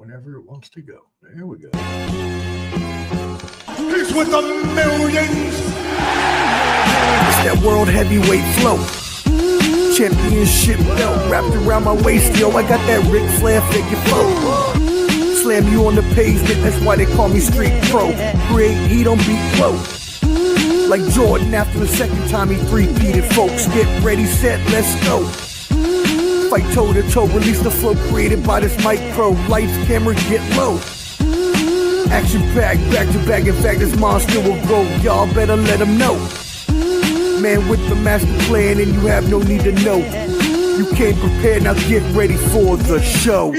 whenever it wants to go. There we go. He's with the millions. It's that world heavyweight flow. Championship belt wrapped around my waist. Yo, I got that Ric Flair figure flow. Slam you on the pavement, that's why they call me street pro. Create heat on beat flow. Like Jordan after the second time he three-peated, folks. Get ready, set, let's go. Fight toe to toe, release the flow created by this micro. Lights, camera, get low. Action packed, back to back. In fact, this monster will grow. Y'all better let him know. Man with the master plan, and you have no need to know. You came prepared, now get ready for the show.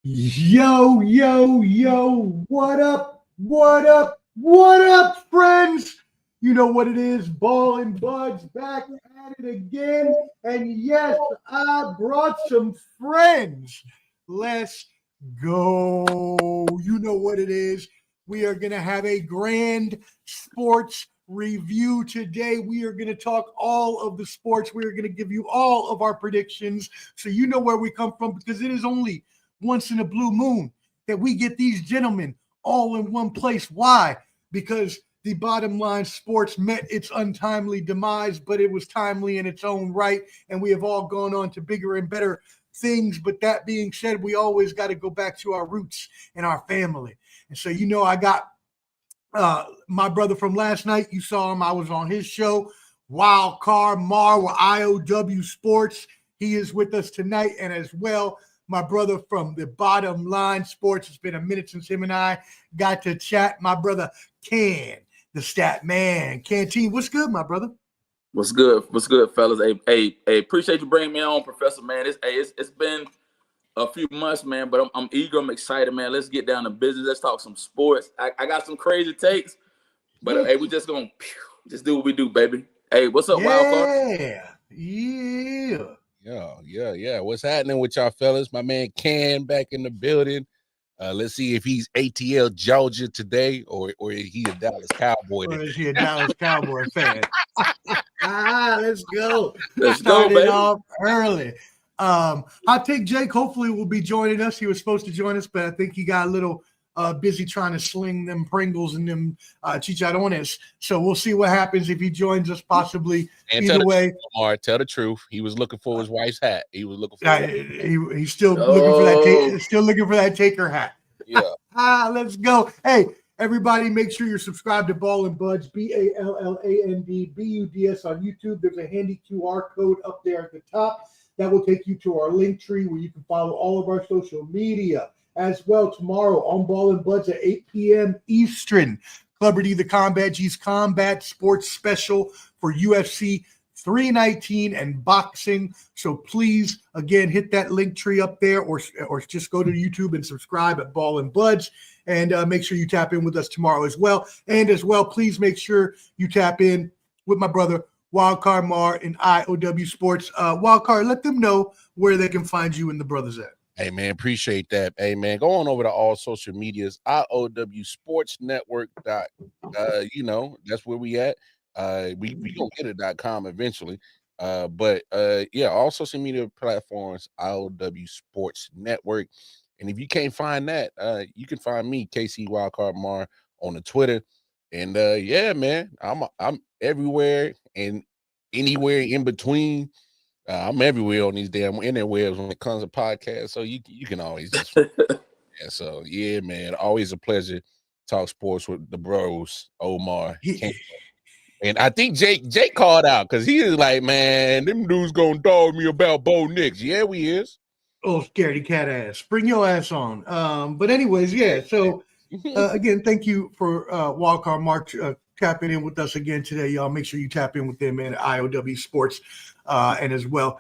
Yo, yo, yo, what up, what up, what up, friends? You know what it is, Ball and Buds back at it again. And yes, I brought some friends. Let's go. You know what it is. We are going to have a grand sports review today. We are going to talk all of the sports. We are going to give you all of our predictions so you know where we come from, because it is only once in a blue moon that we get these gentlemen all in one place. Why? Because the Bottom Line Sports met its untimely demise, but it was timely in its own right, and we have all gone on to bigger and better things. But that being said, we always got to go back to our roots and our family. And so, you know, I got my brother from last night. You saw him. I was on his show, Wild Card Mar with I.O.W. Sports. He is with us tonight. And as well, my brother from the Bottom Line Sports. It's been a minute since him and I got to chat. My brother, Can, the stat man. Canteen, what's good, my brother? What's good? What's good, fellas? Hey, appreciate you bringing me on, Professor, man. It's been a few months, man, but I'm eager. I'm excited, man. Let's get down to business. Let's talk some sports. I got some crazy takes, but hey, we just gonna just do what we do, baby. Hey, what's up, Wild Card? Yeah. What's happening with y'all fellas? My man Can back in the building. Let's see if he's ATL Georgia today or is he a Dallas Cowboy today? Or is he a Dallas Cowboy fan? Let's go. Let's Started go, baby. off early. I think Jake hopefully will be joining us. He was supposed to join us, but I think he got a little busy trying to sling them Pringles and them chicharrones. So we'll see what happens if he joins us, possibly. And either way. Omar, tell the truth. He was looking for his wife's hat. He was looking for he's still looking for that still looking for that taker hat. Yeah. Let's go. Hey, everybody, make sure you're subscribed to Ball and Buds, BALLANDBUDS on YouTube. There's a handy QR code up there at the top that will take you to our link tree where you can follow all of our social media. As well, tomorrow on Ball and Buds at 8 p.m. Eastern, Clubberty the Combat G's Combat Sports Special for UFC 319 and boxing. So please, again, hit that link tree up there or just go to YouTube and subscribe at Ball and Buds, and make sure you tap in with us tomorrow as well. And as well, please make sure you tap in with my brother, Wildcard Mar and I.O.W. Sports. Wildcard, let them know where they can find you and the brothers at. Hey, man, appreciate that. Hey, man, go on over to all social medias, I.O.W. Sports Network. You know, that's where we at. We gonna get a .com eventually. But all social media platforms, I.O.W. Sports Network. And if you can't find that, you can find me, KC Wildcard Mar, on the Twitter. And man, I'm everywhere and anywhere in between. I'm everywhere on these damn interwebs when it comes to podcasts. So you can always just so yeah, man. Always a pleasure. Talk sports with the bros, Omar. And I think Jake called out because he is like, man, them dudes gonna dog me about Bo Nix. Yeah, we is. Oh, scaredy cat ass. Bring your ass on. But anyways, yeah. So again, thank you for Wildcard Mark tapping in with us again today, y'all. Make sure you tap in with them at I.O.W. Sports, and as well,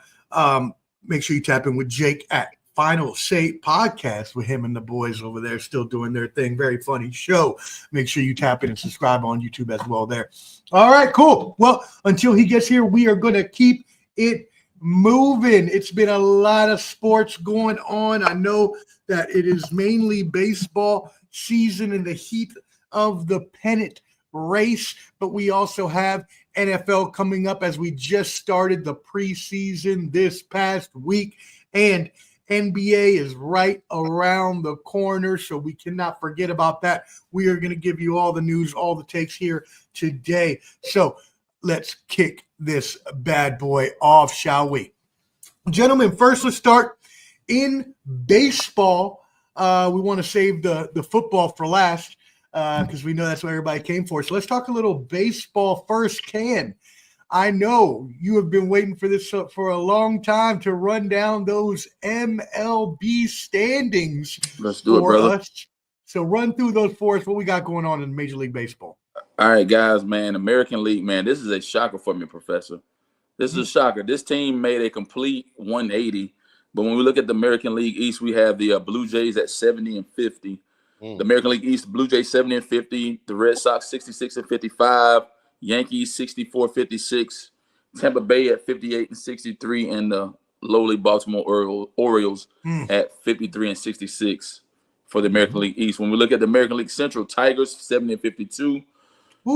make sure you tap in with Jake at Final Say Podcast with him and the boys over there, still doing their thing. Very funny show. Make sure you tap in and subscribe on YouTube as well there. All right, cool. Well, until he gets here, we are going to keep it moving. It's been a lot of sports going on. I know that it is mainly baseball season in the heat of the pennant race, but we also have NFL coming up as we just started the preseason this past week, and NBA is right around the corner, so we cannot forget about that. We are going to give you all the news, all the takes here today. So let's kick this bad boy off, shall we? Gentlemen, first let's start in baseball. We want to save the football for last because we know that's what everybody came for. So let's talk a little baseball first. Ken, I know you have been waiting for this for a long time to run down those MLB standings. Let's do it, brother. Us. So run through those for us. What we got going on in Major League Baseball? All right, guys, man. American League, man. This is a shocker for me, Professor. This is a shocker. This team made a complete 180. But when we look at the American League East, we have the Blue Jays at 70-50. The American League East, Blue Jays 70-50. The Red Sox 66-55. Yankees 64-56. Tampa Bay at 58-63, and the lowly Baltimore Orioles at 53-66 for the American League East. When we look at the American League Central, Tigers 70-52.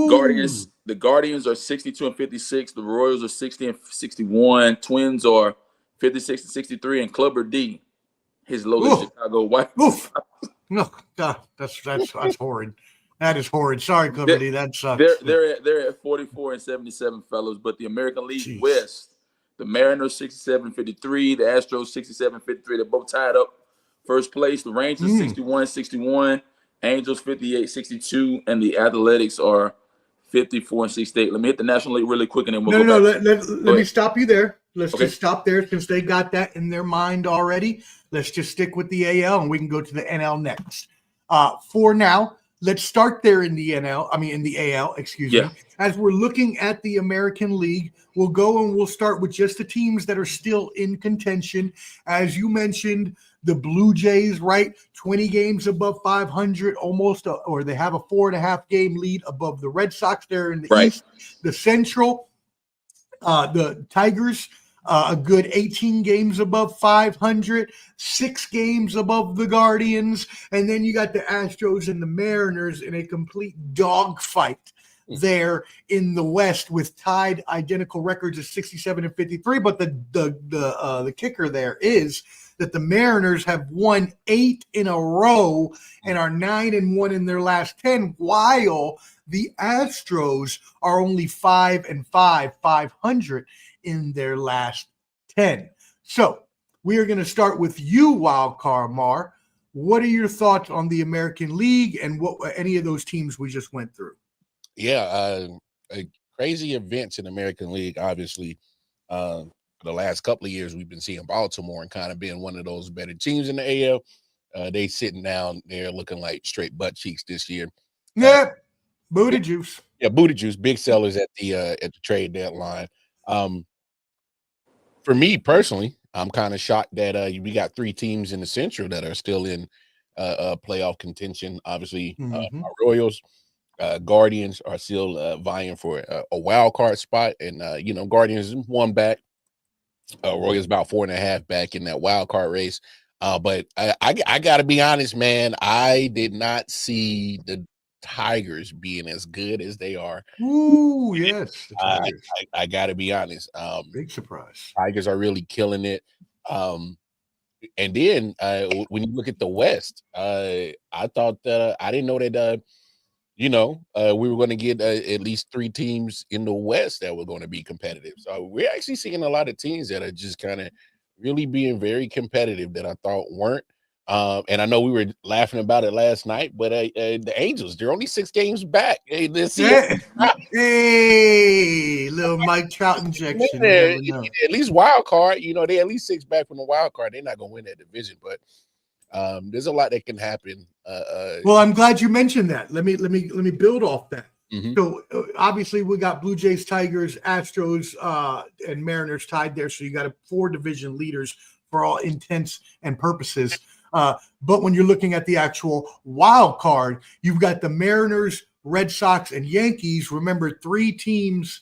Guardians, the Guardians are 62-56. The Royals are 60-61. Twins are 56-63, and Clubber D, his lowly Chicago White. No, God, that's horrid. That is horrid. Sorry, Clubber D. That sucks. They're at 44-77, fellas. But the American League West, the Mariners 67-53, the Astros 67-53. They're both tied up first place. The Rangers 61-61, Angels 58-62, and the Athletics are 54-68. Let me hit the National League really quick, and then we'll go back. Let me stop you there. Let's just stop there since they got that in their mind already. Let's just stick with the AL, and we can go to the NL next. For now, let's start there in the AL, excuse me. As we're looking at the American League, we'll go and we'll start with just the teams that are still in contention. As you mentioned, the Blue Jays, right? 20 games above 500, almost, or they have a 4.5 game lead above the Red Sox there in the East. The Central, the Tigers, a good 18 games above 500, 6 games above the Guardians, and then you got the Astros and the Mariners in a complete dogfight there in the West with tied identical records of 67-53. But the kicker there is that the Mariners have won 8 in a row and are 9-1 in their last 10, while the Astros are only 500 in their last 10. So we are going to start with you, Wildcard Mar. What are your thoughts on the American League and what any of those teams we just went through? Yeah, crazy events in the American League. Obviously, for the last couple of years, we've been seeing Baltimore and kind of being one of those better teams in the AL. They sitting down there looking like straight butt cheeks this year. Yeah, booty juice. Yeah, booty juice. Big sellers at the trade deadline. For me personally, I'm kind of shocked that we got 3 teams in the Central that are still in playoff contention. Obviously, our Royals, Guardians are still vying for a wild card spot, and Guardians one back. Royals about 4.5 back in that wild card race. But I got to be honest, man. I did not see the Tigers being as good as they are. Ooh, yes. I got to be honest. Big surprise. Tigers are really killing it. And then when you look at the West, I thought that I didn't know that we were going to get at least 3 teams in the West that were going to be competitive. So we're actually seeing a lot of teams that are just kind of really being very competitive that I thought weren't. And I know we were laughing about it last night, but the Angels, they're only 6 games back. Hey, little Mike Trout injection. At least wild card, they at least 6 back from the wild card. They're not going to win that division, but there's a lot that can happen. Well, I'm glad you mentioned that. Let me build off that. So obviously we got Blue Jays, Tigers, Astros, and Mariners tied there. So you got 4 division leaders for all intents and purposes. But when you're looking at the actual wild card, you've got the Mariners, Red Sox, and Yankees. Remember, 3 teams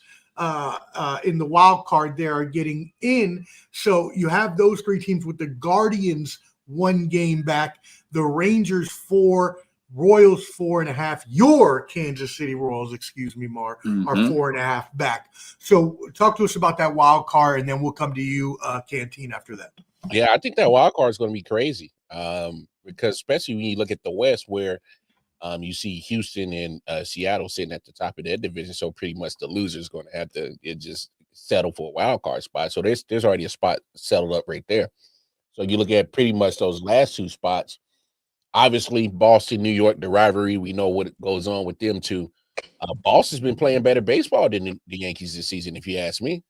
in the wild card there are getting in. So you have those 3 teams with the Guardians 1 game back, the Rangers 4, Royals 4.5. Your Kansas City Royals, excuse me, Mar, are Mhm. 4.5 back. So talk to us about that wild card, and then we'll come to you, Canteen, after that. Yeah, I think that wild card is going to be crazy. Because especially when you look at the West, where you see Houston and Seattle sitting at the top of their division, so pretty much the loser is going to have to just settle for a wild card spot. So there's already a spot settled up right there. So you look at pretty much those last two spots. Obviously, Boston, New York, the rivalry. We know what goes on with them too. Boston's been playing better baseball than the Yankees this season, if you ask me.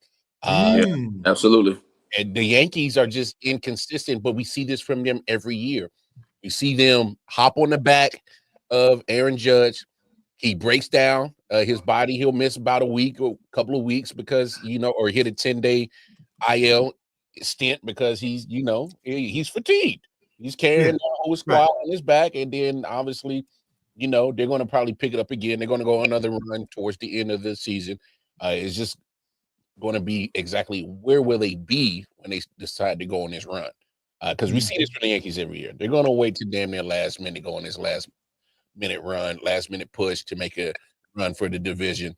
Yeah, absolutely. And the Yankees are just inconsistent, but we see this from them every year. We see them hop on the back of Aaron Judge. He breaks down his body. He'll miss about a week or a couple of weeks because, or hit a 10-day IL stint because he's fatigued. He's carrying the whole squad on his back. And then obviously, they're going to probably pick it up again. They're going to go another run towards the end of the season. It's just going to be exactly where will they be when they decide to go on this run? Because we see this from the Yankees every year. They're going to wait to damn near last minute, go on this last minute push to make a run for the division.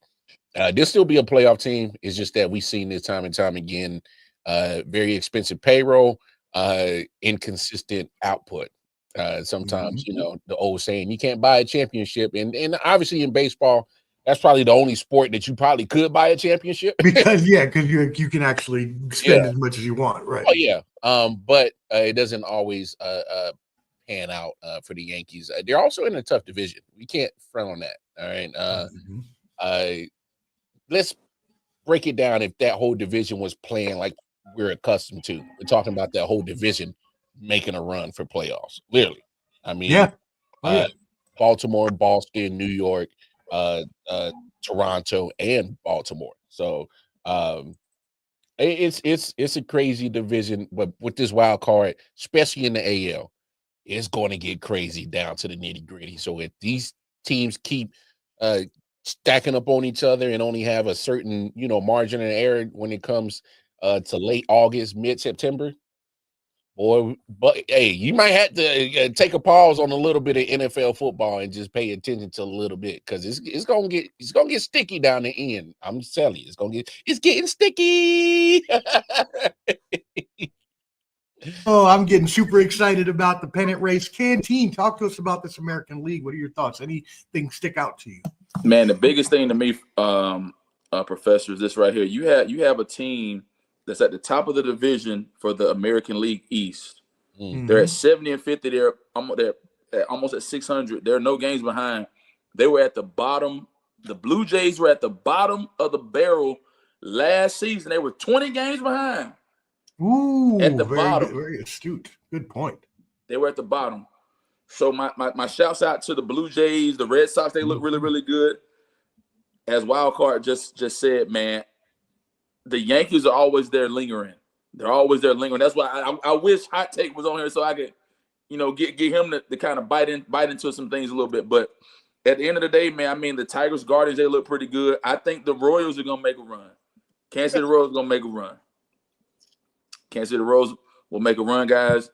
There'll still be a playoff team. It's just that we've seen this time and time again. Very expensive payroll, inconsistent output. Sometimes, the old saying, you can't buy a championship. And obviously in baseball, that's probably the only sport that you probably could buy a championship. because you can actually spend as much as you want, right? Oh, yeah. But it doesn't always pan out for the Yankees. They're also in a tough division. We can't front on that. All right. Let's break it down. If that whole division was playing like we're accustomed to, we're talking about that whole division making a run for playoffs. Literally. I mean, Baltimore, Boston, New York, Toronto, and Baltimore. So it's a crazy division, but with this wild card, especially in the AL, it's going to get crazy down to the nitty gritty. So if these teams keep stacking up on each other and only have a certain margin of error when it comes to late August, mid-September, but hey, you might have to take a pause on a little bit of NFL football and just pay attention to a little bit because it's gonna get sticky down the end. I'm telling you, it's getting sticky. Oh, I'm getting super excited about the pennant race. Canteen, talk to us about this American League. What are your thoughts? Anything stick out to you? Man, the biggest thing to me, Professor, is this right here. You have a team that's at the top of the division for the American League East. They're at 70 and 50. They're almost at 600. There are no games behind. They were at the bottom. The Blue Jays were at the bottom of the barrel last season. They were 20 games behind. Ooh, at the bottom. Very astute. Good point. They were at the bottom. So my shouts out to the Blue Jays, the Red Sox. They look really, really good. As Wildcard just said, man, the Yankees are always there lingering. They're always there lingering. That's why I wish Hot Take was on here so I could, get him to kind of bite into some things a little bit. But at the end of the day, man, I mean, the Tigers, Guardians, they look pretty good. I think the Royals are gonna make a run. Kansas City Royals are gonna make a run. Kansas City Royals will make a run, guys.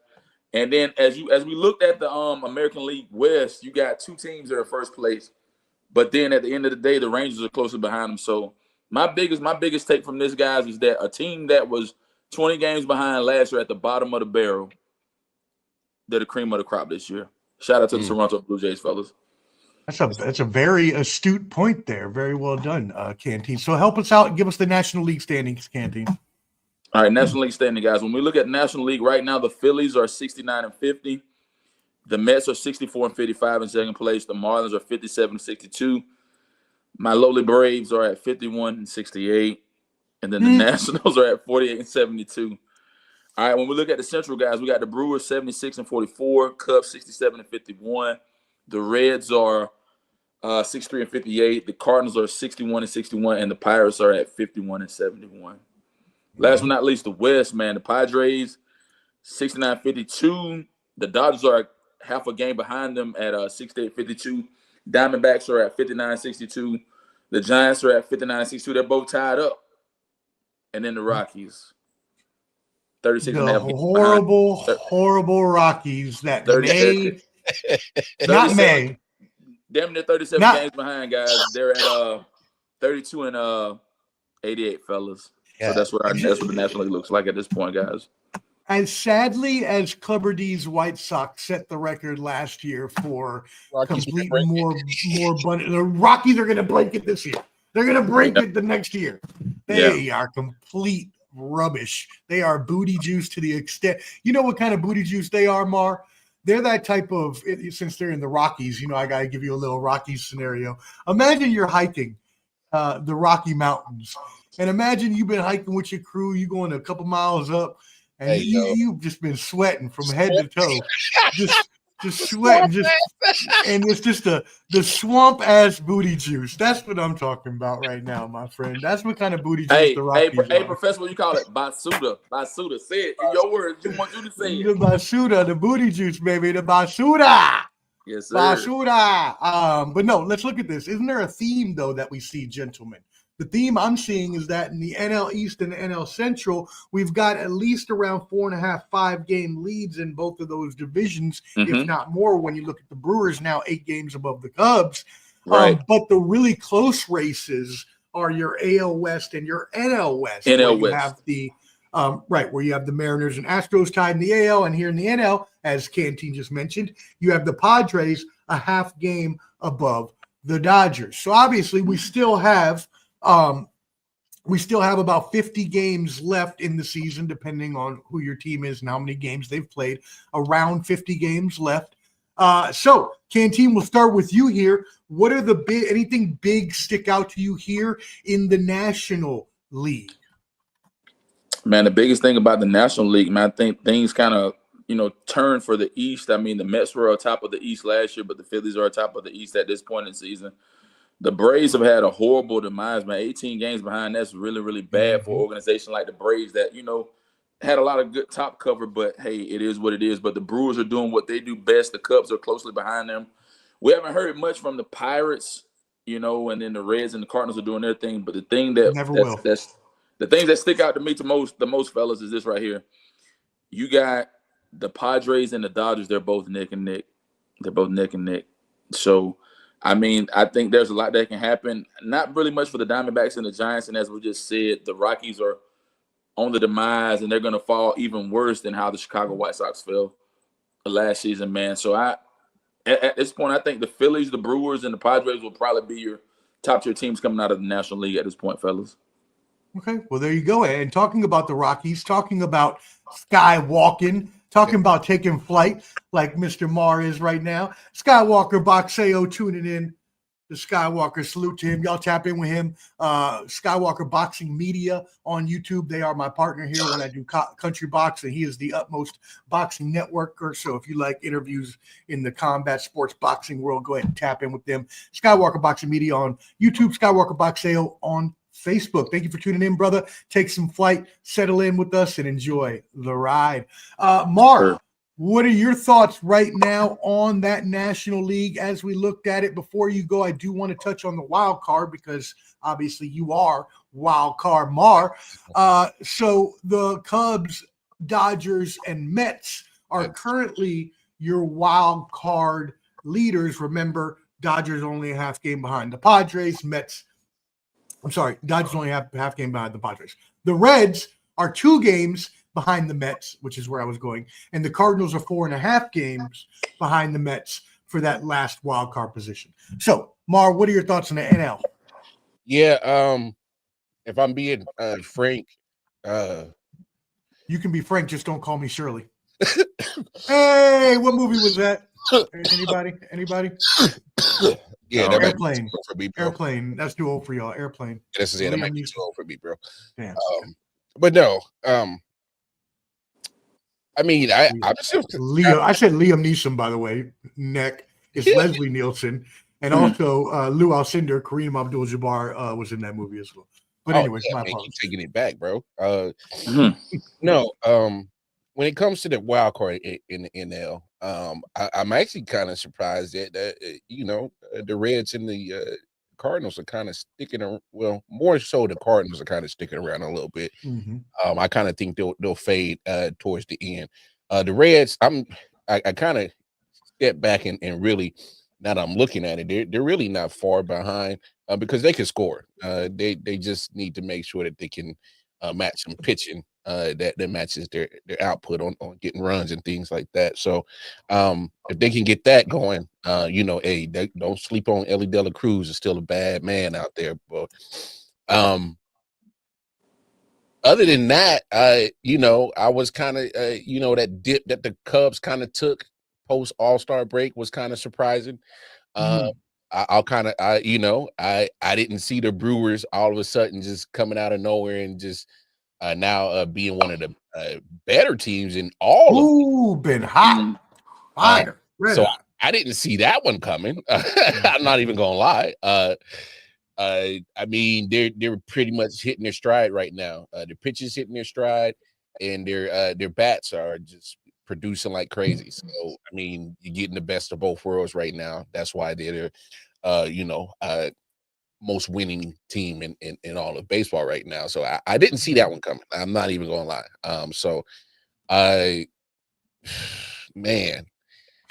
And then as we looked at the American League West, you got two teams that are first place. But then at the end of the day, the Rangers are closer behind them. So my biggest take from this, guys, is that a team that was 20 games behind last year at the bottom of the barrel, they're the cream of the crop this year. Shout out to the Toronto Blue Jays, fellas. That's a very astute point there. Very well done, Canteen. So help us out and give us the National League standings, Canteen. All right, National League standing, guys. When we look at National League right now, the Phillies are 69 and 50. The Mets are 64 and 55 in second place. The Marlins are 57 and 62. My lowly Braves are at 51 and 68. And then the Nationals are at 48 and 72. All right, when we look at the Central, guys, we got the Brewers 76 and 44, Cubs 67 and 51. The Reds are 63 and 58. The Cardinals are 61 and 61, and the Pirates are at 51 and 71. Last but not least, the West, man. The Padres 69-52. The Dodgers are half a game behind them at 68-52. Diamondbacks are at 59-62. The Giants are at 59-62. They're both tied up. And then the Rockies 36 and a half. Horrible Rockies that Not May. Damn near 37 games behind, guys. They're at 32 and 88, fellas. So that's what the National League looks like at this point, guys. As sadly as Clubber D's White Sox set the record last year for complete more abundant, the Rockies are going to break it this year. They're going to break it the next year. They are complete rubbish. They are booty juice to the extent. You know what kind of booty juice they are, Mar? They're that type of, since they're in the Rockies, I got to give you a little Rockies scenario. Imagine you're hiking the Rocky Mountains, and imagine you've been hiking with your crew. You're going a couple miles up, and you've just been sweating from head to toe, just sweating, and it's just the swamp ass booty juice. That's what I'm talking about right now, my friend. That's what kind of booty juice the Rockies are. Hey, Professor, what you call it? Basuda. Basuda. Say it in your words. You want you to say it. The Basuda, the booty juice, baby. The Basuda. Yes, sir. Basuda. But no, let's look at this. Isn't there a theme, though, that we see, gentlemen? The theme I'm seeing is that in the NL East and NL Central, we've got at least around 4.5, 5-game leads in both of those divisions, if not more, when you look at the Brewers now 8 games above the Cubs. Right. But the really close races are your AL West and your NL West. NL West. You have the where you have the Mariners and Astros tied in the AL, and here in the NL, as Canteen just mentioned, you have the Padres a half game above the Dodgers. So obviously we still have about 50 games left in the season, depending on who your team is and how many games they've played. Around 50 games left. So, Canteen, we'll start with you here. What are anything big stick out to you here in the National League? Man, the biggest thing about the National League, man, I think things kind of, turn for the East. I mean, the Mets were on top of the East last year, but the Phillies are on top of the East at this point in the season. The Braves have had a horrible demise, man. 18 games behind, that's really, really bad for an organization like the Braves that, had a lot of good top cover, but, hey, it is what it is. But the Brewers are doing what they do best. The Cubs are closely behind them. We haven't heard much from the Pirates, and then the Reds and the Cardinals are doing their thing. But the thing the things that stick out to me the most, fellas, is this right here. You got the Padres and the Dodgers. They're both neck and neck. So, I mean, I think there's a lot that can happen. Not really much for the Diamondbacks and the Giants. And as we just said, the Rockies are on the demise, and they're going to fall even worse than how the Chicago White Sox fell last season, man. So at this point, I think the Phillies, the Brewers, and the Padres will probably be your top-tier teams coming out of the National League at this point, fellas. Okay, well, there you go. And talking about the Rockies, talking about skywalking, talking about taking flight like Mr. Marr is right now. Skywalker Boxeo tuning in. The Skywalker, salute to him. Y'all tap in with him. Skywalker Boxing Media on YouTube. They are my partner here when I do country boxing. He is the utmost boxing networker. So if you like interviews in the combat sports boxing world, go ahead and tap in with them. Skywalker Boxing Media on YouTube. Skywalker Boxeo on Facebook. Thank you for tuning in, brother. Take some flight, settle in with us, and enjoy the ride. Mark, what are your thoughts right now on that National League as we looked at it? Before you go, I do want to touch on the wild card because obviously you are wild card Mar. So the Cubs, Dodgers, and Mets are currently your wild card leaders. Remember, Dodgers only a half game behind the Padres. Dodgers only half game behind the Padres. The Reds are 2 games behind the Mets, which is where I was going, and the Cardinals are 4.5 games behind the Mets for that last wild card position. So, Mar, what are your thoughts on the NL? Yeah, if I'm being frank, you can be frank, just don't call me Shirley. Hey, what movie was that? Anybody? Yeah, Airplane. For me, bro. Airplane. That's too old for y'all. Airplane. This is it. That might be too old for me, bro. Damn. But no, I mean, I'm still Leo. I said Liam Neeson, by the way. Neck is Leslie Nielsen, and also Lou Alcindor, Kareem Abdul-Jabbar was in that movie as well. But anyways, my apologies. Keep taking it back, bro. No, when it comes to the wild card in the NL, I'm actually kind of surprised that the Reds and the Cardinals are kind of sticking around. Well, more so the Cardinals are kind of sticking around a little bit. I kind of think they'll fade towards the end. The Reds, I kind of step back and really, now that I'm looking at it, they're really not far behind because they can score. They just need to make sure that they can match some pitching that matches their output on getting runs and things like that. So if they can get that going, they don't sleep on Ellie De La Cruz, is still a bad man out there. But other than that, I was kind of that dip that the Cubs kind of took post All-Star break was kind of surprising. I didn't see the Brewers all of a sudden just coming out of nowhere and just now being one of the better teams in all of been hot. Fire. So I didn't see that one coming. I'm not even gonna lie. I mean, they're pretty much hitting their stride right now. Their pitches hitting their stride, and their bats are just producing like crazy. So I mean, you're getting the best of both worlds right now. That's why they're most winning team in all of baseball right now. So I didn't see that one coming. I'm not even gonna lie. Man.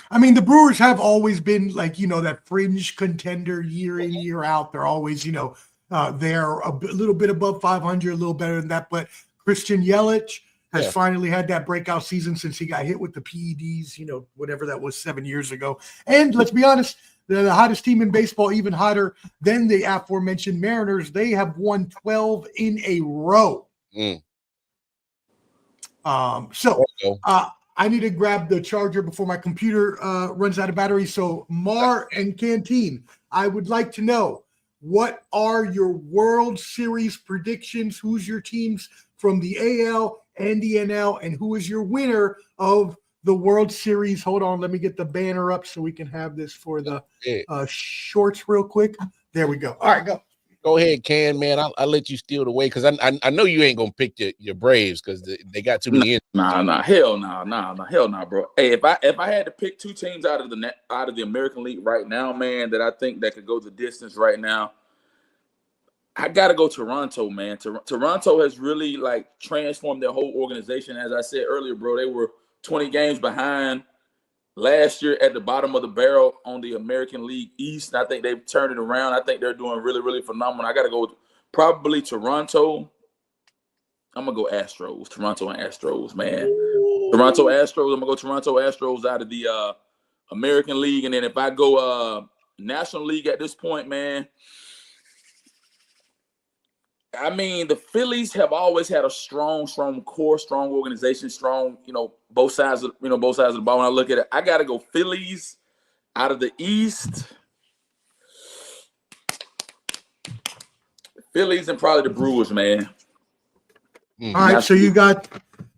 I mean, the Brewers have always been like, that fringe contender year in, year out. They're always, they're a little bit above 500, a little better than that. But Christian Yelich has finally had that breakout season since he got hit with the PEDs, whatever that was 7 years ago. And let's be honest, they're the hottest team in baseball, even hotter than the aforementioned Mariners. They have won 12 in a row. I need to grab the charger before my computer runs out of battery. So Mar and Canteen, I would like to know, what are your World Series predictions? Who's your teams from the AL and the NL? And who is your winner of the World Series? Hold on, let me get the banner up so we can have this for the shorts real quick. There we go. All right, go. Go ahead, Can, man. I'll let you steal the way because I know you ain't gonna pick your Braves because they got too many. Hell no, bro. Hey, if I had to pick two teams out of the American League right now, man, that I think that could go the distance right now, I gotta go Toronto, man. Toronto has really like transformed their whole organization. As I said earlier, bro, they were 20 games behind last year at the bottom of the barrel on the American League East. I think they've turned it around. I think they're doing really, really phenomenal. I got to go probably Toronto. I'm going to go Astros. Toronto and Astros, man. Toronto Astros. I'm going to go Toronto Astros out of the American League. And then if I go National League at this point, man, I mean, the Phillies have always had a strong core, strong organization, strong, both sides of the ball. When I look at it, I got to go Phillies out of the East. Phillies and probably the Brewers, man. All right, so you got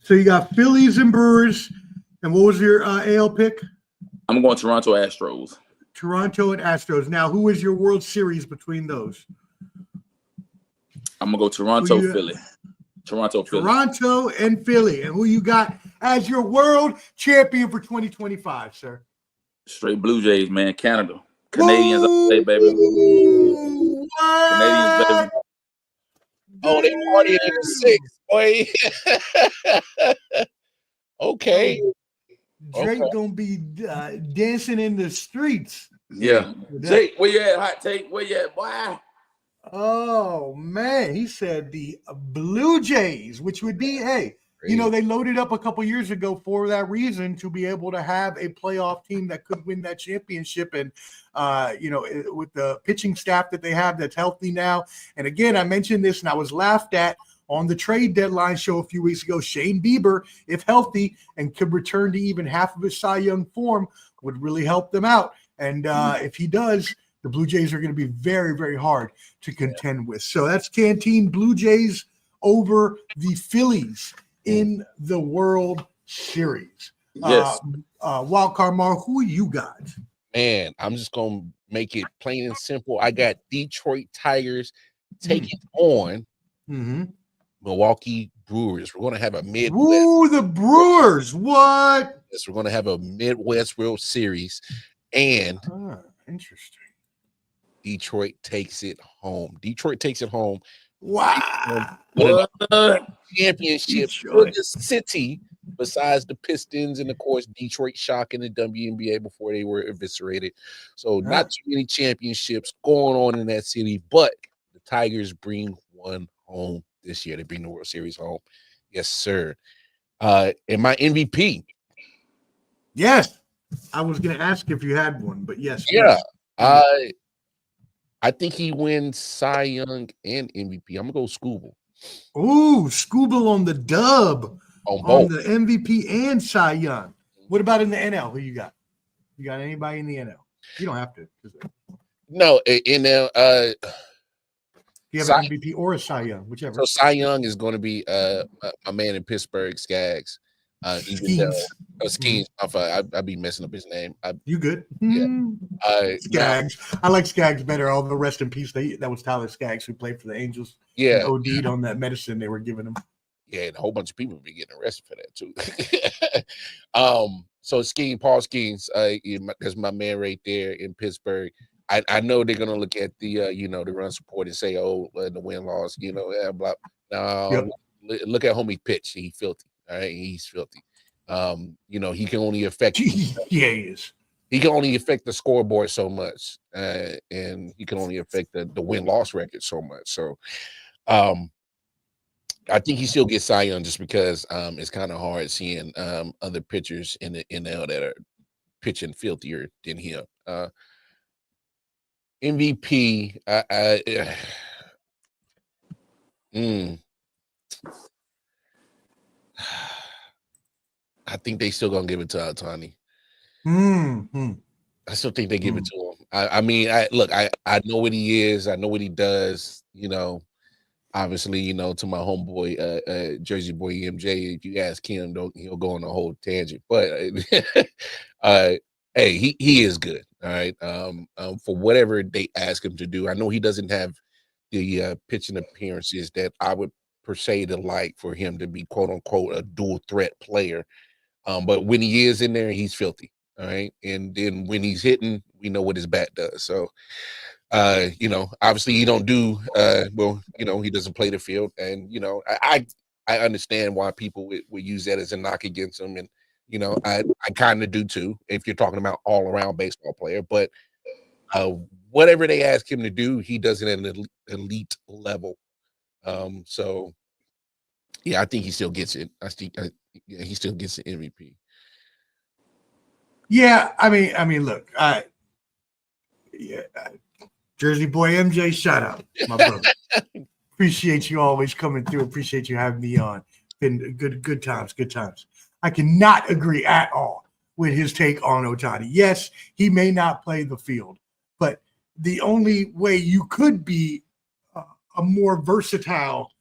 Phillies and Brewers, and what was your AL pick? I'm going Toronto Astros. Toronto and Astros. Now, who is your World Series between those? I'm gonna go Toronto, Philly. Toronto and Philly. And who you got as your world champion for 2025, sir? Straight Blue Jays, man. Canada. Canadians, say, baby. Canadians, baby. Oh, they partying in the 6th, boy. Okay. Drake gonna be dancing in the streets. Yeah. Jake, where you at? Hot Take, where you at, boy? Oh, man. He said the Blue Jays, which would be, hey, they loaded up a couple years ago for that reason, to be able to have a playoff team that could win that championship. And, with the pitching staff that they have that's healthy now. And again, I mentioned this and I was laughed at on the trade deadline show a few weeks ago. Shane Bieber, if healthy and could return to even half of his Cy Young form, would really help them out. And if he does, the Blue Jays are going to be very, very hard to contend with. So that's Canteen Blue Jays over the Phillies in the World Series. Yes. Wildcard Mar, who you got? Man, I'm just going to make it plain and simple. I got Detroit Tigers taking on Milwaukee Brewers. We're going to have a Midwest. Ooh, the Brewers. What? Yes, we're going to have a Midwest World Series. And interesting. Detroit takes it home. Wow. Championship for the city besides the Pistons and, of course, Detroit Shock in the WNBA before they were eviscerated. So not too many championships going on in that city, but the Tigers bring one home this year. They bring the World Series home. Yes, sir. And my MVP. Yes. I was going to ask if you had one, but yes. Yeah. Please. I think he wins Cy Young and MVP. I'm going to go Scooble. Ooh, Scooble on the dub. On both. The MVP and Cy Young. What about in the NL? Who you got? You got anybody in the NL? You don't have to. No, NL. You have an MVP or a Cy Young, whichever. So Cy Young is going to be a man in Pittsburgh, Skaggs. Skeens. I'd be messing up his name. You good? Yeah. Skaggs. I like Skaggs better. Although rest in peace. That was Tyler Skaggs who played for the Angels. Yeah. OD'd on that medicine they were giving him. Yeah, and a whole bunch of people be getting arrested for that too. So Paul Skeens, that's my man right there in Pittsburgh. I know they're gonna look at the the run support and say, oh, the win loss, blah. No, look at homie pitch. He's filthy. All right, he's filthy. He can only affect. Yeah, he is. He can only affect the scoreboard so much, and he can only affect the win loss record so much. So, I think he still gets Cy Young just because it's kind of hard seeing other pitchers in the NL that are pitching filthier than him. MVP, I think they still gonna give it to Ohtani. I still think they give it to him. I know what he is. I know what he does. Obviously, to my homeboy, Jersey Boy MJ, if you ask him, he'll go on a whole tangent. But hey, he is good. All right. For whatever they ask him to do, I know he doesn't have the pitching appearances that I would per se to like for him to be quote unquote a dual threat player. But when he is in there, he's filthy. All right. And then when he's hitting, we know what his bat does. So obviously he don't do he doesn't play the field. And I understand why people would use that as a knock against him. And I kind of do too, if you're talking about all around baseball player. But whatever they ask him to do, he does it at an elite level. So yeah, I think he still gets it. He still gets the MVP. Yeah, I mean, look, Jersey Boy MJ, shout out, my brother. Appreciate you always coming through. Appreciate you having me on. Been good times. I cannot agree at all with his take on Ohtani. Yes, he may not play the field, but the only way you could be a more versatile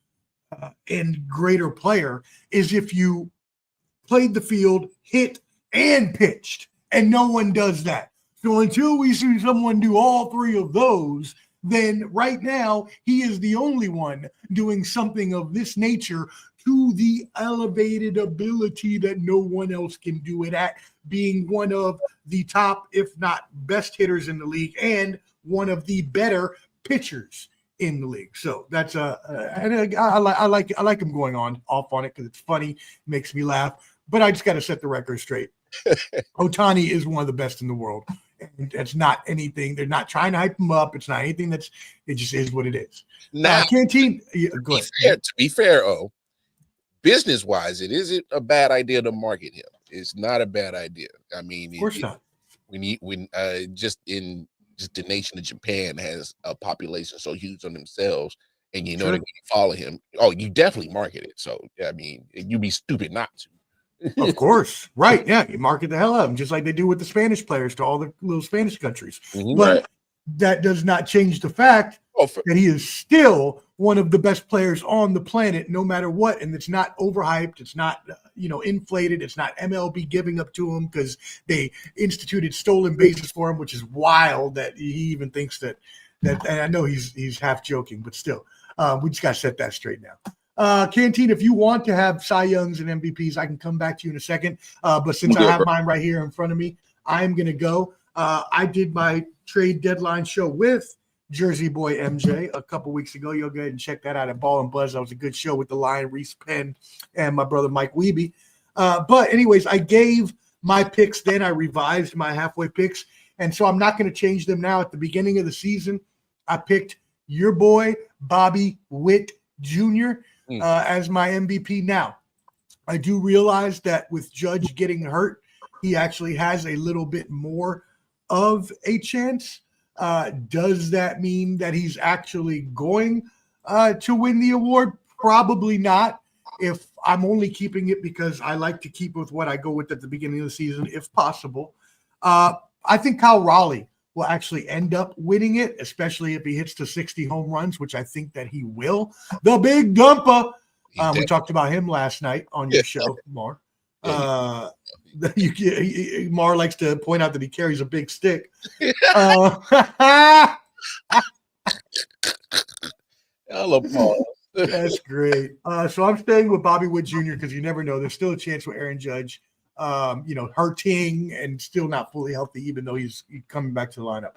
and greater player is if you played the field, hit, and pitched, and no one does that. So until we see someone do all three of those, then right now he is the only one doing something of this nature to the elevated ability that no one else can do it at, being one of the top, if not best hitters in the league and one of the better pitchers in the league. So that's and I like him going off on it because it's funny, makes me laugh. But I just got to set the record straight. Ohtani is one of the best in the world. And it's not anything. They're not trying to hype him up. It's not anything it just is what it is. Now, Canteen. Go ahead. To be fair, business-wise, it isn't a bad idea to market him. It's not a bad idea. I mean, of course not. When just the nation of Japan has a population so huge on themselves, and they're going to follow him. Oh, you definitely market it. So I mean, you'd be stupid not to. Of course. Right. Yeah. You market the hell out of them, just like they do with the Spanish players to all the little Spanish countries. Mm-hmm. But that does not change the fact that he is still one of the best players on the planet, no matter what. And it's not overhyped. It's not, inflated. It's not MLB giving up to him because they instituted stolen bases for him, which is wild that he even thinks that, and I know he's half joking, but still, we just got to set that straight now. Canteen, if you want to have Cy Youngs and MVPs, I can come back to you in a second. But since I have mine right here in front of me, I'm going to go. I did my trade deadline show with Jersey Boy MJ a couple weeks ago. You'll go ahead and check that out at Ball and Buzz. That was a good show with the Lion, Reese Penn, and my brother Mike Wiebe. But anyways, I gave my picks then. I revised my halfway picks. And so I'm not going to change them now. At the beginning of the season, I picked your boy, Bobby Witt Jr., as my MVP. Now, I do realize that with Judge getting hurt, he actually has a little bit more of a chance. Does that mean that he's actually going to win the award? Probably not. If I'm only keeping it because I like to keep with what I go with at the beginning of the season, if possible. I think Kyle Raleigh will actually end up winning it, especially if he hits to 60 home runs, which I think that he will. The big dumper. We talked about him last night on your show, Mar. Mar likes to point out that he carries a big stick. That's great. So I'm staying with Bobby Witt Jr. because you never know. There's still a chance with Aaron Judge, hurting and still not fully healthy, even though he's coming back to the lineup.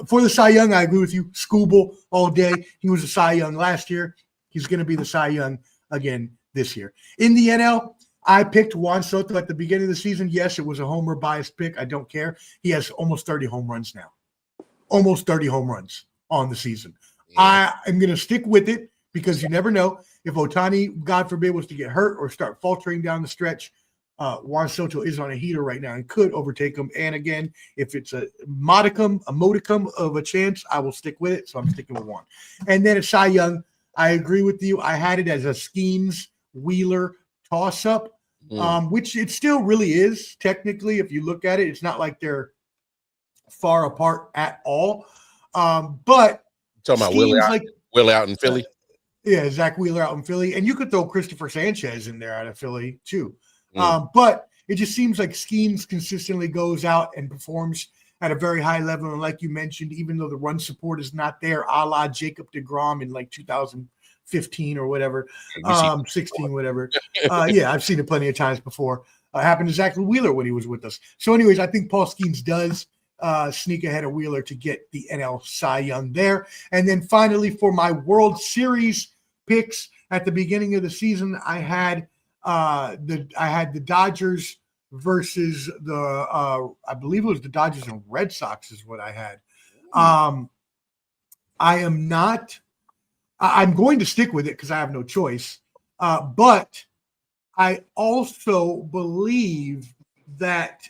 For the Cy Young, I agree with you. Skubal all day. He was a Cy Young last year. He's going to be the Cy Young again this year. In the NL, I picked Juan Soto at the beginning of the season. Yes, it was a homer biased pick. I don't care. He has almost 30 home runs now. Almost 30 home runs on the season. Yeah. I am going to stick with it because you never know. If Ohtani, God forbid, was to get hurt or start faltering down the stretch, Juan Soto is on a heater right now and could overtake him. And again, if it's a modicum of a chance, I will stick with it. So I'm sticking with Juan. And then at Cy Young, I agree with you. I had it as a Skeens-Wheeler toss-up, which it still really is. Technically, if you look at it, it's not like they're far apart at all. But talking about Wheeler out in Philly. Yeah, Zach Wheeler out in Philly. And you could throw Christopher Sanchez in there out of Philly too. But it just seems like Skeens consistently goes out and performs at a very high level. And like you mentioned, even though the run support is not there, a la Jacob deGrom in like 2015 or whatever, 16, whatever. Yeah, I've seen it plenty of times before. Happened to Zach Wheeler when he was with us. So anyways, I think Paul Skeens does sneak ahead of Wheeler to get the NL Cy Young there. And then finally, for my World Series picks at the beginning of the season, I had the Dodgers versus the I believe it was the Dodgers and Red Sox is what I had. I'm going to stick with it because I have no choice. But I also believe that,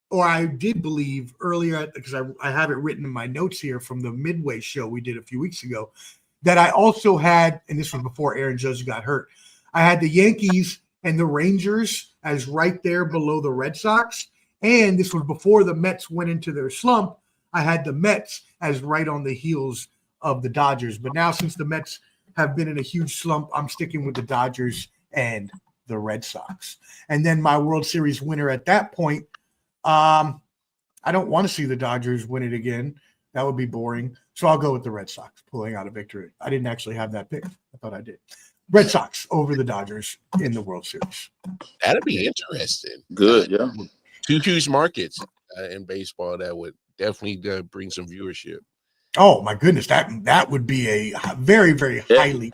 or I did believe earlier, because I have it written in my notes here from the Midway show we did a few weeks ago, that I also had, and this was before Aaron Judge got hurt, I had the Yankees and the Rangers as right there below the Red Sox. And this was before the Mets went into their slump. I had the Mets as right on the heels of the Dodgers. But now since the Mets have been in a huge slump, I'm sticking with the Dodgers and the Red Sox. And then my World Series winner at that point, I don't want to see the Dodgers win it again. That would be boring. So I'll go with the Red Sox pulling out a victory. I didn't actually have that pick. I thought I did. Red Sox over the Dodgers in the World Series. That'd be interesting. Good, yeah. Two huge markets in baseball that would definitely bring some viewership. Oh my goodness, that would be a very, very highly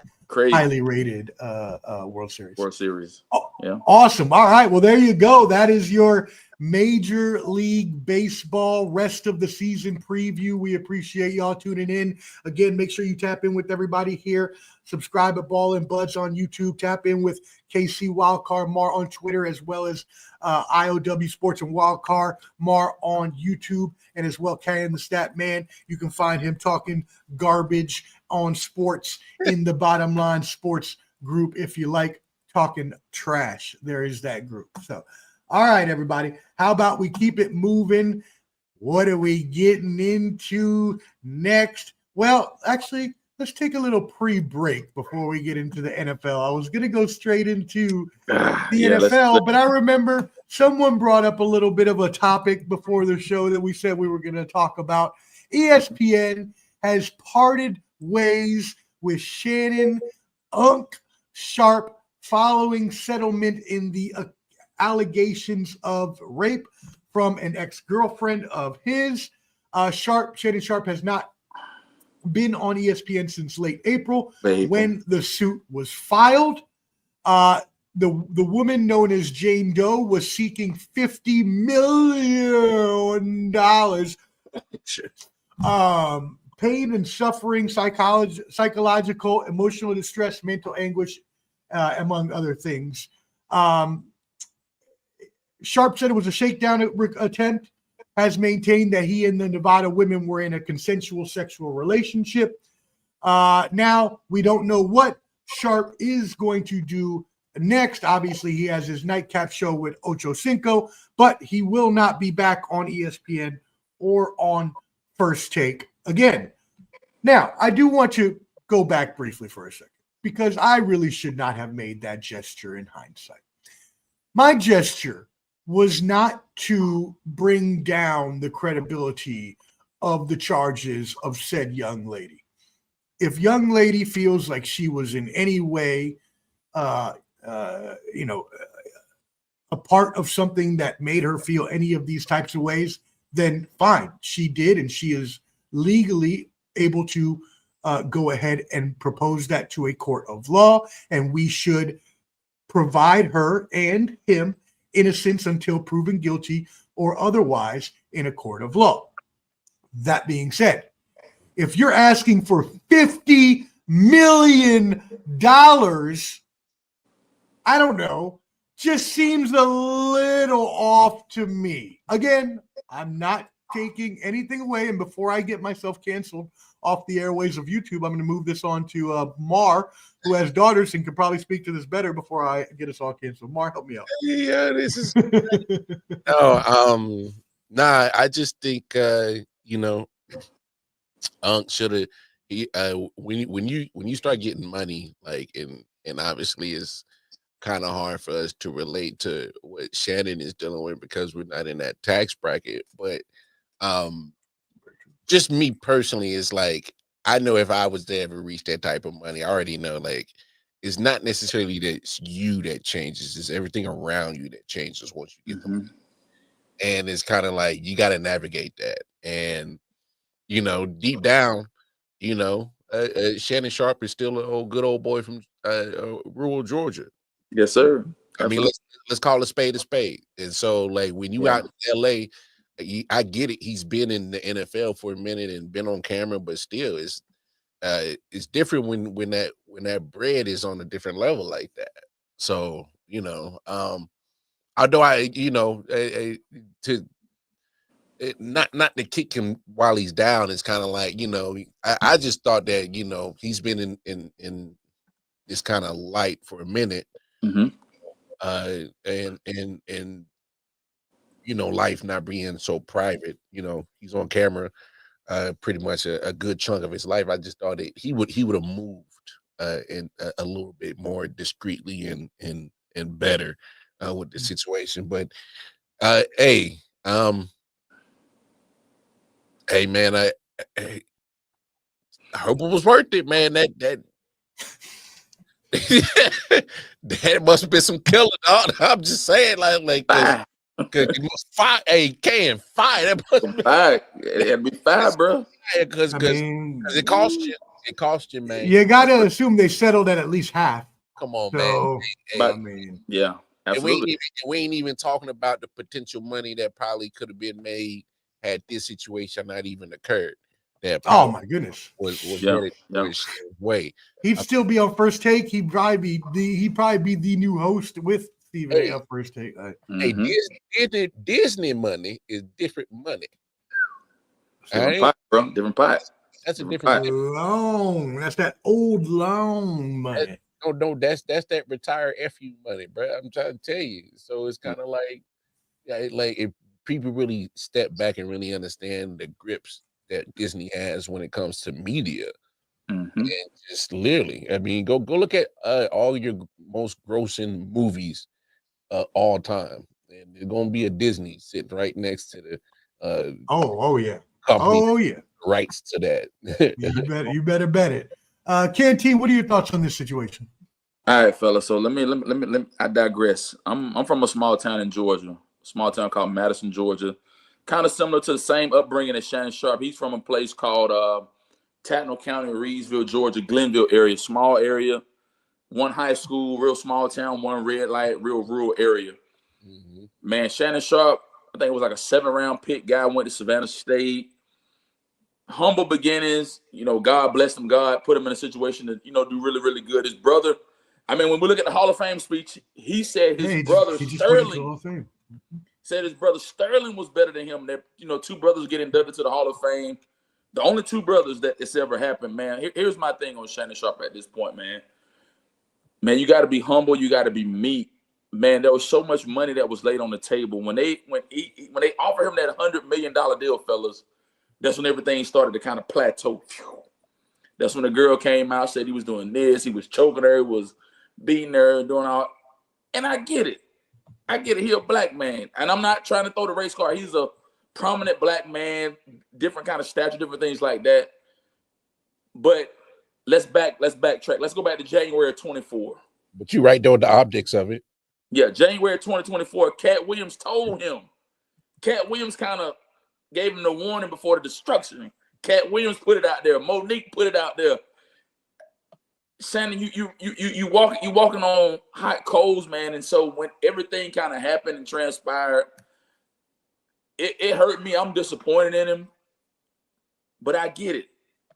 rated World Series. World Series. Oh, yeah. Awesome. All right. Well, there you go. That is your Major League Baseball rest of the season preview. We appreciate y'all tuning in. Again, make sure you tap in with everybody here. Subscribe at Ball and Buds on YouTube. Tap in with KC Wildcard Mar on Twitter, as well as I.O.W. Sports and Wildcard Mar on YouTube, and as well Ken the Stat Man. You can find him talking garbage on sports in the Bottom Line Sports group if you like talking trash. There is that group. So, all right, everybody. How about we keep it moving? What are we getting into next? Well, actually, let's take a little pre-break before we get into the NFL. I was going to go straight into the NFL, but I remember someone brought up a little bit of a topic before the show that we said we were going to talk about. ESPN has parted ways with Shannon Sharpe following settlement in the allegations of rape from an ex-girlfriend of his. Shannon Sharpe has not been on ESPN since late April when the suit was filed. the woman known as Jane Doe was seeking $50 million, pain and suffering, psychological, emotional distress, mental anguish, among other things. Sharp said it was a shakedown attempt, has maintained that he and the Nevada women were in a consensual sexual relationship. Now, we don't know what Sharp is going to do next. Obviously, he has his nightcap show with Ocho Cinco, but he will not be back on ESPN or on First Take again. Now, I do want to go back briefly for a second because I really should not have made that gesture in hindsight. My gesture was not to bring down the credibility of the charges of said young lady. If young lady feels like she was in any way, a part of something that made her feel any of these types of ways, then fine, she did, and she is legally able to go ahead and propose that to a court of law, and we should provide her and him innocence until proven guilty or otherwise in a court of law. That being said, if you're asking for $50 million, I don't know, just seems a little off to me. Again, I'm not taking anything away, and before I get myself canceled off the airways of YouTube, I'm going to move this on to Mar, who has daughters and can probably speak to this better before I get us all canceled. Mar, help me out. Yeah, this is I just think Unc should have when you start getting money, like and obviously it's kind of hard for us to relate to what Shannon is dealing with because we're not in that tax bracket, but just me personally is like, I know if I was to ever reach that type of money, I already know like it's not necessarily that it's you that changes, it's everything around you that changes once you get the money. And it's kind of like you got to navigate that. And deep down, Shannon Sharp is still a good old boy from rural Georgia. Yes, sir. I mean, let's call a spade a spade. And so, like, when you out in LA, I get it. He's been in the NFL for a minute and been on camera, but still, it's different when that bread is on a different level like that. So, although not to kick him while he's down, it's kind of like I just thought that he's been in this kind of light for a minute. And life not being so private, he's on camera pretty much a good chunk of his life. I just thought that he would have moved in a little bit more discreetly and better with the situation. But hey man, I hope it was worth it, man. That that must have been some killer, dog. I'm just saying, like it must fire. Hey, can fire that must be fire. It had to be fire, bro. Because it cost you. It cost you, man. You gotta assume they settled at least half. Come on, man. But, yeah, absolutely. We ain't even talking about the potential money that probably could have been made had this situation not even occurred. Oh my goodness! Was way. He'd still be on First Take. He'd probably be the new host with Stephen A. on First Take. Hey, Disney money is different money. Different pot, bro. Different pot. That's a different loan. That's that old loan money. No, that's that retired FU money, bro. I'm trying to tell you. So it's kind of like if people really step back and really understand the grips that Disney has when it comes to media, and just literally, I mean, go look at all your most grossing movies all time, and there's gonna be a Disney sitting right next to the company rights to that. you better bet it. Canteen, what are your thoughts on this situation? All right, fella. So let me. I digress. I'm from a small town in Georgia, small town called Madison, Georgia. Kind of similar to the same upbringing as Shannon Sharp. He's from a place called Tatnall County, Reedsville, Georgia, Glenville area, small area. one high school, real small town, one red light, real rural area. Mm-hmm. Man, Shannon Sharp, I think it was like a 7th-round pick guy, went to Savannah State. Humble beginnings, God blessed him. God put him in a situation to, do really, really good. His brother, I mean, when we look at the Hall of Fame speech, he said his brother Sterling said his brother Sterling was better than him. That, 2 brothers get inducted to the Hall of Fame. The only 2 brothers that it's ever happened, man. Here's my thing on Shannon Sharp at this point, man. Man, you got to be humble. You got to be meek. Man, there was so much money that was laid on the table. When they offered him that $100 million deal, fellas, that's when everything started to kind of plateau. That's when the girl came out, said he was doing this, he was choking her, he was beating her, doing all. And I get it. He a black man. And I'm not trying to throw the race card. He's a prominent black man, different kind of stature, different things like that. But let's backtrack. Let's go back to January of 24. But you right there with the optics of it. Yeah, January 2024, Cat Williams told him. Cat Williams kind of gave him the warning before the destruction. Cat Williams put it out there. Monique put it out there. Shannon, you walking on hot coals, man. And so when everything kind of happened and transpired, it hurt me. I'm disappointed in him, but I get it.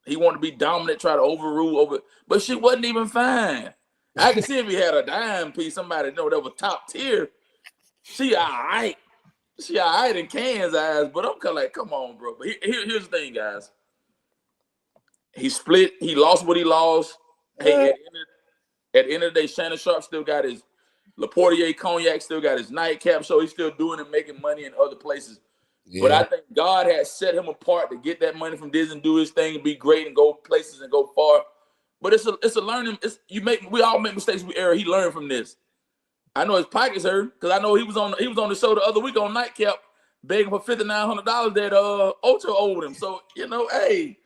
He wanted to be dominant, try to overrule, but she wasn't even fine. I can see if he had a dime piece, somebody that was top tier. She all right. She all right in Can's eyes, but I'm kind of like, come on, bro. But here's the thing, guys. He split. He lost what he lost. Hey, at the end of the day, Shannon Sharp still got his Laportier cognac, still got his nightcap show. He's still doing and making money in other places. Yeah. But I think God has set him apart to get that money from Disney, do his thing, and be great, and go places and go far. But it's a learning. We all make mistakes. We err. He learned from this. I know his pockets hurt because I know he was on the show the other week on Nightcap begging for $5,900 that Ocho owed him. So hey,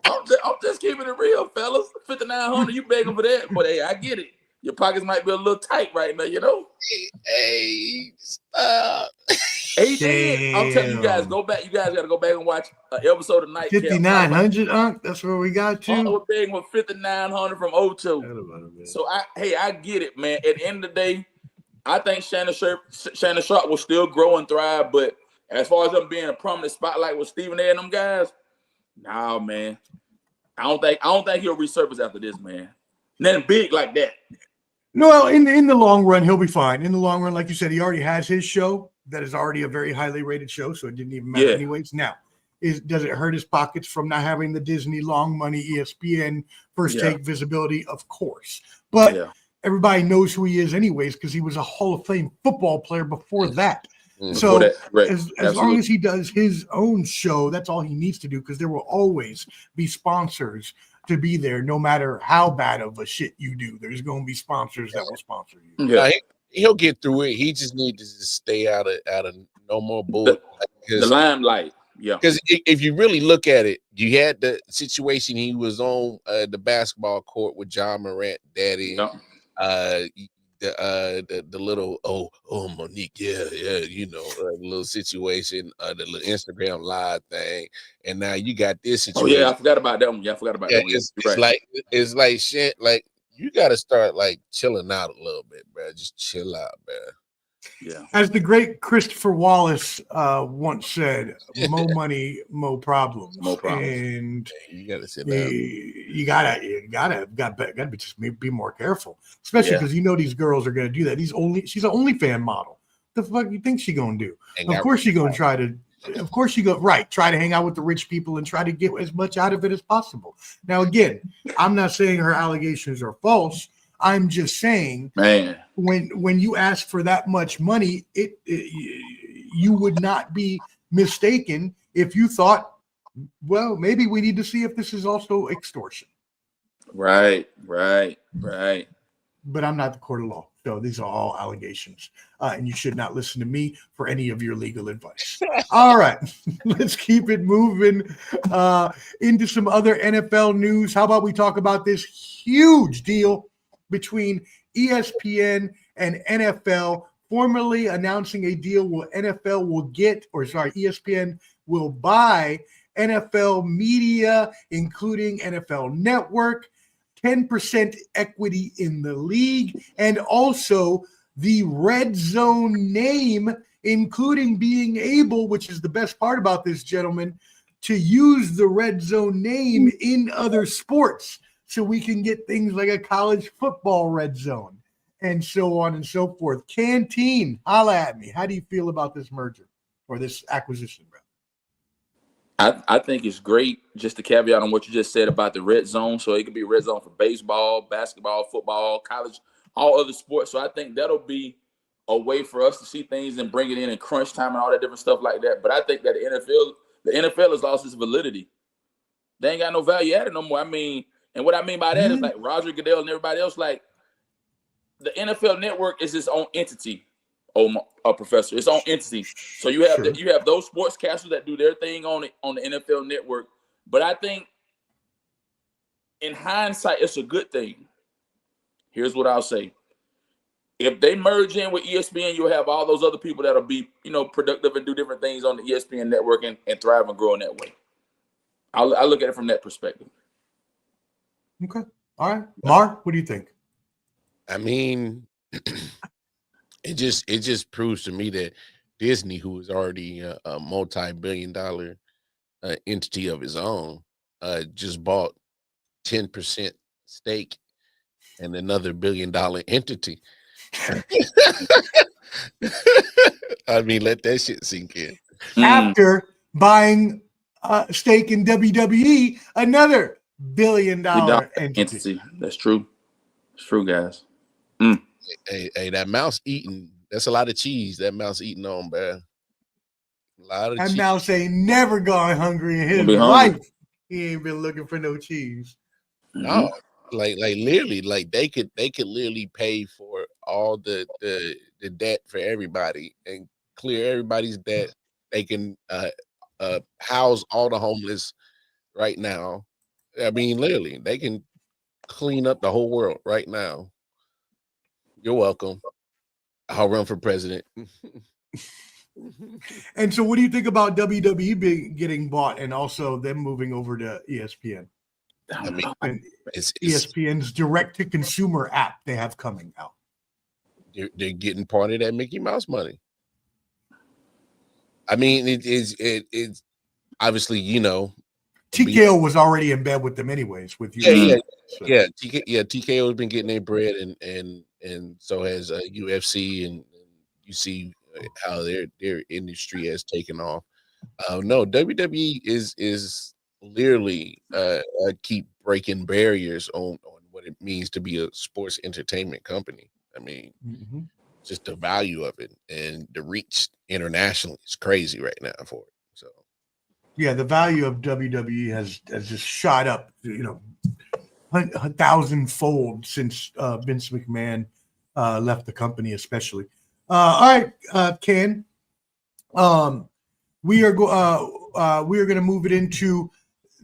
I'm just keeping it real, fellas. $5,900, you begging for that? But hey, I get it. Your pockets might be a little tight right now, Hey, stop. He did. I'm telling you guys, go back. You guys got to go back and watch an episode of Nightcap. 5,900, Unc. That's where we got to. I was begging for $5,900 from Ocho. So I get it, man. At the end of the day, I think Shannon Sharp will still grow and thrive. But as far as them being a prominent spotlight with Stephen A. and them guys, nah, man. I don't think he'll resurface after this, man. Nothing big like that. No, in the long run, he'll be fine. In the long run, like you said, he already has his show that is already a very highly rated show, so it didn't even matter anyways. Now, does it hurt his pockets from not having the Disney long money, ESPN, first take visibility? Of course. But everybody knows who he is anyways because he was a Hall of Fame football player before that. So as long as he does his own show, that's all he needs to do because there will always be sponsors to be there no matter how bad of a shit you do. There's going to be sponsors that will sponsor you. Yeah. He'll get through it. He just needs to just stay out of no more bull. The limelight. Yeah. Because if you really look at it, you had the situation he was on the basketball court with John Morant, daddy. Yeah. The little Monique, the little situation, the little Instagram live thing, and now you got this situation. Oh yeah, I forgot about that one. Yeah, I forgot about that one. It's like shit. Like you got to start like chilling out a little bit, bro. Just chill out, bro. Yeah. As the great Christopher Wallace once said, "Mo money, mo problems." Mo problems. And you gotta sit down. You gotta just be more careful, especially because these girls are gonna do that. She's an OnlyFans model. The fuck you think she gonna do? Of course she gonna try to. Of course she try to hang out with the rich people and try to get as much out of it as possible. Now again, I'm not saying her allegations are false. I'm just saying, man, when you ask for that much money, you would not be mistaken if you thought, well, maybe we need to see if this is also extortion. Right. But I'm not the court of law, so these are all allegations, and you should not listen to me for any of your legal advice. All right, let's keep it moving into some other NFL news. How about we talk about this huge deal between ESPN and NFL, formally announcing a deal where ESPN will buy NFL media, including NFL Network, 10% equity in the league, and also the red zone name, including being able, which is the best part about this, gentlemen, to use the red zone name in other sports. So we can get things like a college football red zone and so on and so forth. Canteen, holla at me. How do you feel about this merger or this acquisition, bro? I think it's great. Just to caveat on what you just said about the red zone. So it could be red zone for baseball, basketball, football, college, all other sports. So I think that'll be a way for us to see things and bring it in crunch time and all that different stuff like that. But I think that the NFL has lost its validity. They ain't got no value added no more. I mean, and what I mean by that is like Roger Goodell and everybody else, like the NFL network is its own entity. Professor, its own entity. So you have you have those sportscasters that do their thing on the NFL network. But I think in hindsight, it's a good thing. Here's what I'll say. If they merge in with ESPN, you'll have all those other people that'll be, productive and do different things on the ESPN network and thrive and grow in that way. I look at it from that perspective. Okay. All right. Mark, what do you think? I mean, it just proves to me that Disney, who is already a multi-billion-dollar entity of his own, just bought 10% stake in another billion-dollar entity. I mean, let that shit sink in. After buying a stake in WWE, another billion-dollar entity. That's true. It's true, guys. Hey, that mouse eating, that's a lot of cheese that mouse eating on, man. A lot of cheese. Mouse ain't never gone hungry in his life. He ain't been looking for no cheese. No, like literally, like they could literally pay for all the debt for everybody and clear everybody's debt. They can house all the homeless right now. I mean, literally, they can clean up the whole world right now. You're welcome. I'll run for president. And so what do you think about WWE getting bought and also them moving over to ESPN? I mean, and it's ESPN's direct-to-consumer app they have coming out. They're getting part of that Mickey Mouse money. I mean, it's obviously, TKO was already in bed with them anyways. With you, TKO has been getting their bread, and so has UFC, and you see how their industry has taken off. No, WWE is literally keep breaking barriers on what it means to be a sports entertainment company. I mean, just the value of it and the reach internationally is crazy right now for it. So, yeah, the value of WWE has just shot up, 1,000-fold since Vince McMahon left the company, especially. All right, Ken. We are going to move it into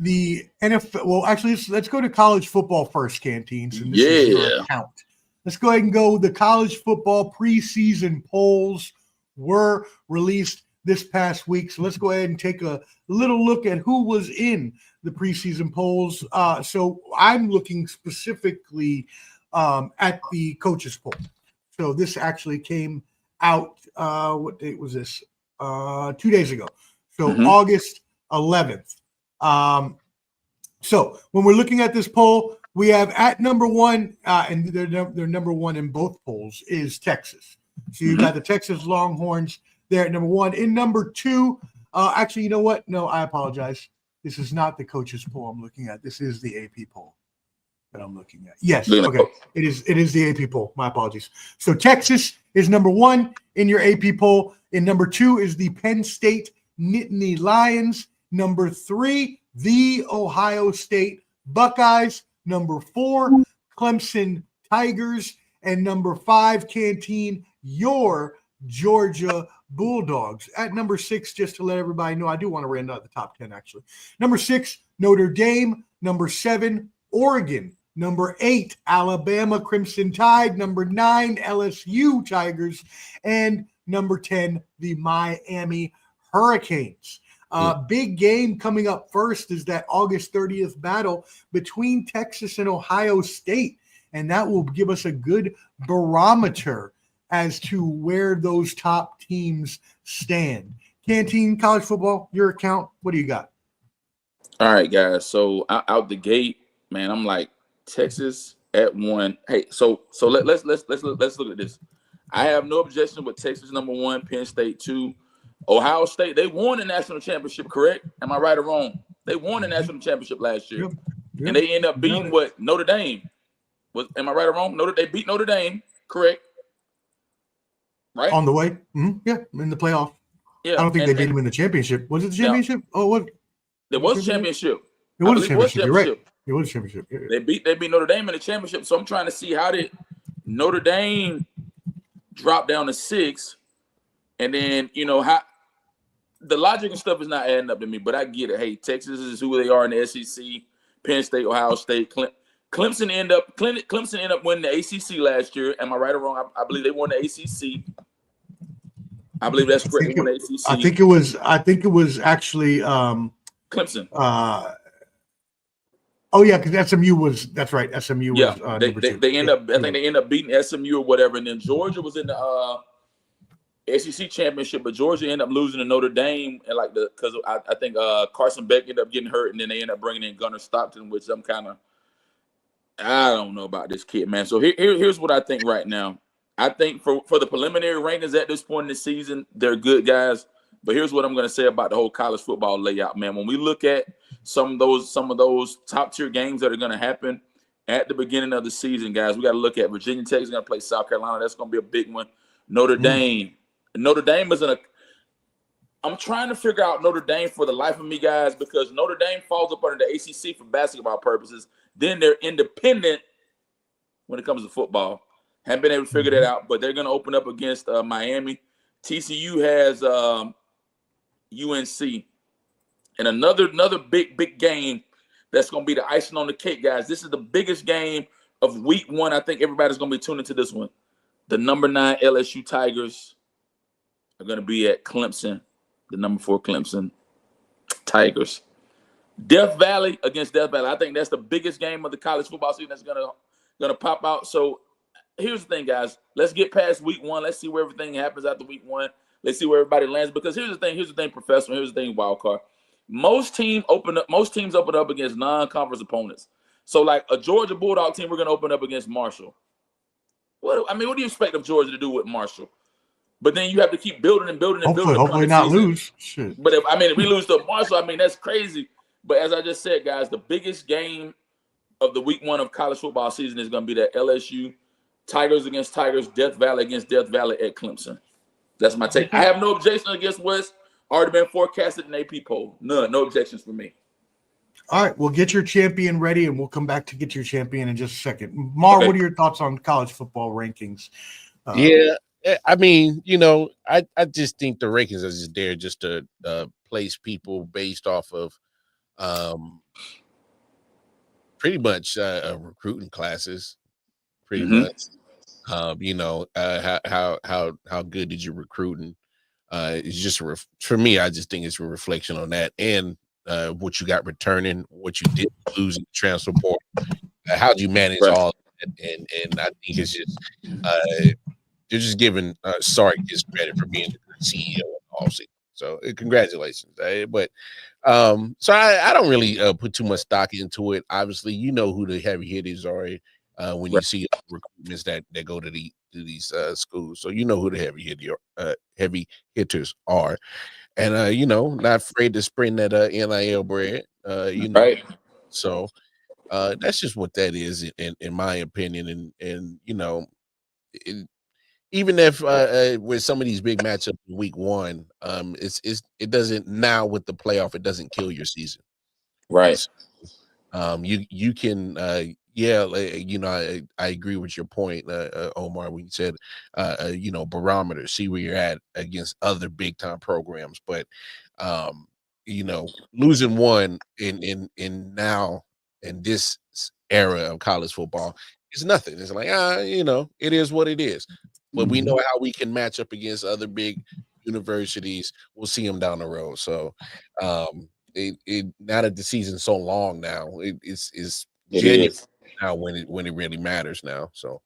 the NFL. Well, actually, let's go to college football first, Canteen. So this is your account. Let's go ahead and go. The college football preseason polls were released this past week. So let's go ahead and take a little look at who was in the preseason polls. So I'm looking specifically at the coaches poll. So this actually came out. What date was this? 2 days ago. So August 11th. So when we're looking at this poll, we have at number one, and they're number one in both polls, is Texas. So you've got the Texas Longhorns there at number one. In number two, actually, you know what? No, I apologize. This is not the coaches poll I'm looking at. This is the AP poll that I'm looking at. Yes, okay. It is the AP poll. My apologies. So Texas is number one in your AP poll. In number two is the Penn State Nittany Lions. Number three, the Ohio State Buckeyes. Number four, Clemson Tigers. And number five, Canteen, your Georgia Bulldogs. At number six, just to let everybody know, I do want to round out the top 10, actually. Number six, Notre Dame. Number seven, Oregon. Number eight, Alabama Crimson Tide. Number nine, LSU Tigers. And number 10, the Miami Hurricanes. Big game coming up first is that August 30th battle between Texas and Ohio State, and that will give us a good barometer as to where those top teams stand. Canteen College Football, your account, what do you got? All right, guys. So out the gate, man, I'm like Texas at 1. Hey, so let's look at this. I have no objection with Texas number 1, Penn State 2, Ohio State. They won the national championship, correct? Am I right or wrong? They won the national championship last year, and they end up beating what Notre Dame. Am I right or wrong? They beat Notre Dame, correct? Right on the way. Mm-hmm. Yeah, in the playoff. Yeah, I don't think they beat them in the championship. Was it the championship? Yeah. Oh, what? There was a championship. It was a championship. You're right. It was a championship. Yeah. They beat Notre Dame in the championship. So I'm trying to see how did Notre Dame drop down to 6, and then how the logic and stuff is not adding up to me. But I get it. Hey, Texas is who they are in the SEC. Penn State, Ohio State, Clemson end up winning the ACC last year. Am I right or wrong? I believe they won the ACC. I believe that's correct. They won the ACC. I think it was actually Clemson. Oh yeah, because SMU was. That's right. SMU was. They end up. I think they end up beating SMU or whatever, and then Georgia was in the SEC championship, but Georgia ended up losing to Notre Dame, and because I think Carson Beck ended up getting hurt, and then they ended up bringing in Gunnar Stockton, which I don't know about this kid, man. So here's what I think right now. I think for the preliminary rankings at this point in the season, they're good guys. But here's what I'm going to say about the whole college football layout, man. When we look at some of those top tier games that are going to happen at the beginning of the season, guys, we got to look at Virginia Tech is going to play South Carolina. That's going to be a big one. Notre Dame. Notre Dame is I'm trying to figure out Notre Dame for the life of me, guys, because Notre Dame falls up under the ACC for basketball purposes. Then they're independent when it comes to football. Haven't been able to figure that out, but they're going to open up against Miami. TCU has UNC. And another big game that's going to be the icing on the cake, guys. This is the biggest game of week 1. I think everybody's going to be tuning into this one. The number 9 LSU Tigers are going to be at Clemson. The number 4 Clemson Tigers. Death Valley against Death Valley. I think that's the biggest game of the college football season that's gonna pop out. So here's the thing, guys. Let's get past week 1. Let's see where everything happens after week 1. Let's see where everybody lands. Because here's the thing, Professor. Here's the thing, Wildcard. Most teams open up against non-conference opponents. So like a Georgia Bulldog team, we're gonna open up against Marshall. What do you expect of Georgia to do with Marshall? But then you have to keep building and building and building. Hopefully not lose. Shit. But if we lose to Marshall, that's crazy. But as I just said, guys, the biggest game of the week 1 of college football season is going to be that LSU Tigers against Tigers, Death Valley against Death Valley at Clemson. That's my take. I have no objection against what's already been forecasted in AP poll. None. No objections for me. All right. Well, get your champion ready, and we'll come back to get your champion in just a second. Mar, What are your thoughts on college football rankings? I just think the rankings are just there just to place people based off of pretty much recruiting classes, pretty much. How good did you recruit? And it's just for me, I just think it's a reflection on that and what you got returning, what you did lose in the transfer portal. How do you manage all that? And I think it's just they're just giving Sark his credit for being the CEO of all season. So congratulations. But so I don't really put too much stock into it. Obviously, you know who the heavy hitters are when you see recruitments that go to these schools. So you know who the heavy hitters are. And not afraid to spend that NIL bread. Right. So that's just what that is in my opinion. And even if with some of these big matchups in week 1, it doesn't now with the playoff, it doesn't kill your season. Right. You can I agree with your point, Omar, when you said barometer, see where you're at against other big time programs. But losing one in now in this era of college football is nothing. It's like it is what it is. But we know how we can match up against other big universities. We'll see them down the road. So, now that the season's so long now, it's genuine now when it really matters now. So,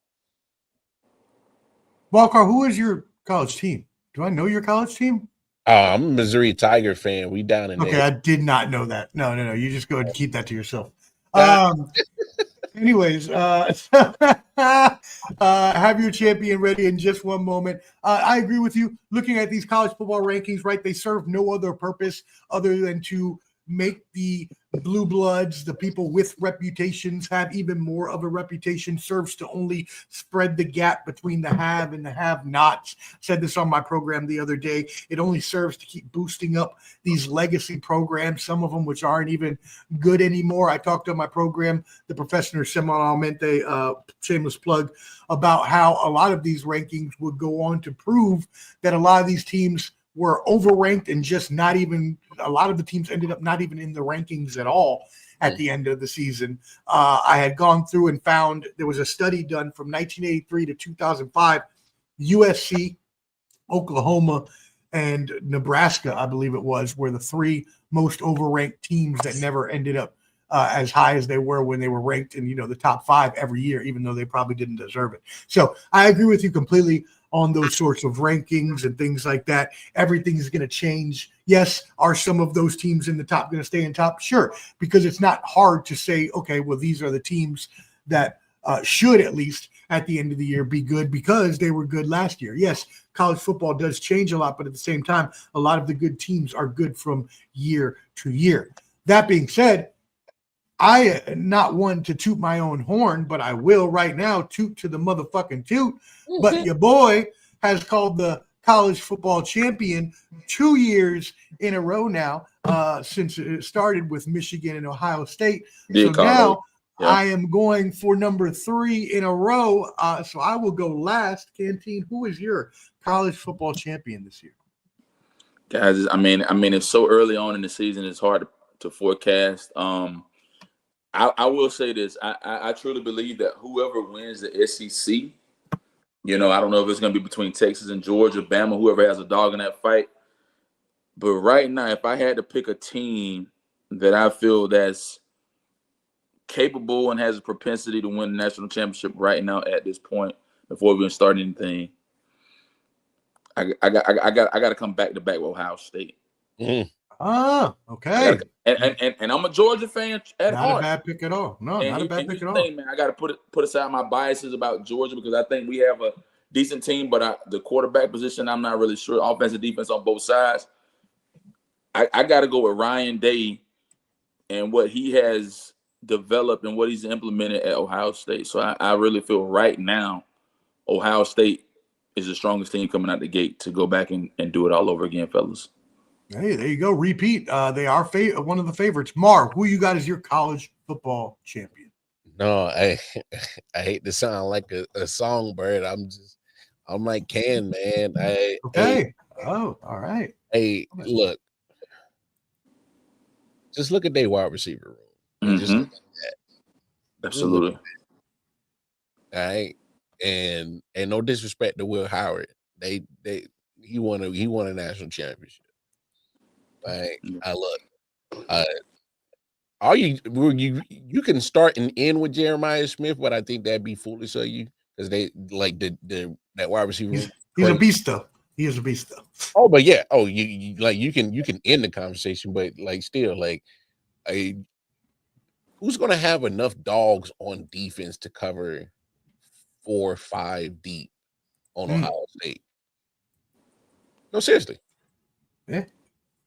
Walker, who is your college team? Do I know your college team? I'm a Missouri Tiger fan. We down in Okay, there. I did not know that. No. You just go ahead and keep that to yourself. Uh, Anyways, have your champion ready in just one moment. I agree with you. Looking at these college football rankings, right, they serve no other purpose other than to make the blue bloods, the people with reputations, have even more of a reputation. Serves to only spread the gap between the have and the have-nots. Said this on my program the other day. It only serves to keep boosting up these legacy programs, some of them which aren't even good anymore. I talked on my program, the Professor Semanalmente, shameless plug, about how a lot of these rankings would go on to prove that a lot of these teams were overranked and just not even, a lot of the teams ended up not even in the rankings at all at the end of the season. I had gone through and found there was a study done from 1983 to 2005, USC, Oklahoma, and Nebraska, I believe it was, were the three most overranked teams that never ended up as high as they were when they were ranked in, the top 5 every year, even though they probably didn't deserve it. So I agree with you completely on those sorts of rankings and things like that. Everything's going to change. Yes, are some of those teams in the top going to stay in top? Sure, because it's not hard to say, okay, well, these are the teams that should at least at the end of the year be good because they were good last year. Yes, college football does change a lot, but at the same time, a lot of the good teams are good from year to year. That being said, I am not one to toot my own horn, but I will right now toot to the motherfucking toot. But your boy has called the college football champion 2 years in a row now, since it started with Michigan and Ohio State. So now I am going for number 3 in a row. So I will go last. Canteen, who is your college football champion this year? Guys, I mean, it's so early on in the season, it's hard to forecast. I will say this. I truly believe that whoever wins the SEC, I don't know if it's going to be between Texas and Georgia, Bama, whoever has a dog in that fight. But right now, if I had to pick a team that I feel that's capable and has a propensity to win the national championship right now at this point, before we even start anything, I got to come back to back with Ohio State. Mm-hmm. Ah, okay. And I'm a Georgia fan at heart. Not a bad pick at all. No, not a bad pick at all. Man, I got to put aside my biases about Georgia because I think we have a decent team, but the quarterback position, I'm not really sure. Offensive, defense on both sides. I got to go with Ryan Day and what he has developed and what he's implemented at Ohio State. So I really feel right now Ohio State is the strongest team coming out the gate to go back and do it all over again, fellas. Hey, there you go. Repeat. They are one of the favorites. Mar, who you got as your college football champion? No, I hate to sound like a songbird. I'm like Can, man. Okay. All right. Hey, look. Just look at their wide receiver room. Mm-hmm. Just look at that. Absolutely. All right. And no disrespect to Will Howard. He won a national championship. Like, you can start and end with Jeremiah Smith, but I think that'd be foolish of you because they like that wide receiver. He's a beast though. He is a beast though. Oh, but yeah. Oh, you can end the conversation, but like still like who's gonna have enough dogs on defense to cover 4 or 5 deep on Ohio State? No, seriously. Yeah.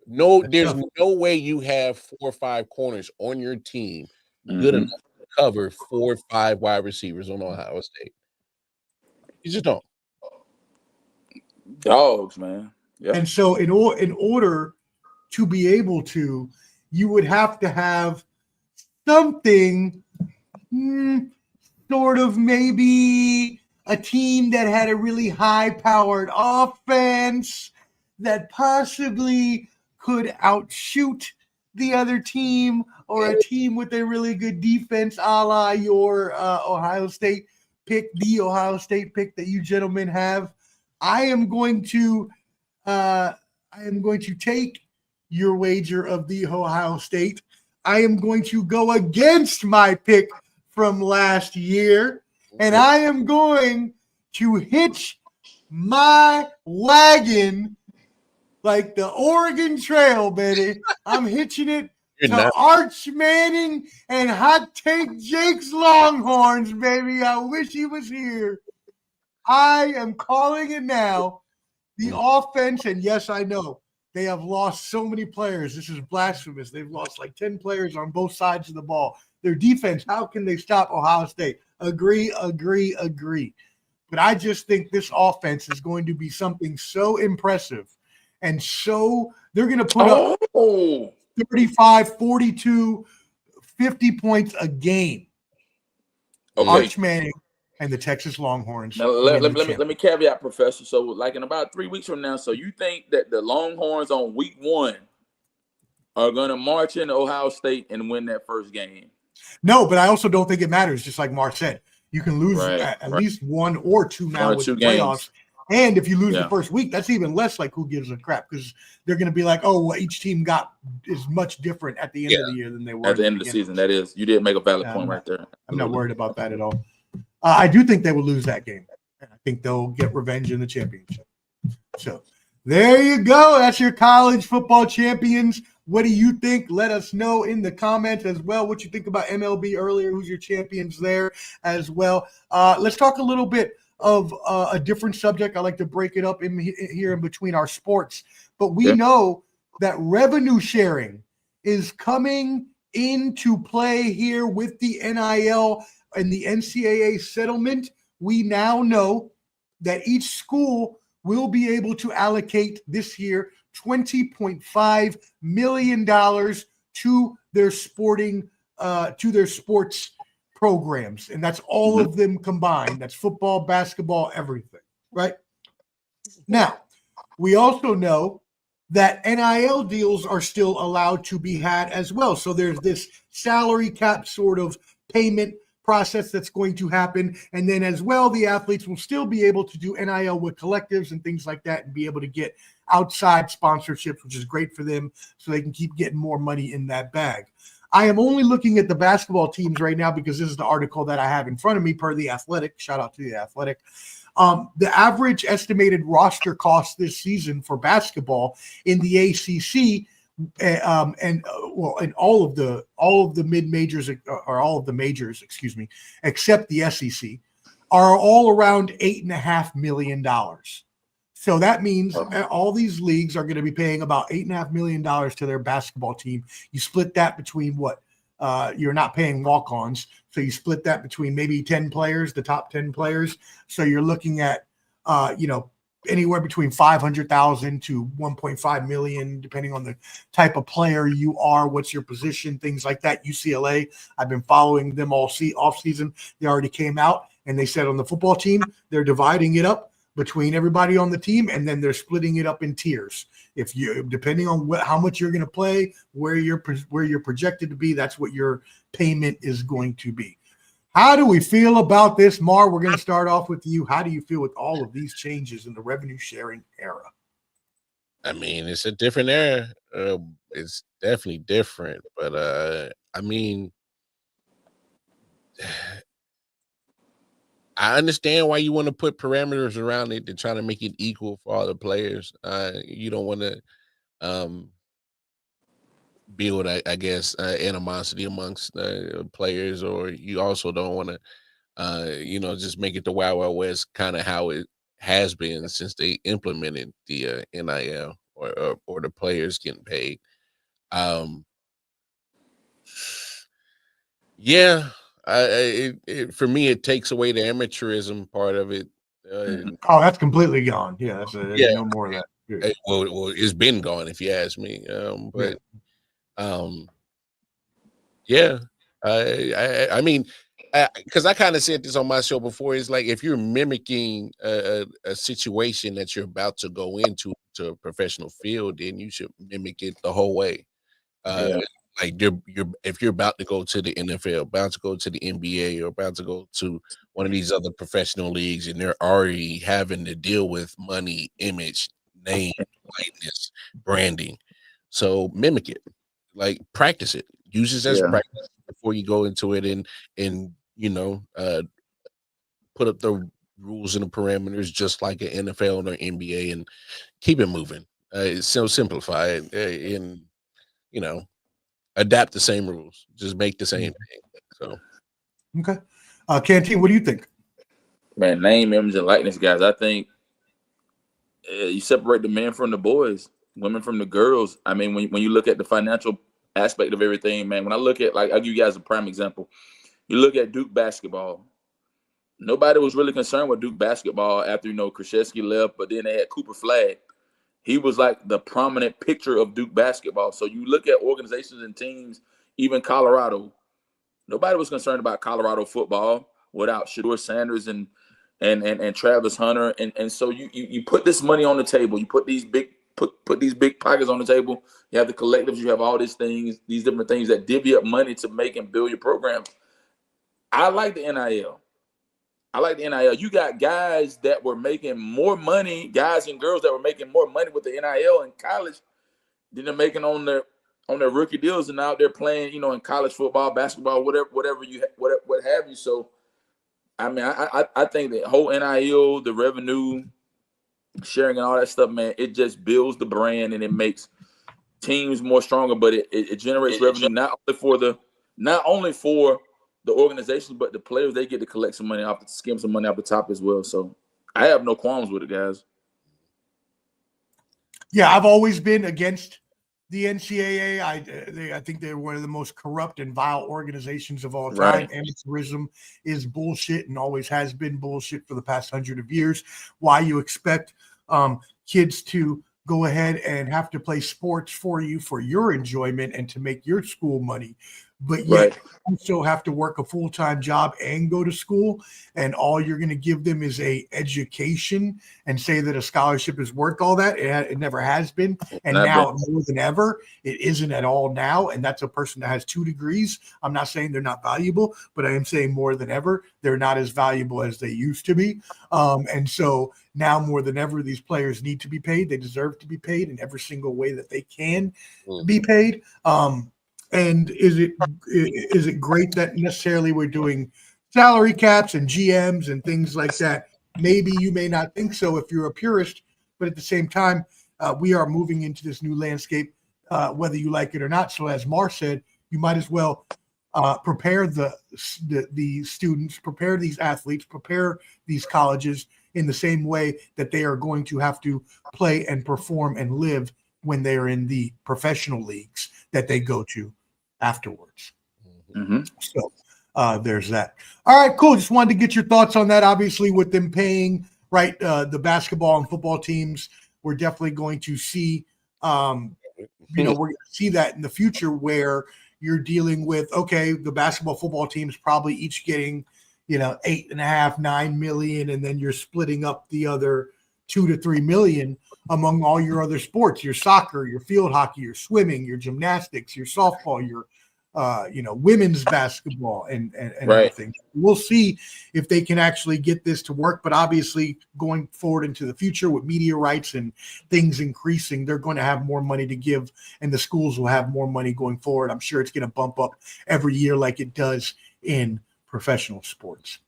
No, there's no way you have 4 or 5 corners on your team good enough to cover 4 or 5 wide receivers on Ohio State. You just don't. Dogs, man. Yep. And so in order to be able to, you would have to have something sort of maybe a team that had a really high-powered offense that possibly could outshoot the other team, or a team with a really good defense, a la your Ohio State pick, the Ohio State pick that you gentlemen have. I am going to I am going to take your wager of the Ohio State. I am going to go against my pick from last year, and I am going to hitch my wagon like the Oregon Trail, baby. I'm hitching it to Arch Manning and Hot Take Jake's Longhorns, baby. I wish he was here. I am calling it now. The offense, and yes, I know they have lost so many players. This is blasphemous. They've lost like 10 players on both sides of the ball. Their defense, how can they stop Ohio State? Agree. But I just think this offense is going to be something so impressive. And so they're going to put up 35, 42, 50 points a game. Okay. Arch Manning and the Texas Longhorns. Now, let me caveat, Professor. So, like in about 3 weeks from now, so you think that the Longhorns on week 1 are going to march into Ohio State and win that first game? No, but I also don't think it matters. Just like Mark said, you can lose at least 1 or 2 now with the playoffs. And if you lose the first week, that's even less like who gives a crap, because they're going to be like, oh, well, each team is much different at the end of the year than they were at the end of the season. That is, you did make a valid point right there. I'm not worried about that at all. I do think they will lose that game. I think they'll get revenge in the championship. So there you go. That's your college football champions. What do you think? Let us know in the comments as well what you think about MLB earlier. Who's your champions there as well? Let's talk a little bit of a different subject. I like to break it up here in between our sports. But we know that revenue sharing is coming into play here with the NIL and the NCAA settlement. We now know that each school will be able to allocate this year $20.5 million to their sports programs, and that's all of them combined. That's football, basketball, everything, right? Now, we also know that NIL deals are still allowed to be had as well. So there's this salary cap sort of payment process that's going to happen. And then as well, the athletes will still be able to do NIL with collectives and things like that and be able to get outside sponsorships, which is great for them, so they can keep getting more money in that bag. I am only looking at the basketball teams right now because this is the article that I have in front of me per The Athletic. Shout out to The Athletic. The average estimated roster cost this season for basketball in the ACC and all of the mid-majors, or all of the majors, except the SEC, are all around $8.5 million. So that means all these leagues are going to be paying about $8.5 million to their basketball team. You split that between what? You're not paying walk-ons, so you split that between maybe 10 players, the top 10 players. So you're looking at, anywhere between $500,000 to $1.5 million, depending on the type of player you are, what's your position, things like that. UCLA, I've been following them all off season. They already came out and they said on the football team, they're dividing it up between everybody on the team, and then they're splitting it up in tiers. If you, depending on how much you're going to play, where you're projected to be, that's what your payment is going to be. How do we feel about this, Mar? We're going to start off with you. How do you feel with all of these changes in the revenue sharing era? I mean, it's a different era. It's definitely different, but I mean, I understand why you want to put parameters around it to try to make it equal for all the players. You don't want to build, I guess, animosity amongst players, or you also don't want to, just make it the Wild Wild West, kind of how it has been since they implemented the NIL or the players getting paid. Yeah. For me, it takes away the amateurism part of it. That's completely gone. Yeah, no more of that. Well, it's been gone, if you ask me. I mean, because I kind of said this on my show before. It's like, if you're mimicking a situation that you're about to go into to a professional field, then you should mimic it the whole way. Like if you're about to go to the NFL, about to go to the NBA, or about to go to one of these other professional leagues, and they're already having to deal with money, image, name, likeness, branding. So mimic it, like practice it, use it as Yeah. practice before you go into it, and put up the rules and the parameters just like an NFL or NBA, and keep it moving. So simplify it, and adapt the same rules, just make the same thing. So Okay. Canteen, what do you think? Man, name, image, and likeness, guys. I think you separate the men from the boys, women from the girls. I mean, when you look at the financial aspect of everything, man, when I look at, like, I'll give you guys a prime example. You look at Duke basketball. Nobody was really concerned with Duke basketball after, Krzyzewski left, but then they had Cooper Flagg. He was like the prominent picture of Duke basketball. So you look at organizations and teams, even Colorado. Nobody was concerned about Colorado football without Shedeur Sanders and Travis Hunter. And so you put this money on the table. You put these big pockets on the table. You have the collectives. You have all these things, these different things that divvy up money to make and build your programs. I like the NIL. You got guys that were making more money, guys and girls that were making more money with the NIL in college than they're making on their rookie deals, and out there playing, in college football, basketball, whatever what have you. So, I mean, I think the whole NIL, the revenue sharing and all that stuff, man, it just builds the brand and it makes teams more stronger, but it generates revenue not only for the organization, but the players. They get to collect some money skim some money off the top as well. So I have no qualms with it, guys. Yeah, I've always been against the NCAA. I think they're one of the most corrupt and vile organizations of all time. Right. Amateurism is bullshit and always has been bullshit for the past 100 of years. Why you expect kids to go ahead and have to play sports for you for your enjoyment and to make your school money, but yet you still have to work a full-time job and go to school, and all you're going to give them is a education and say that a scholarship is worth all that. It never has been, and now more than ever, it isn't at all now, and that's a person that has 2 degrees. I'm not saying they're not valuable, but I am saying more than ever, they're not as valuable as they used to be, and so now more than ever, these players need to be paid. They deserve to be paid in every single way that they can be paid. And is it great that necessarily we're doing salary caps and GMs and things like that? Maybe you may not think so if you're a purist, but at the same time, we are moving into this new landscape, whether you like it or not. So as Mar said, you might as well prepare the students, prepare these athletes, prepare these colleges in the same way that they are going to have to play and perform and live when they are in the professional leagues that they go to afterwards. Mm-hmm. So there's that. All right, cool. Just wanted to get your thoughts on that. Obviously, with them paying the basketball and football teams, we're definitely going to see, we're going to see that in the future where you're dealing with, okay, the basketball, football teams probably each getting, $8.5, $9 million, and then you're splitting up the other $2 to $3 million among all your other sports, your soccer, your field hockey, your swimming, your gymnastics, your softball, your women's basketball and everything. We'll see if they can actually get this to work, but obviously going forward into the future with media rights and things increasing, they're going to have more money to give, and the schools will have more money going forward. I'm sure it's going to bump up every year like it does in professional sports.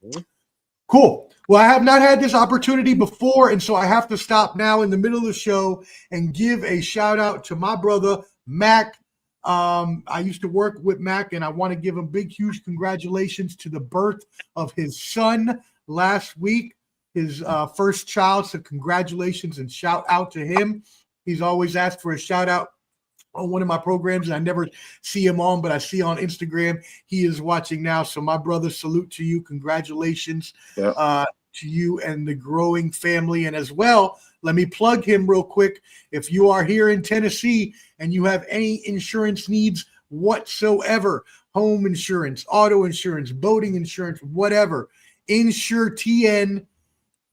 Cool. Well, I have not had this opportunity before, and so I have to stop now in the middle of the show and give a shout out to my brother, Mac. I used to work with Mac, and I want to give him big, huge congratulations to the birth of his son last week, his first child. So congratulations and shout out to him. He's always asked for a shout out on one of my programs, and I never see him on, but I see on Instagram he is watching now. So my brother, salute to you. Congratulations to you and the growing family. And as well, let me plug him real quick. If you are here in Tennessee and you have any insurance needs whatsoever, home insurance, auto insurance, boating insurance, whatever, Insure TN,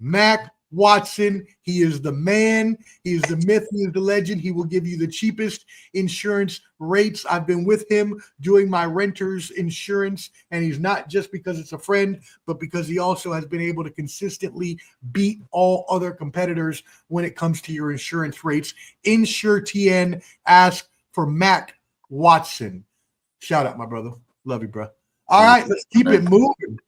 Mac Watson. He is the man. He is the myth. He is the legend. He will give you the cheapest insurance rates. I've been with him doing my renter's insurance, and he's not just because it's a friend, but because he also has been able to consistently beat all other competitors when it comes to your insurance rates. InsureTN, ask for Mac Watson. Shout out, my brother. Love you, bro. All right, let's keep it moving.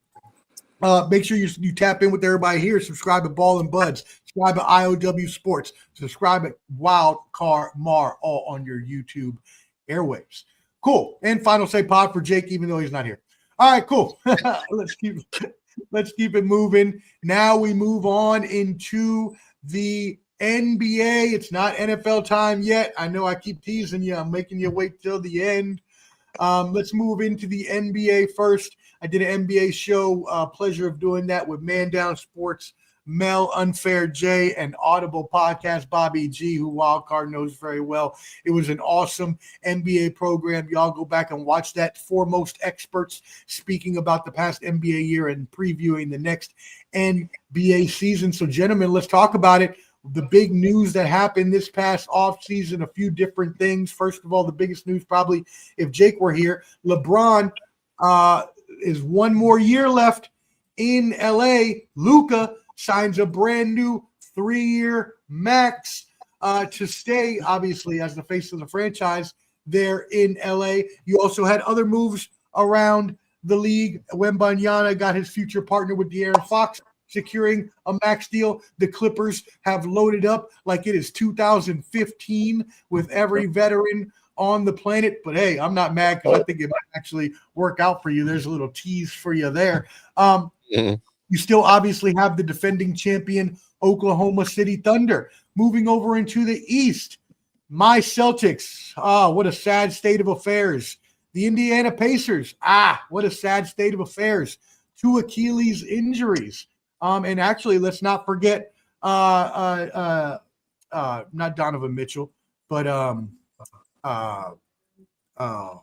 Make sure you tap in with everybody here. Subscribe to Ball and Buds. Subscribe to I.O.W. Sports. Subscribe at Wild Car Mar, all on your YouTube airwaves. Cool. And final say pod for Jake, even though he's not here. All right, cool. Let's keep it moving. Now we move on into the NBA. It's not NFL time yet. I know I keep teasing you. I'm making you wait till the end. Let's move into the NBA first. I did an NBA show, pleasure of doing that with Man Down Sports, Mel, Unfair J, and Audible Podcast, Bobby G, who Wildcard knows very well. It was an awesome NBA program. Y'all go back and watch that. Foremost experts speaking about the past NBA year and previewing the next NBA season. So, gentlemen, let's talk about it. The big news that happened this past offseason, a few different things. First of all, the biggest news probably, if Jake were here, LeBron is one more year left in LA. Luka signs a brand new 3-year max to stay, obviously, as the face of the franchise there in LA. You also had other moves around the league. Wembanyama got his future partner with De'Aaron Fox securing a max deal. The Clippers have loaded up like it is 2015 with every veteran on the planet. But hey, I'm not mad because I think it might actually work out for you. There's a little tease for you there. You still obviously have the defending champion Oklahoma City Thunder. Moving over into the East, my Celtics. What a sad state of affairs. The Indiana Pacers. What a sad state of affairs. 2 Achilles injuries. And actually, let's not forget, not Donovan Mitchell, but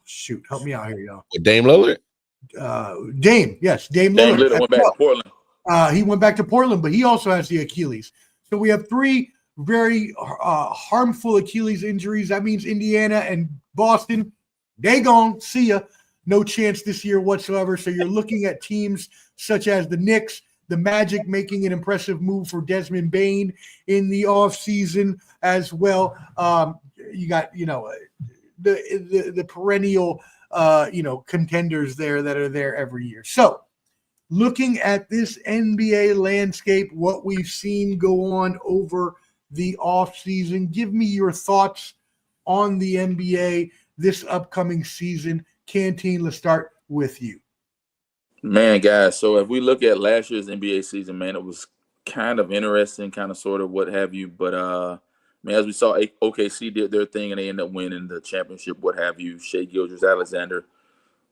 shoot, help me out here, y'all. Dame Lillard? Dame Lillard. Dame Lillard went back to Portland. He went back to Portland, but he also has the Achilles. So we have 3 very harmful Achilles injuries. That means Indiana and Boston, they gone. See ya. No chance this year whatsoever. So you're looking at teams such as the Knicks, the Magic making an impressive move for Desmond Bane in the offseason as well. You got, the perennial, contenders there that are there every year. So looking at this NBA landscape, what we've seen go on over the offseason, give me your thoughts on the NBA this upcoming season. Canteen, let's start with you. Man, guys, so if we look at last year's NBA season, man, it was kind of interesting, kind of sort of what have you. But, man, as we saw, OKC did their thing, and they ended up winning the championship, what have you. Shai Gilgeous-Alexander,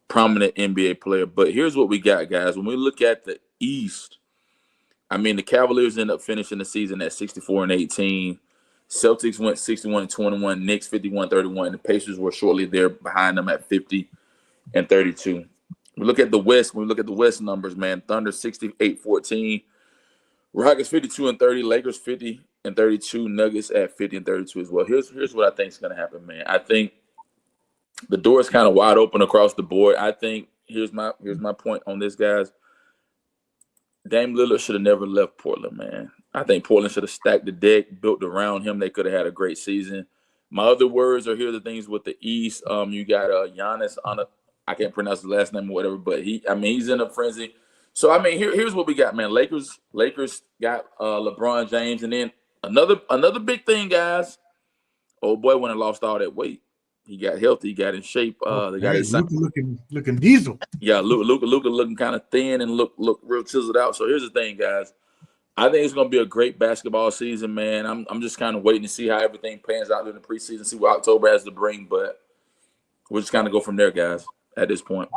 prominent NBA player. But here's what we got, guys. When we look at the East, I mean, the Cavaliers ended up finishing the season at 64-18. Celtics went 61-21. Knicks 51-31. The Pacers were shortly there behind them at 50-32. We look at the West. When we look at the West numbers, man, Thunder 68-14, Rockets 52-30, Lakers 50-32, Nuggets at 50-32 as well. Here's what I think is going to happen, man. I think the door is kind of wide open across the board. I think here's my point on this, guys. Dame Lillard should have never left Portland, man. I think Portland should have stacked the deck, built around him. They could have had a great season. My other words are here the things with the East. You got Giannis on I can't pronounce his last name or whatever, but he's in a frenzy. So I mean, here's what we got, man. Lakers got LeBron James, and then another big thing, guys. Old boy went and lost all that weight. He got healthy, he got in shape. They got his looking diesel. Yeah, Luka looking kind of thin and look real chiseled out. So here's the thing, guys. I think it's going to be a great basketball season, man. I'm just kind of waiting to see how everything pans out during the preseason, see what October has to bring, but we'll just kind of go from there, guys, at this point.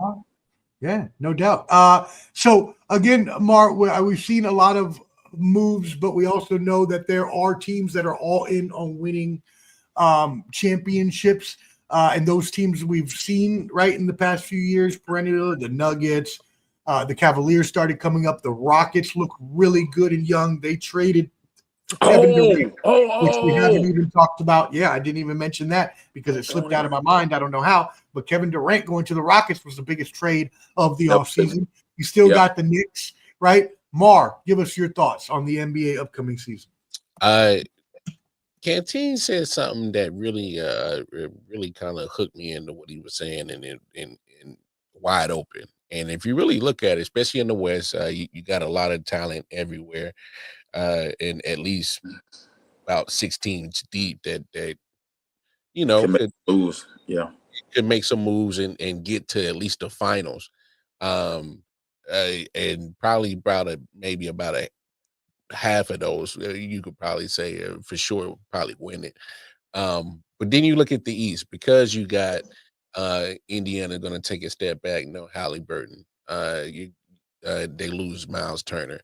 Yeah, no doubt. So, again, Mark, we've seen a lot of moves, but we also know that there are teams that are all in on winning championships. And those teams we've seen, right, in the past few years, perennial, the Nuggets, the Cavaliers started coming up. The Rockets look really good and young. They traded Kevin Durant, which we haven't Oh. even talked about. Yeah, I didn't even mention that because it slipped out of my mind. I don't know how, but Kevin Durant going to the Rockets was the biggest trade of the offseason. You still got the Knicks, right? Mar, give us your thoughts on the NBA upcoming season. Canteen said something that really kind of hooked me into what he was saying and wide open. And if you really look at it, especially in the West, you got a lot of talent everywhere, and at least about 6 teams deep that you know could make some moves and get to at least the finals, and probably maybe about a half of those you could probably say for sure probably win it. But then you look at the East because you got Indiana going to take a step back. No Halliburton. They lose Miles Turner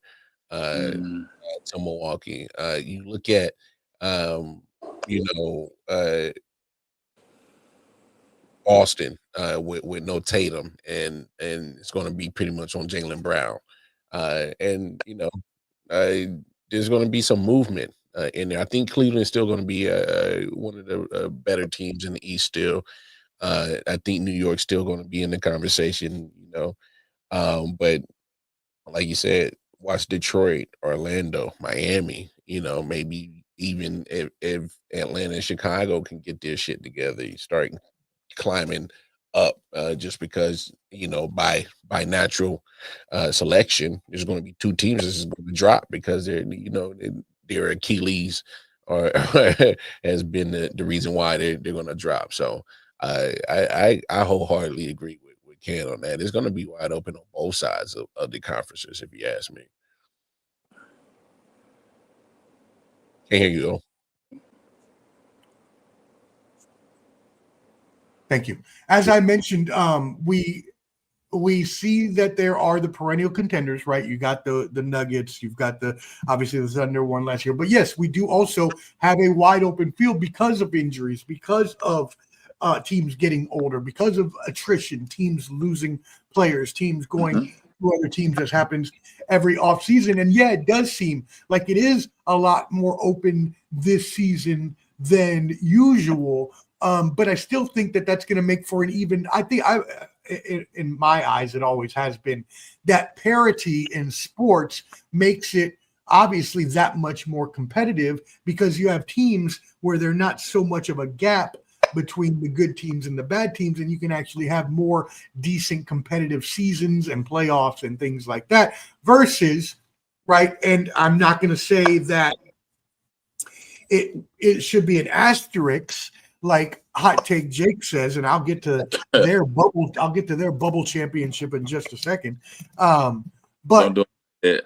to Milwaukee. You look at you know Boston with no Tatum and it's going to be pretty much on Jaylen Brown. And you know there's going to be some movement in there. I think Cleveland's still going to be one of the better teams in the East still. I think New York's still going to be in the conversation, you know. But like you said, watch Detroit, Orlando, Miami, you know, maybe even if Atlanta and Chicago can get their shit together, you start climbing up just because, you know, by natural selection, there's going to be 2 teams that's going to drop because they're, you know, their Achilles or has been the reason why they're going to drop. So I wholeheartedly agree with Ken on that. It's going to be wide open on both sides of the conferences, if you ask me. Can't hear you, though. Thank you. As I mentioned, we see that there are the perennial contenders, right? You got the Nuggets, you've got obviously the Thunder won last year, but yes, we do also have a wide open field because of injuries, because of teams getting older, because of attrition, teams losing players, teams going to other teams, as happens every offseason. And yeah, it does seem like it is a lot more open this season than usual. But I still think that that's going to make for an even, I think in my eyes, it always has been that parity in sports makes it obviously that much more competitive because you have teams where they're not so much of a gap between the good teams and the bad teams, and you can actually have more decent competitive seasons and playoffs and things like that versus, right, and I'm not going to say that it should be an asterisk like Hot Take Jake says, and I'll get to their bubble championship in just a second. But the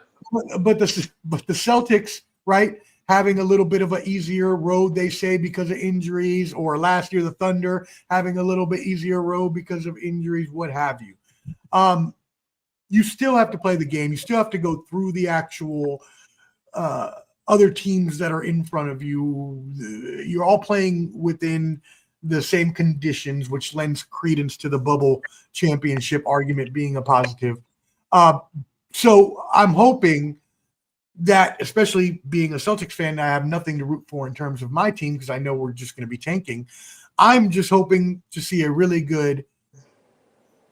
Celtics, right, having a little bit of an easier road, they say, because of injuries, or last year the Thunder having a little bit easier road because of injuries, what have you. You still have to play the game. You still have to go through the actual other teams that are in front of you. You're all playing within the same conditions, which lends credence to the bubble championship argument being a positive. So I'm hoping that, especially being a Celtics fan, I have nothing to root for in terms of my team because I know we're just going to be tanking. I'm just hoping to see a really good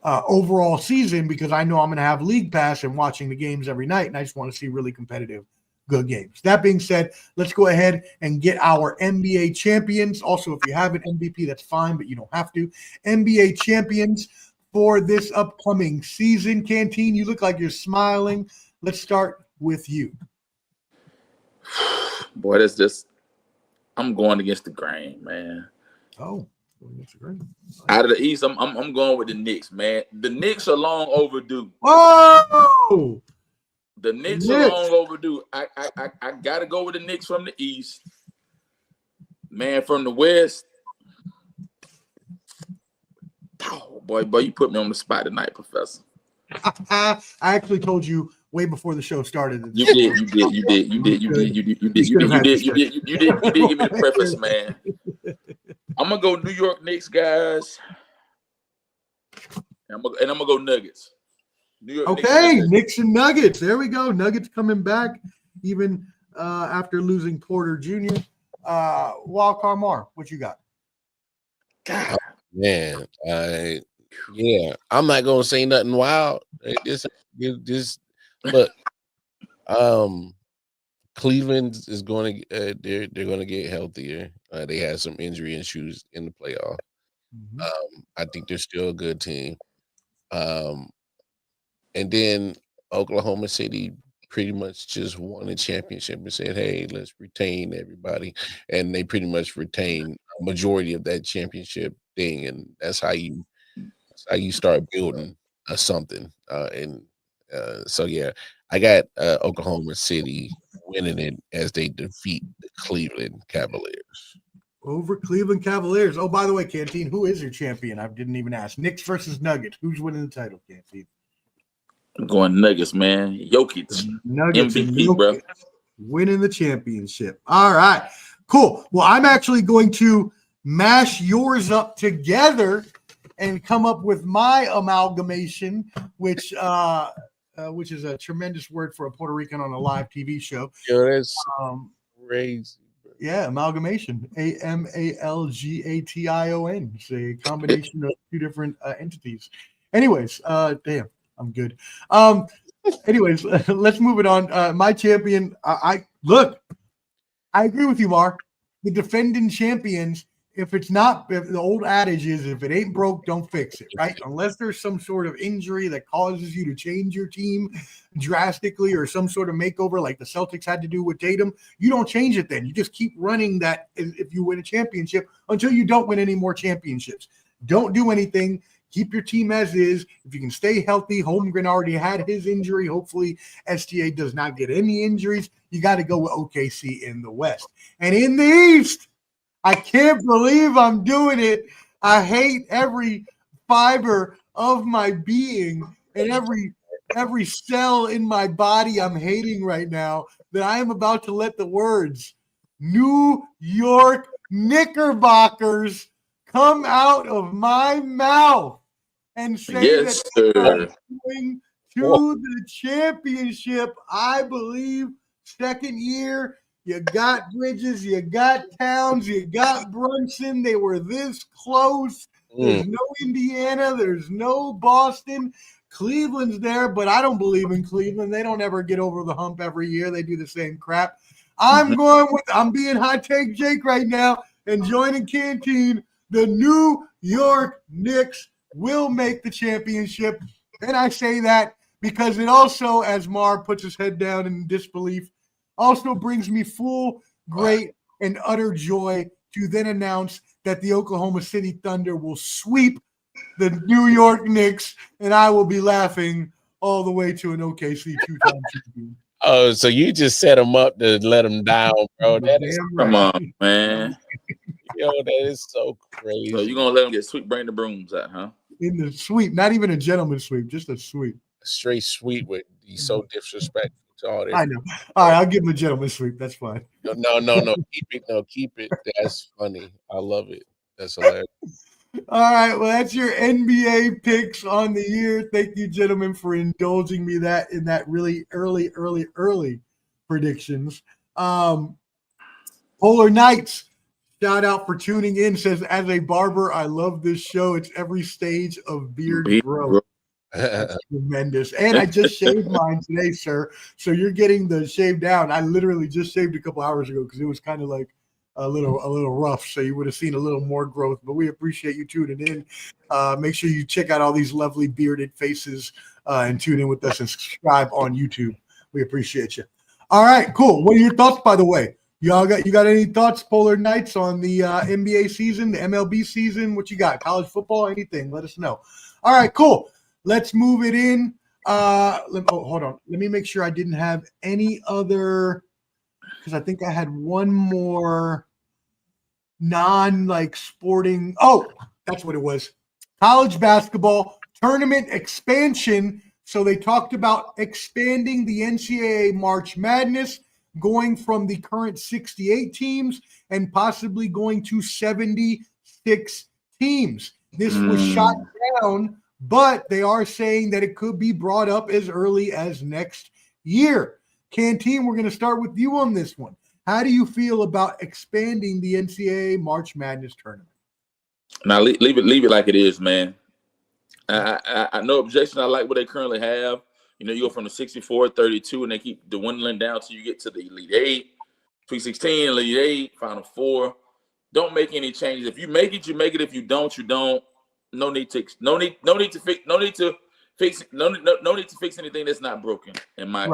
overall season because I know I'm going to have League Pass and watching the games every night, and I just want to see really competitive, good games. That being said, let's go ahead and get our NBA champions. Also, if you have an MVP, that's fine, but you don't have to. NBA champions for this upcoming season. Canteen, you look like you're smiling. Let's start with you. Boy, that's just, I'm going against the grain, man. Oh, against the grain. Out of the East, I'm going with the Knicks, man. The Knicks are long overdue. Whoa! The Knicks are long overdue. I gotta go with the Knicks from the East. Man, from the West. Oh, boy, you put me on the spot tonight, Professor. I actually told you way before the show started. You did give me the preface, man. I'm gonna go New York Knicks, guys. And I'm gonna go Nuggets. New York okay, Knicks and Nuggets. There we go. Nuggets coming back even after losing Porter Jr. Wildcard Mar, what you got? God. Man, yeah, I'm not gonna say nothing wild. This look, Cleveland is going to they're going to get healthier. They had some injury issues in the playoff. I think they're still a good team. And then Oklahoma City pretty much just won a championship and said, "Hey, let's retain everybody," and they pretty much retained a majority of that championship thing, and that's how you start building something. So yeah, I got Oklahoma City winning it as they defeat the Cleveland Cavaliers. Over Cleveland Cavaliers. Oh, by the way, Canteen, who is your champion? I didn't even ask. Knicks versus Nuggets. Who's winning the title, Canteen? I'm going Nuggets, man. Jokic. Nuggets MVP, bro. Winning the championship. All right. Cool. Well, I'm actually going to mash yours up together and come up with my amalgamation, which is a tremendous word for a Puerto Rican on a live TV show. Yo, that's crazy. Yeah, amalgamation. AMALGATION. It's a combination of two different entities. Anyways, damn, I'm good. Anyways, let's move it on. My champion, I agree with you, Mark. The defending champions, if the old adage is, if it ain't broke, don't fix it, right? Unless there's some sort of injury that causes you to change your team drastically or some sort of makeover like the Celtics had to do with Tatum, you don't change it then. You just keep running that if you win a championship until you don't win any more championships. Don't do anything. Keep your team as is. If you can stay healthy, Holmgren already had his injury. Hopefully, SGA does not get any injuries. You got to go with OKC in the West. And in the East, I can't believe I'm doing it. I hate every fiber of my being and every cell in my body I'm hating right now that I am about to let the words New York Knickerbockers come out of my mouth and say Yes, that sir. I'm going to the championship. I believe second year. You got Bridges, you got Towns, you got Brunson. They were this close. There's no Indiana. There's no Boston. Cleveland's there, but I don't believe in Cleveland. They don't ever get over the hump every year. They do the same crap. I'm being hot take Jake right now and joining Canteen. The New York Knicks will make the championship. And I say that because it also, as Mar puts his head down in disbelief, also brings me full, great, and utter joy to then announce that the Oklahoma City Thunder will sweep the New York Knicks, and I will be laughing all the way to an OKC two-time champion. Oh, so you just set them up to let them down, bro. That is Come on, man. Yo, that is so crazy. So you're going to let them get sweep, bring the brooms out, huh? In the sweep, not even a gentleman's sweep, just a sweep. Straight sweep with he's so disrespectful to all this. I know. All right, I'll give him a gentleman's sweep. That's fine. No. Keep it. That's funny. I love it. That's hilarious. All right, well, that's your NBA picks on the year. Thank you, gentlemen, for indulging me in that really early predictions. Polar Knights, shout out for tuning in. Says, as a barber, I love this show. It's every stage of beard growth. That's tremendous. And I just shaved mine today, sir. So you're getting the shave down. I literally just shaved a couple hours ago because it was kind of like a little rough. So you would have seen a little more growth. But we appreciate you tuning in. Make sure you check out all these lovely bearded faces and tune in with us and subscribe on YouTube. We appreciate you. All right, cool. What are your thoughts, by the way? You got any thoughts, Polar Knights, on the NBA season, the MLB season? What you got? College football, anything? Let us know. All right, cool. Let's move it in. Hold on. Let me make sure I didn't have any other, because I think I had one more sporting. Oh, that's what it was. College basketball tournament expansion. So they talked about expanding the NCAA March Madness, going from the current 68 teams and possibly going to 76 teams. This was shot down, but they are saying that it could be brought up as early as next year. Canteen, we're going to start with you on this one. How do you feel about expanding the NCAA March Madness tournament? Now leave it like it is, man. I no objection. I like what they currently have. You go from the 64, 32, and they keep dwindling down till you get to the Elite Eight, Sweet 16, Elite Eight, Final Four. Don't make any changes. If you make it, you make it. If you don't, you don't. No need to fix anything that's not broken. In my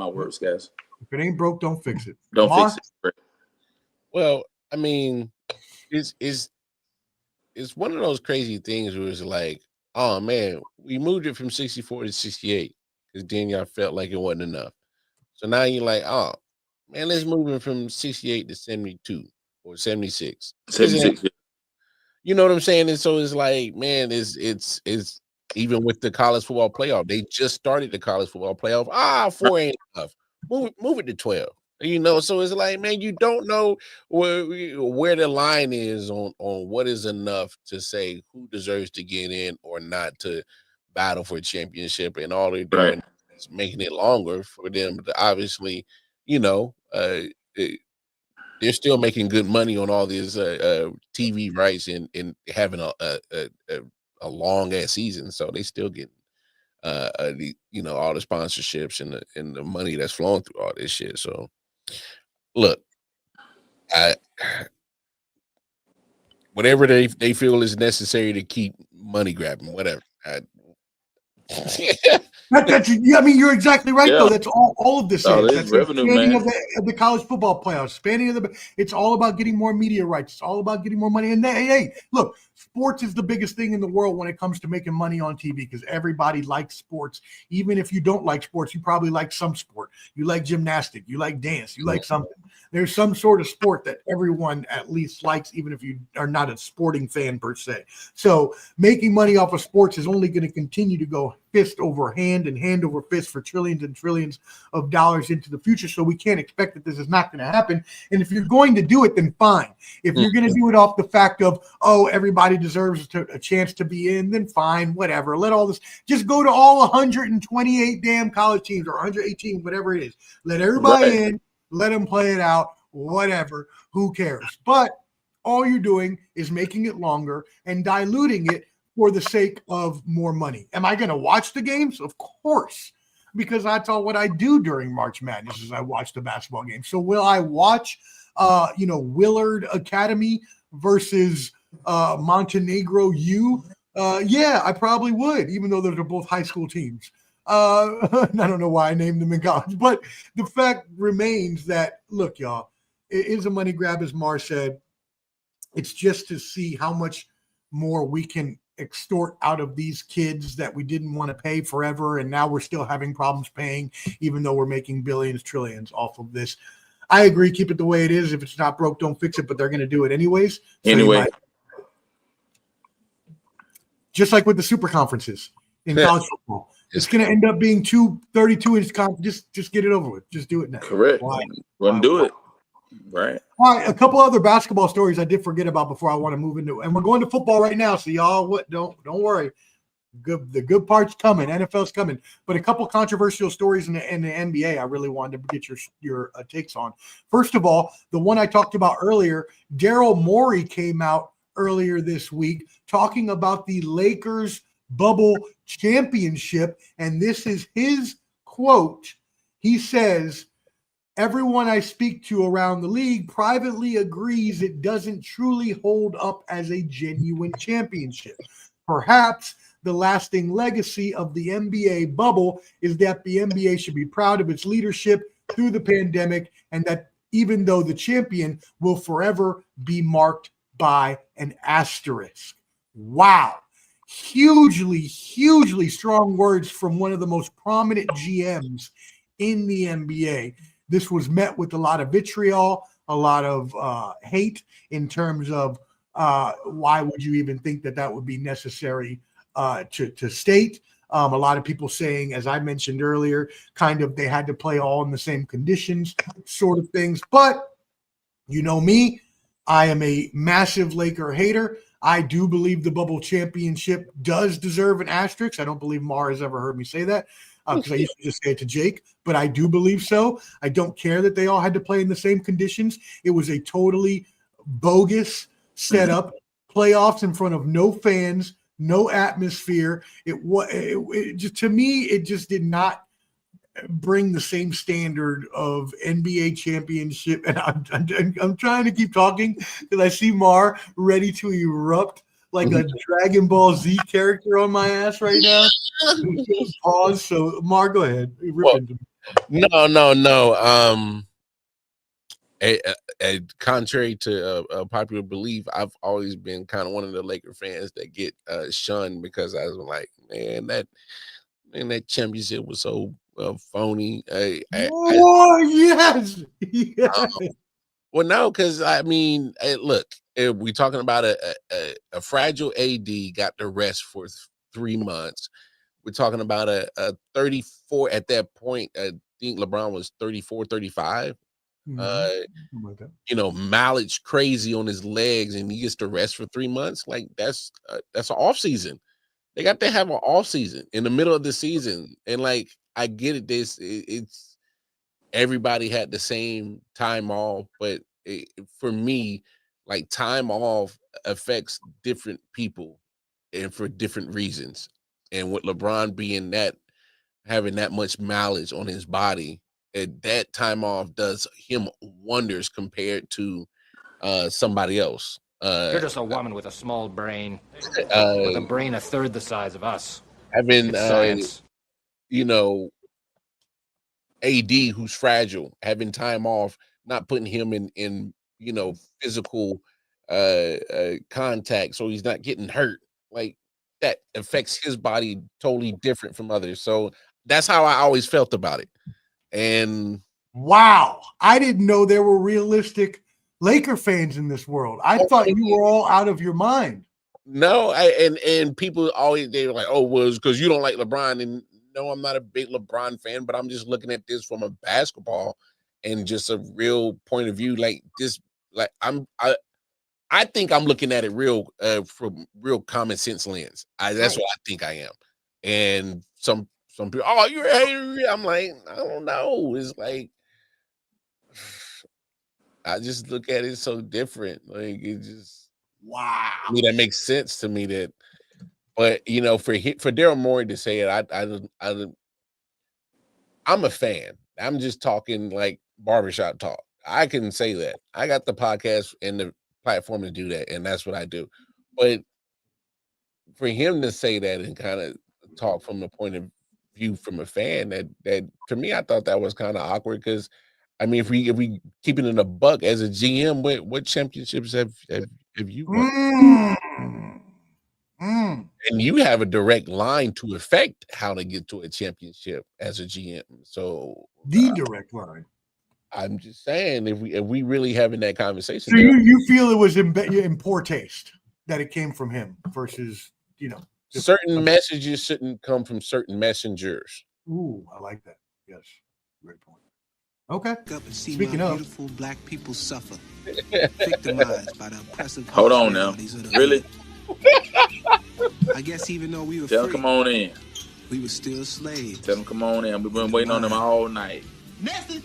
words, guys. If it ain't broke, don't fix it. Don't fix it. Well, I mean, it's one of those crazy things where it's like, oh man, we moved it from 64 to 68 because then y'all felt like it wasn't enough. So now you're like, oh man, let's move it from 68 to 72 or 76. 76. You know what I'm saying? And so it's like, man, it's even with the college football playoff. They just started the college football playoff. 4 ain't enough. Move it to 12. So it's like, man, you don't know where the line is on what is enough to say who deserves to get in or not to battle for a championship, and all they're doing is making it longer for them to obviously, they're still making good money on all these TV rights and having a long ass season, so they still get all the sponsorships and the money that's flowing through all this shit. So look, whatever they feel is necessary to keep money grabbing, whatever. You're exactly right, though. That's all of this is. That's revenue, expanding man. of the college football playoffs, expanding it's all about getting more media rights. It's all about getting more money. And hey, look, sports is the biggest thing in the world when it comes to making money on TV because everybody likes sports. Even if you don't like sports, you probably like some sport. You like gymnastics, you like dance, you like something. There's some sort of sport that everyone at least likes, even if you are not a sporting fan per se. So making money off of sports is only going to continue to go fist over hand and hand over fist for trillions and trillions of dollars into the future. So we can't expect that this is not going to happen. And if you're going to do it, then fine. If you're going to do it off the fact of, everybody deserves a chance to be in, then fine, whatever. Let all this, just go to all 128 damn college teams or 118, whatever it is. Let everybody in. Let them play it out, whatever, who cares? But all you're doing is making it longer and diluting it for the sake of more money. Am I going to watch the games? Of course, because that's all what I do during March Madness is I watch the basketball game. So will I watch, Willard Academy versus Montenegro U? Yeah, I probably would, even though those are both high school teams. I don't know why I named them in college, but the fact remains that, look, y'all, it is a money grab, as Mar said. It's just to see how much more we can extort out of these kids that we didn't want to pay forever, and now we're still having problems paying, even though we're making billions, trillions off of this. I agree, keep it the way it is. If it's not broke, don't fix it, but they're going to do it anyways. Just like with the super conferences in college football. It's going to end up being 2 32-inch just get it over with. Just do it now. Correct. Run do it. Right. All right. A couple other basketball stories I did forget about before I want to move into, and we're going to football right now. So y'all, don't worry. The good part's coming. NFL's coming. But a couple controversial stories in the NBA I really wanted to get your takes on. First of all, the one I talked about earlier, Daryl Morey came out earlier this week talking about the Lakers bubble championship, and this is his quote. He says, "Everyone I speak to around the league privately agrees it doesn't truly hold up as a genuine championship. Perhaps the lasting legacy of the NBA bubble is that the NBA should be proud of its leadership through the pandemic, and that even though the champion will forever be marked by an asterisk." Wow. Hugely strong words from one of the most prominent GMs in the NBA. This was met with a lot of vitriol, a lot of hate in terms of why would you even think that would be necessary to state. A lot of people saying, as I mentioned earlier, kind of they had to play all in the same conditions sort of things. But you know me, I am a massive Laker hater. I do believe the bubble championship does deserve an asterisk. I don't believe Mar has ever heard me say that. because I used to just say it to Jake, but I do believe so. I don't care that they all had to play in the same conditions. It was a totally bogus setup, playoffs in front of no fans, no atmosphere. It just, to me, it just did not bring the same standard of NBA championship. And I'm trying to keep talking because I see Mar ready to erupt like a Dragon Ball Z character on my ass right now. Pause. So Mar, go ahead. No. Contrary to popular belief, I've always been kind of one of the Laker fans that get shunned because I was like, man, that championship was so phony. Yes. Well, no, because I mean, look, we talking about a fragile AD got the rest for 3 months. We're talking about a 34 at that point. I think LeBron was 34, 35. Mileage crazy on his legs, and he gets the rest for 3 months. Like that's an off season. They got to have an off season in the middle of the season, and like I get it. It's everybody had the same time off, but for me, like time off affects different people and for different reasons. And with LeBron being having that much mileage on his body, that time off does him wonders compared to somebody else. You're just a woman with a small brain, with a brain a third the size of us. Having It's science. AD who's fragile, having time off, not putting him in physical contact, so he's not getting hurt. Like that affects his body totally different from others. So that's how I always felt about it. And wow, I didn't know there were realistic Laker fans in this world. I thought you were all out of your mind. No, and people always, they were like, oh, well, it's because you don't like LeBron. And no, I'm not a big LeBron fan, but I'm just looking at this from a basketball and just a real point of view. Like this, like I think I'm looking at it real from real common sense lens. That's what I think I am. And some people, oh, you're a hater. I'm like, I don't know. It's like I just look at it so different. Like it just wow. I mean, that makes sense to me. That, but for Daryl Morey to say it, I'm a fan. I'm just talking like barbershop talk. I can say that. I got the podcast and the platform to do that, and that's what I do. But for him to say that and kind of talk from the point of view from a fan, that to me, I thought that was kind of awkward because, I mean, if we keep it in a buck as a GM, what championships have you won? And you have a direct line to affect how to get to a championship as a GM. So the direct line. I'm just saying, if we really having that conversation, so you feel it was in poor taste that it came from him versus certain messages shouldn't come from certain messengers. Ooh, I like that. Yes, great point. Okay. Speaking of, beautiful black people suffer, victimized by the oppressive. Hold on now, really? I guess even though we were tell free, them come on in. We were still slaves. Tell them come on in. We've been waiting on them all night. Message.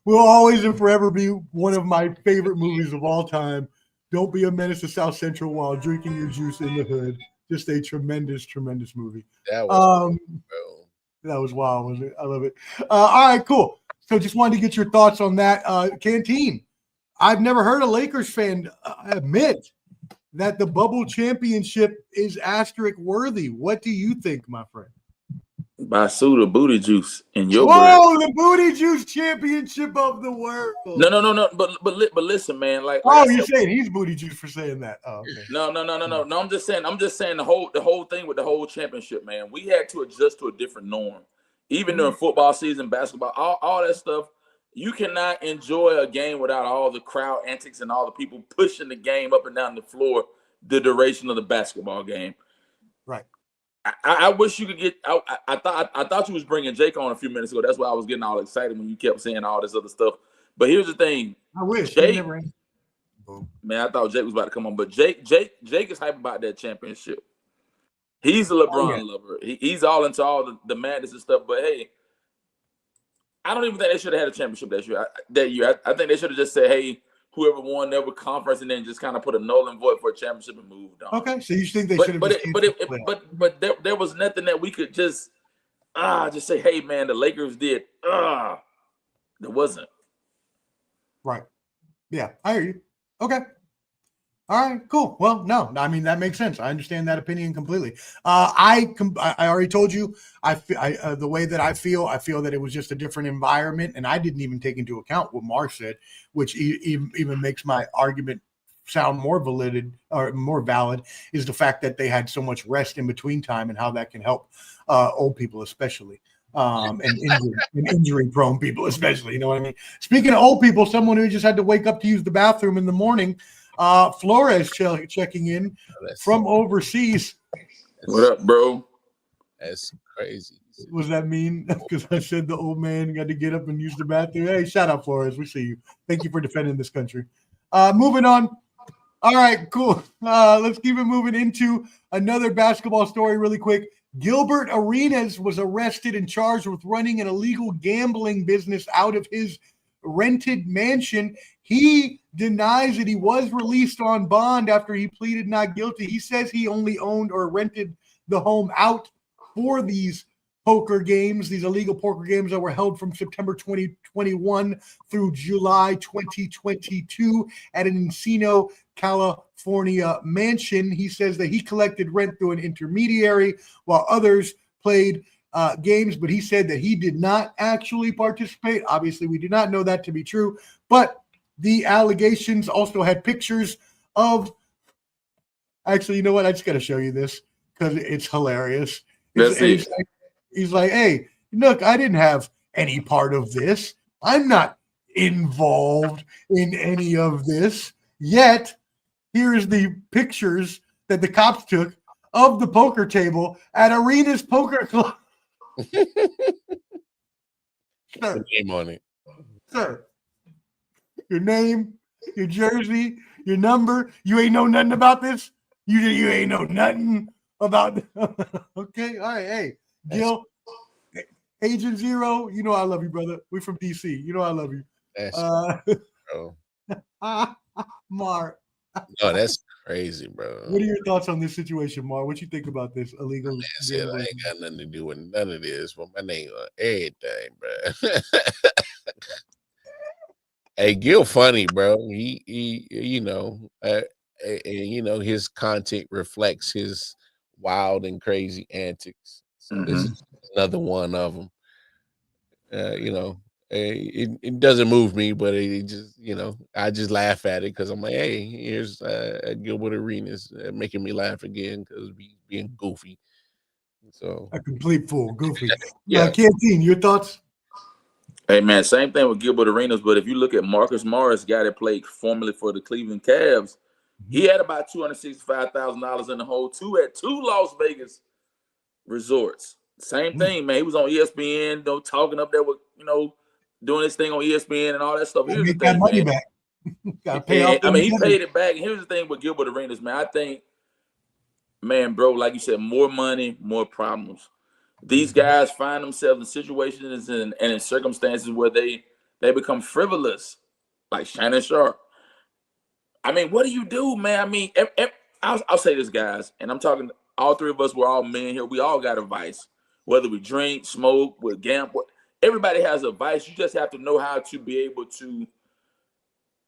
Will always and forever be one of my favorite movies of all time. Don't be a menace to South Central while drinking your juice in the hood. Just a tremendous, tremendous movie. That was that was wild, wasn't it? I love it. All right, cool. So just wanted to get your thoughts on that. Canteen. I've never heard a Lakers fan admit that the bubble championship is asterisk worthy. What do you think, my friend? Basu, the booty juice in your breath. The booty juice championship of the world. No. But listen, man. Like you're saying he's booty juice for saying that? Oh, okay. No. I'm just saying the whole thing with the whole championship, man. We had to adjust to a different norm. Even during football season, basketball, all that stuff. You cannot enjoy a game without all the crowd antics and all the people pushing the game up and down the floor the duration of the basketball game. Right. I wish you could get. I thought you was bringing Jake on a few minutes ago. That's why I was getting all excited when you kept saying all this other stuff. But here's the thing. I wish. Jake, Man, I thought Jake was about to come on, but Jake is hype about that championship. He's a LeBron lover. He's all into all the madness and stuff. But hey, I don't even think they should have had a championship that year. I think they should have just said, hey, whoever won their conference, and then just kind of put a null and void for a championship and moved on. Okay, so you think they should have? But there was nothing that we could just say, hey man, the Lakers did. There wasn't. Right. Yeah, I hear you. Okay. All right, cool. Well, no, I mean, that makes sense. I understand that opinion completely. I already told you, the way that I feel that it was just a different environment, and I didn't even take into account what Mar said, which even makes my argument sound more valid, is the fact that they had so much rest in between time and how that can help old people especially. And injury prone people especially, you know what I mean? Speaking of old people, someone who just had to wake up to use the bathroom in the morning, Flores checking in from overseas. What up, bro? That's crazy. What does that mean? Because I said the old man got to get up and use the bathroom. Hey, shout out, Flores. We see you. Thank you for defending this country. Moving on. All right, cool. Let's keep it moving into another basketball story really quick. Gilbert Arenas was arrested and charged with running an illegal gambling business out of his rented mansion. He denies that he was released on bond after he pleaded not guilty. He says he only owned or rented the home out for these poker games, these illegal poker games that were held from September 2021 through July 2022 at an Encino, California mansion. He says that he collected rent through an intermediary while others played games, but he said that he did not actually participate. Obviously, we do not know that to be true, but the allegations also had pictures of, actually, you know what? I just got to show you this because it's hilarious. He's like, hey, look, I didn't have any part of this. I'm not involved in any of this. Yet, here's the pictures that the cops took of the poker table at Arenas Poker Club. Sir, name on it. Sir, your name, your jersey, your number. You ain't know nothing about this. You ain't know nothing about. Okay, all right. Hey, Gil, Agent Zero. You know I love you, brother. We're from DC. You know I love you. Bro. Mar. No, that's crazy, bro. What are your thoughts on this situation, Mar? What you think about this illegal? I said I ain't got nothing to do with none of this, but my name on everything, bro. Hey, Gil funny, bro. He you know, his content reflects his wild and crazy antics. So this is another one of them. It doesn't move me, but it just, I just laugh at it because I'm like, hey, here's Gilbert Arenas making me laugh again because he's being goofy. So a complete fool, goofy. Yeah. Canteen, your thoughts? Hey man, same thing with Gilbert Arenas, but if you look at Marcus Morris, guy that played formerly for the Cleveland Cavs, he had about $265,000 in the hole too at 2 Las Vegas resorts. Same thing, man. He was on ESPN, talking up there with, doing his thing on ESPN and all that stuff. Here's the thing, that money man. Back. Gotta pay off. He paid it back. And here's the thing with Gilbert Arenas, man. I think, man, bro, like you said, more money, more problems. These guys find themselves in situations and in circumstances where they become frivolous, like Shannon Sharp. I mean, what do you do, man? I mean, I'll say this, guys, and I'm talking, all three of us, we're all men here. We all got a vice, whether we drink, smoke, we gamble. Everybody has a vice. You just have to know how to be able to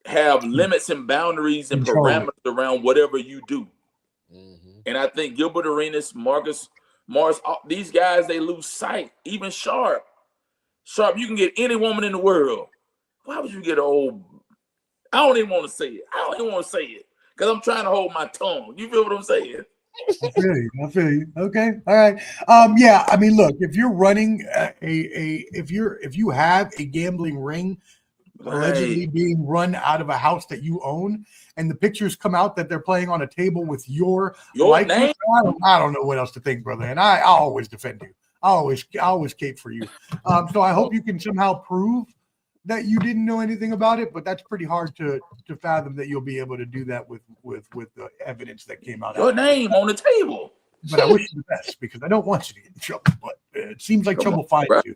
have limits and boundaries and parameters around whatever you do. And I think Gilbert Arenas, Marcus Morris, these guys, they lose sight. Even Sharp, you can get any woman in the world. Why would you get an old? I don't even want to say it. Because I'm trying to hold my tongue. You feel what I'm saying? I feel you. Okay. All right. Yeah. I mean, look, if you're running if you have a gambling ring allegedly being run out of a house that you own, and the pictures come out that they're playing on a table with your name, I don't know what else to think, brother. And I always defend you. I always cape for you. So I hope you can somehow prove that you didn't know anything about it, but that's pretty hard to fathom that you'll be able to do that with the evidence that came out. Your name on the table. But I wish you the best because I don't want you to get in trouble. But it seems like trouble finds you.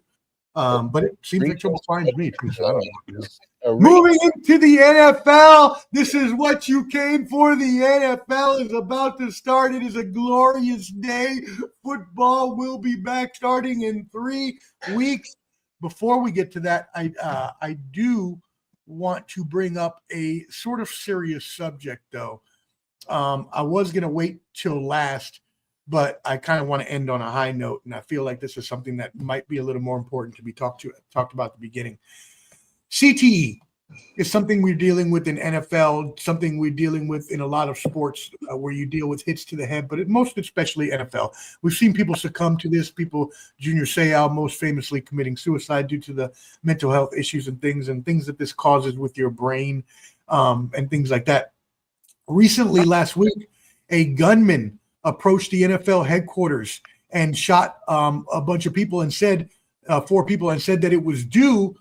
But it seems like trouble finds me too. So I don't know. Moving into the NFL, this is what you came for. The NFL is about to start. It is a glorious day. Football will be back starting in 3 weeks. Before we get to that, I do want to bring up a sort of serious subject, though. I was going to wait till last, but I kind of want to end on a high note, and I feel like this is something that might be a little more important to be talked about at the beginning. CTE is something we're dealing with in NFL, something we're dealing with in a lot of sports where you deal with hits to the head, but most especially NFL. We've seen people succumb to this, Junior Seau most famously committing suicide due to the mental health issues and things that this causes with your brain and things like that. Recently, last week, a gunman approached the NFL headquarters and shot a bunch of people and said, 4 people, and said that it was due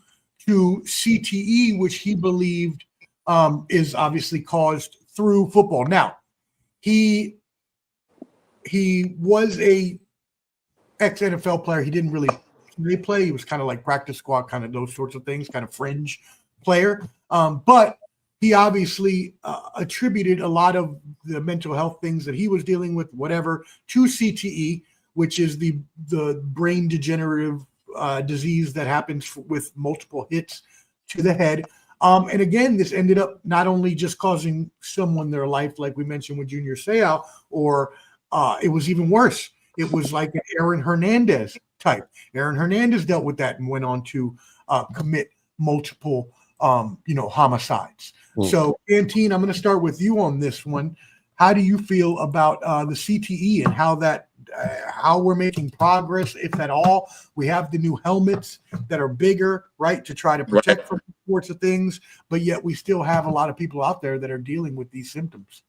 to CTE, which he believed is obviously caused through football. Now, he was a ex-NFL player. He didn't really play. He was kind of like practice squad, kind of those sorts of things, kind of fringe player. But he obviously attributed a lot of the mental health things that he was dealing with, whatever, to CTE, which is the brain degenerative disease that happens with multiple hits to the head. And again, this ended up not only just causing someone their life, like we mentioned with Junior Seau, or it was even worse. It was like an Aaron Hernandez type. Aaron Hernandez dealt with that and went on to commit multiple homicides. So, Antine, I'm going to start with you on this one. How do you feel about the CTE and how we're making progress, if at all? We have the new helmets that are bigger, right, to try to protect from sorts of things, but yet we still have a lot of people out there that are dealing with these symptoms.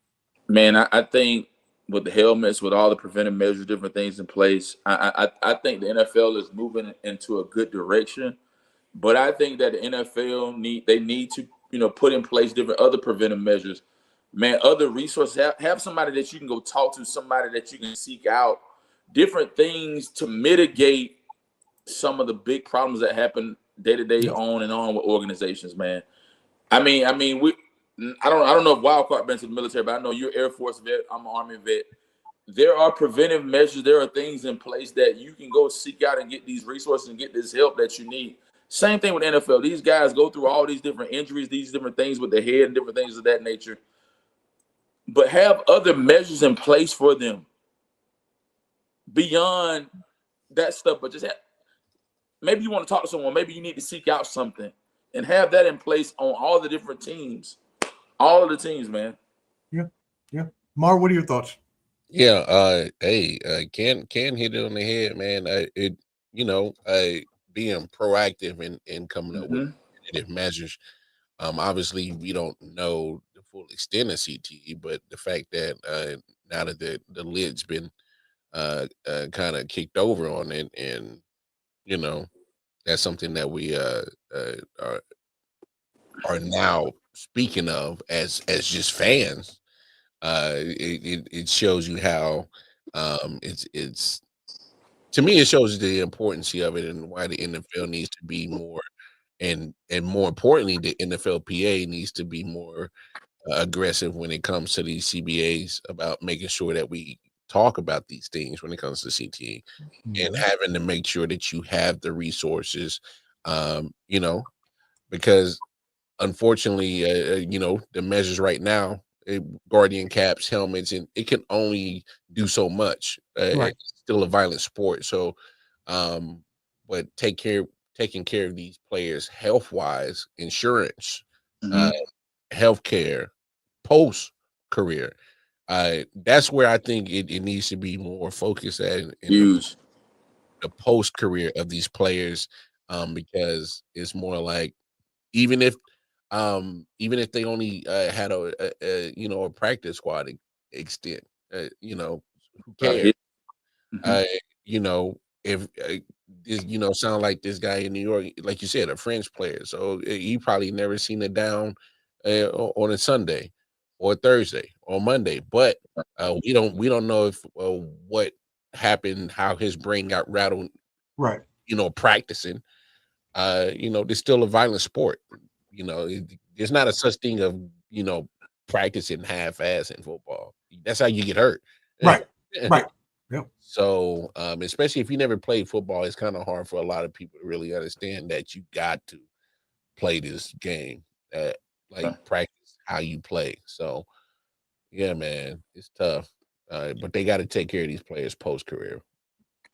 Man, I think with the helmets, with all the preventive measures, different things in place, I think the NFL is moving into a good direction. But I think that the NFL need to put in place different other preventive measures. Man, other resources. Have somebody that you can go talk to, somebody that you can seek out, different things to mitigate some of the big problems that happen day to day on and on with organizations. Man, I mean, I don't know if Wildcard been to the military, but I know you're Air Force vet. I'm an Army vet. There are preventive measures. There are things in place that you can go seek out and get these resources and get this help that you need. Same thing with NFL. These guys go through all these different injuries, these different things with their head and different things of that nature. But have other measures in place for them beyond that stuff. But just maybe you want to talk to someone. Maybe you need to seek out something and have that in place on all the different teams. All of the teams, man. Yeah. Mar, what are your thoughts? Yeah, can hit it on the head, man. Being proactive and coming up with preventative measures. Obviously, we don't know the full extent of CTE, but the fact that now that the lid's been kind of kicked over on it, and that's something that we are now speaking of as just fans. It shows you how it's to me, it shows the importance of it and why the NFL needs to be more, and more importantly, the NFLPA needs to be more aggressive when it comes to these CBAs about making sure that we talk about these things when it comes to CTE and having to make sure that you have the resources, because unfortunately, the measures right now, guardian caps, helmets, and it can only do so much. Right. It's still a violent sport. So, but taking care of these players health-wise, insurance, healthcare, post-career. That's where I think it needs to be more focused at in Huge. the post-career of these players, because it's more like even if they only had a practice squad extent, who cares? If this, sound like this guy in New York, like you said, a French player. So he probably never seen it down on a Sunday or Thursday or Monday. But we don't know if what happened, how his brain got rattled, Right. Practicing. There's still a violent sport. There's not a such thing of practicing half-ass in football. That's how you get hurt. Right. Right. Yep. So, especially if you never played football, it's kind of hard for a lot of people to really understand that you got to play this game, practice how you play. So, yeah, man, it's tough. But they got to take care of these players post-career.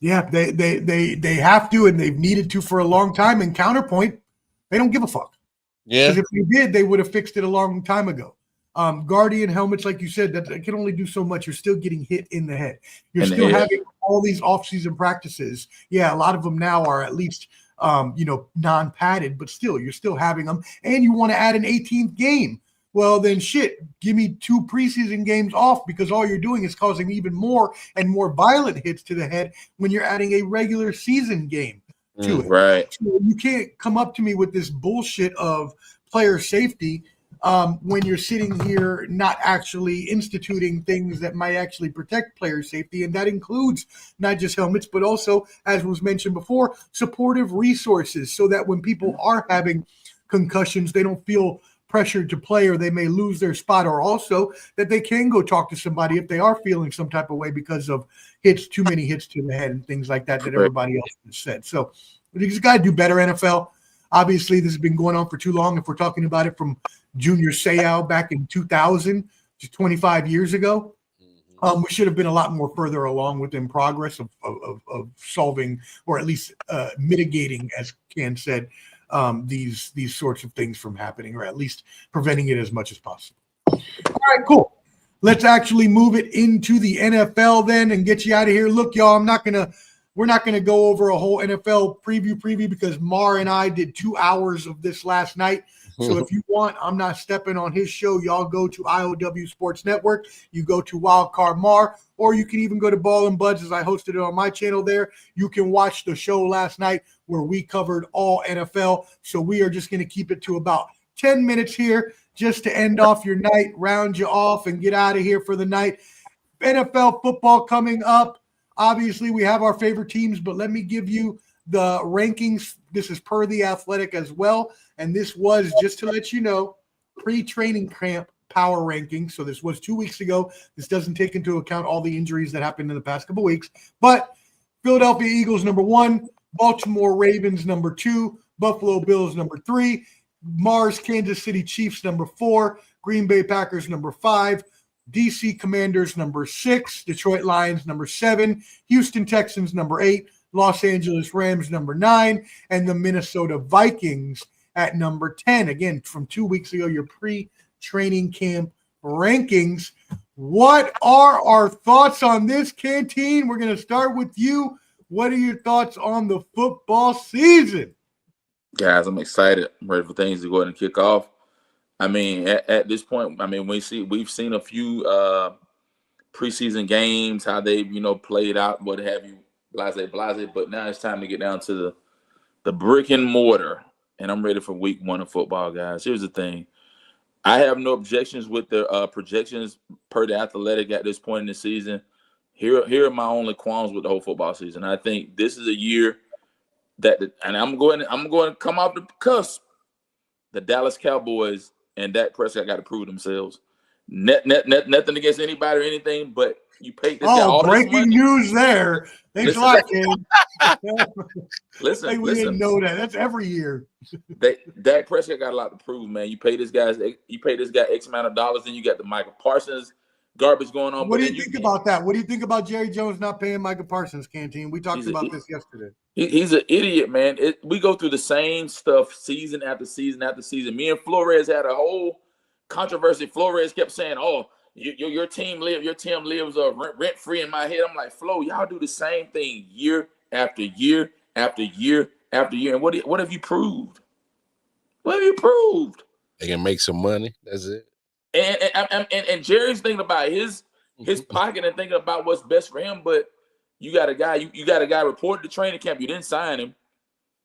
Yeah, they have to, and they've needed to for a long time. And counterpoint, they don't give a fuck. Yeah. Because if they did, they would have fixed it a long time ago. Guardian helmets, like you said, that can only do so much. You're still getting hit in the head. You're still having all these off-season practices. Yeah, a lot of them now are at least, non-padded, but still, you're still having them. And you want to add an 18th game. Well, then shit, give me 2 preseason games off, because all you're doing is causing even more and more violent hits to the head when you're adding a regular season game to it. Right. So you can't come up to me with this bullshit of player safety when you're sitting here not actually instituting things that might actually protect player safety. And that includes not just helmets, but also, as was mentioned before, supportive resources, so that when people are having concussions, they don't feel pressured to play, or they may lose their spot, or also that they can go talk to somebody if they are feeling some type of way because of too many hits to the head and things like that everybody else has said. So you just got to do better, NFL. Obviously, this has been going on for too long. If we're talking about it from Junior Seau back in 2000, just 25 years ago, we should have been a lot more further along within progress of solving, or at least mitigating, as Ken said, these sorts of things from happening, or at least preventing it as much as possible. All right, cool. Let's actually move it into the NFL then and get you out of here. Look, y'all, we're not gonna go over a whole NFL preview because Mar and I did 2 hours of this last night. So if you want, I'm not stepping on his show. Y'all go to I.O.W Sports Network. You go to Wildcard Mar, or you can even go to Ball and Buds, as I hosted it on my channel there. You can watch the show last night where we covered all NFL. So we are just going to keep it to about 10 minutes here just to end off your night, round you off, and get out of here for the night. NFL football coming up. Obviously, we have our favorite teams, but let me give you the rankings. This is per The Athletic as well. And this was, just to let you know, pre-training camp power rankings. So this was 2 weeks ago. This doesn't take into account all the injuries that happened in the past couple weeks. But Philadelphia Eagles, number 1. Baltimore Ravens, number 2. Buffalo Bills, number 3. Mars Kansas City Chiefs, number 4. Green Bay Packers, number 5. DC Commanders, number 6. Detroit Lions, number 7. Houston Texans, number 8. Los Angeles Rams, number 9. And the Minnesota Vikings at number 10. Again, from 2 weeks ago, your pre-training camp rankings. What are our thoughts on this, Canteen? We're going to start with you. What are your thoughts on the football season? Guys, I'm excited. I'm ready for things to go ahead and kick off. I mean, at this point, I mean, we've seen a few preseason games, how they've, played out, what have you, blase. But now it's time to get down to the brick and mortar. And I'm ready for week 1 of football, guys. Here's the thing. I have no objections with the projections per The Athletic at this point in the season. Here are my only qualms with the whole football season. I think this is a year and I'm going to come off the cusp. The Dallas Cowboys and Dak Prescott got to prove themselves. Nothing against anybody or anything, but you paid this guy all this money. Breaking news there. Thanks a lot, Ken. Listen, we didn't know that. That's every year. Dak Prescott got a lot to prove, man. You pay this guy X amount of dollars, then you got the Michael Parsons garbage going on. What do you think about that? What do you think about Jerry Jones not paying Michael Parsons, Canteen? We talked about this yesterday. He's an idiot, man. We go through the same stuff season after season after season. Me and Flores had a whole controversy. Flores kept saying, "Oh, your team lives rent free in my head." I'm like, Flo, y'all do the same thing year after year after year after year. And what have you proved? What have you proved? They can make some money. That's it. And Jerry's thinking about his pocket and thinking about what's best for him, but You got a guy. You got a guy reported to training camp. You didn't sign him.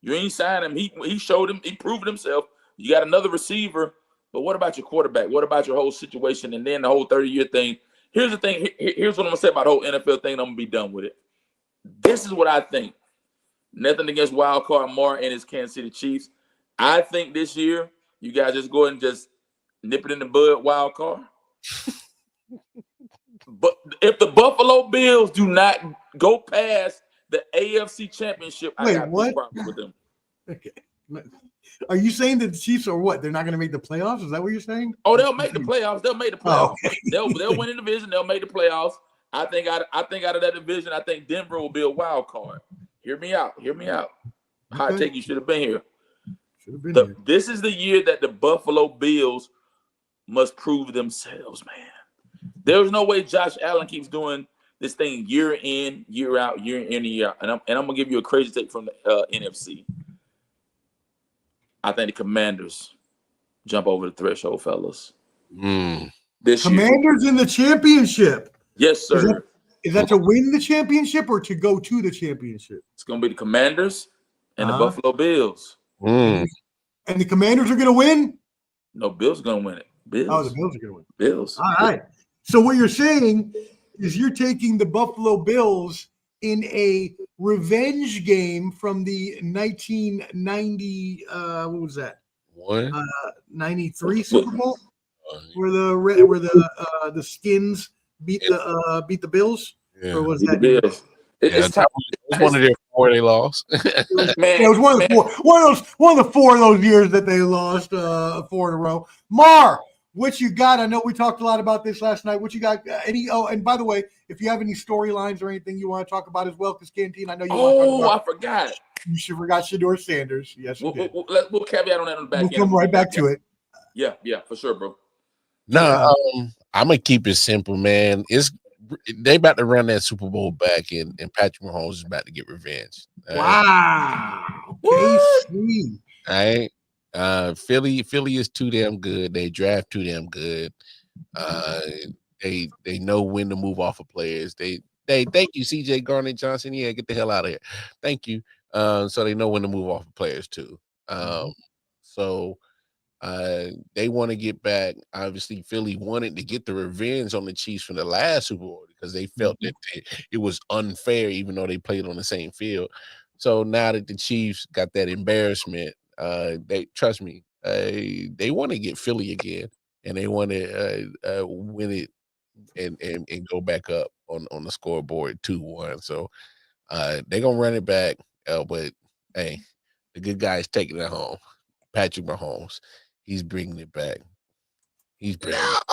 You ain't signed him. He showed him. He proved himself. You got another receiver. But what about your quarterback? What about your whole situation? And then the whole 30-year thing. Here's the thing. Here's what I'm gonna say about the whole NFL thing. And I'm gonna be done with it. This is what I think. Nothing against Wild Card Mark and his Kansas City Chiefs. I think this year you guys just go ahead and just nip it in the bud, Wild Card. But if the Buffalo Bills do not go past the AFC Championship, I got big problems with them. Okay. Are you saying that the Chiefs are what? They're not going to make the playoffs? Is that what you're saying? Oh, they'll make the playoffs. They'll make the playoffs. Oh, okay. They'll win the division. They'll make the playoffs. I think out of that division, I think Denver will be a wild card. Hear me out. Hot take, you should have been here. Here. This is the year that the Buffalo Bills must prove themselves, man. There's no way Josh Allen keeps doing this thing year in, year out, year in and year out. And I'm gonna give you a crazy take from the NFC. I think the Commanders jump over the threshold, fellas. This Commanders in the championship. Yes, sir. Is that to win the championship or to go to the championship? It's gonna be the Commanders and the Buffalo Bills. And the Commanders are gonna win? No, Bills are gonna win it. Bills. Oh, the Bills are gonna win. Bills. All right. So what you're saying is you're taking the Buffalo Bills in a revenge game from the 1990 what was that? 93 Super Bowl, where the Skins beat the Bills, or was that the Bills? It's one of their 4 they lost. Man, it was one of the four of those years that they lost 4 in a row. Mar, what you got? I know we talked a lot about this last night. What you got? And by the way, if you have any storylines or anything you want to talk about as well, because Canteen, I know you want to talk about. I forgot. You should forgot Shedeur Sanders. Yes, we'll caveat on that on the back end. We'll come right back to it. Yeah, for sure, bro. No, I'm gonna keep it simple, man. They about to run that Super Bowl back, and Patrick Mahomes is about to get revenge. Wow. KC. All right. Philly is too damn good. They draft too damn good. They know when to move off of players. They thank you, CJ Garnett Johnson. Yeah, get the hell out of here. Thank you. So they know when to move off of players too. So they want to get back. Obviously, Philly wanted to get the revenge on the Chiefs from the last Super Bowl because they felt that it was unfair, even though they played on the same field. So now that the Chiefs got that embarrassment, they trust me. They want to get Philly again, and they want to win it and go back up on the scoreboard 2-1. So they're gonna run it back. But hey, the good guy's taking it home. Patrick Mahomes, he's bringing it back. He's bringing it.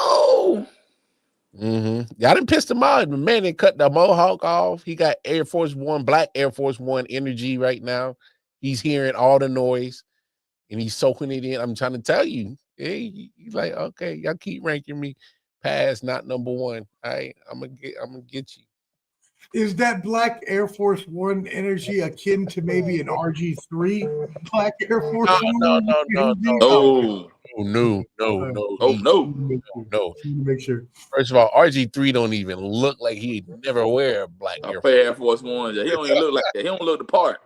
Y'all done pissed him off. The man that cut the mohawk off. He got Air Force One, black Air Force One energy right now. He's hearing all the noise. And he's soaking it in. I'm trying to tell you. Hey, he's like, okay, y'all keep ranking me past not number one. All right, I'm gonna get you. Is that black Air Force One energy akin to maybe an RG3 black Air Force One? No. Make sure. First of all, RG3 don't even look like he'd never wear a black Air Force One. He don't even look like that. He don't look the part.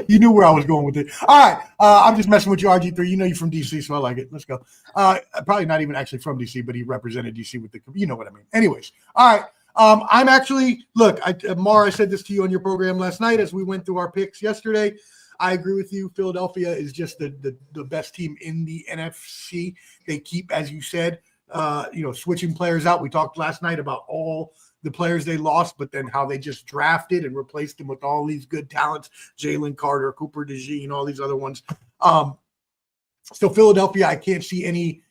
You knew where I was going with it. All right. I'm just messing with you, RG3. You know you're from DC, so I like it. Let's go. Probably not even actually from DC, but he represented DC with you know what I mean. Anyways. All right. I'm actually, look, Mar, I said this to you on your program last night as we went through our picks yesterday. I agree with you. Philadelphia is just the best team in the NFC. They keep, as you said, switching players out. We talked last night about all the players they lost, but then how they just drafted and replaced them with all these good talents, Jalen Carter, Cooper DeJean, all these other ones. So Philadelphia, I can't see any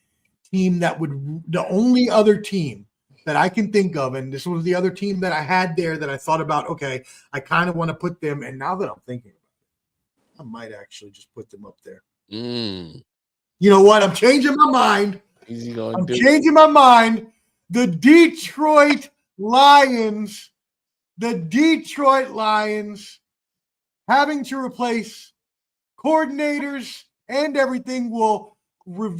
team that would – the only other team that I can think of, and this was the other team that I had there that I thought about, okay, I kind of want to put them – and now that I'm thinking about it, I might actually just put them up there. You know what? I'm changing my mind. Changing my mind. The Detroit Lions having to replace coordinators and everything will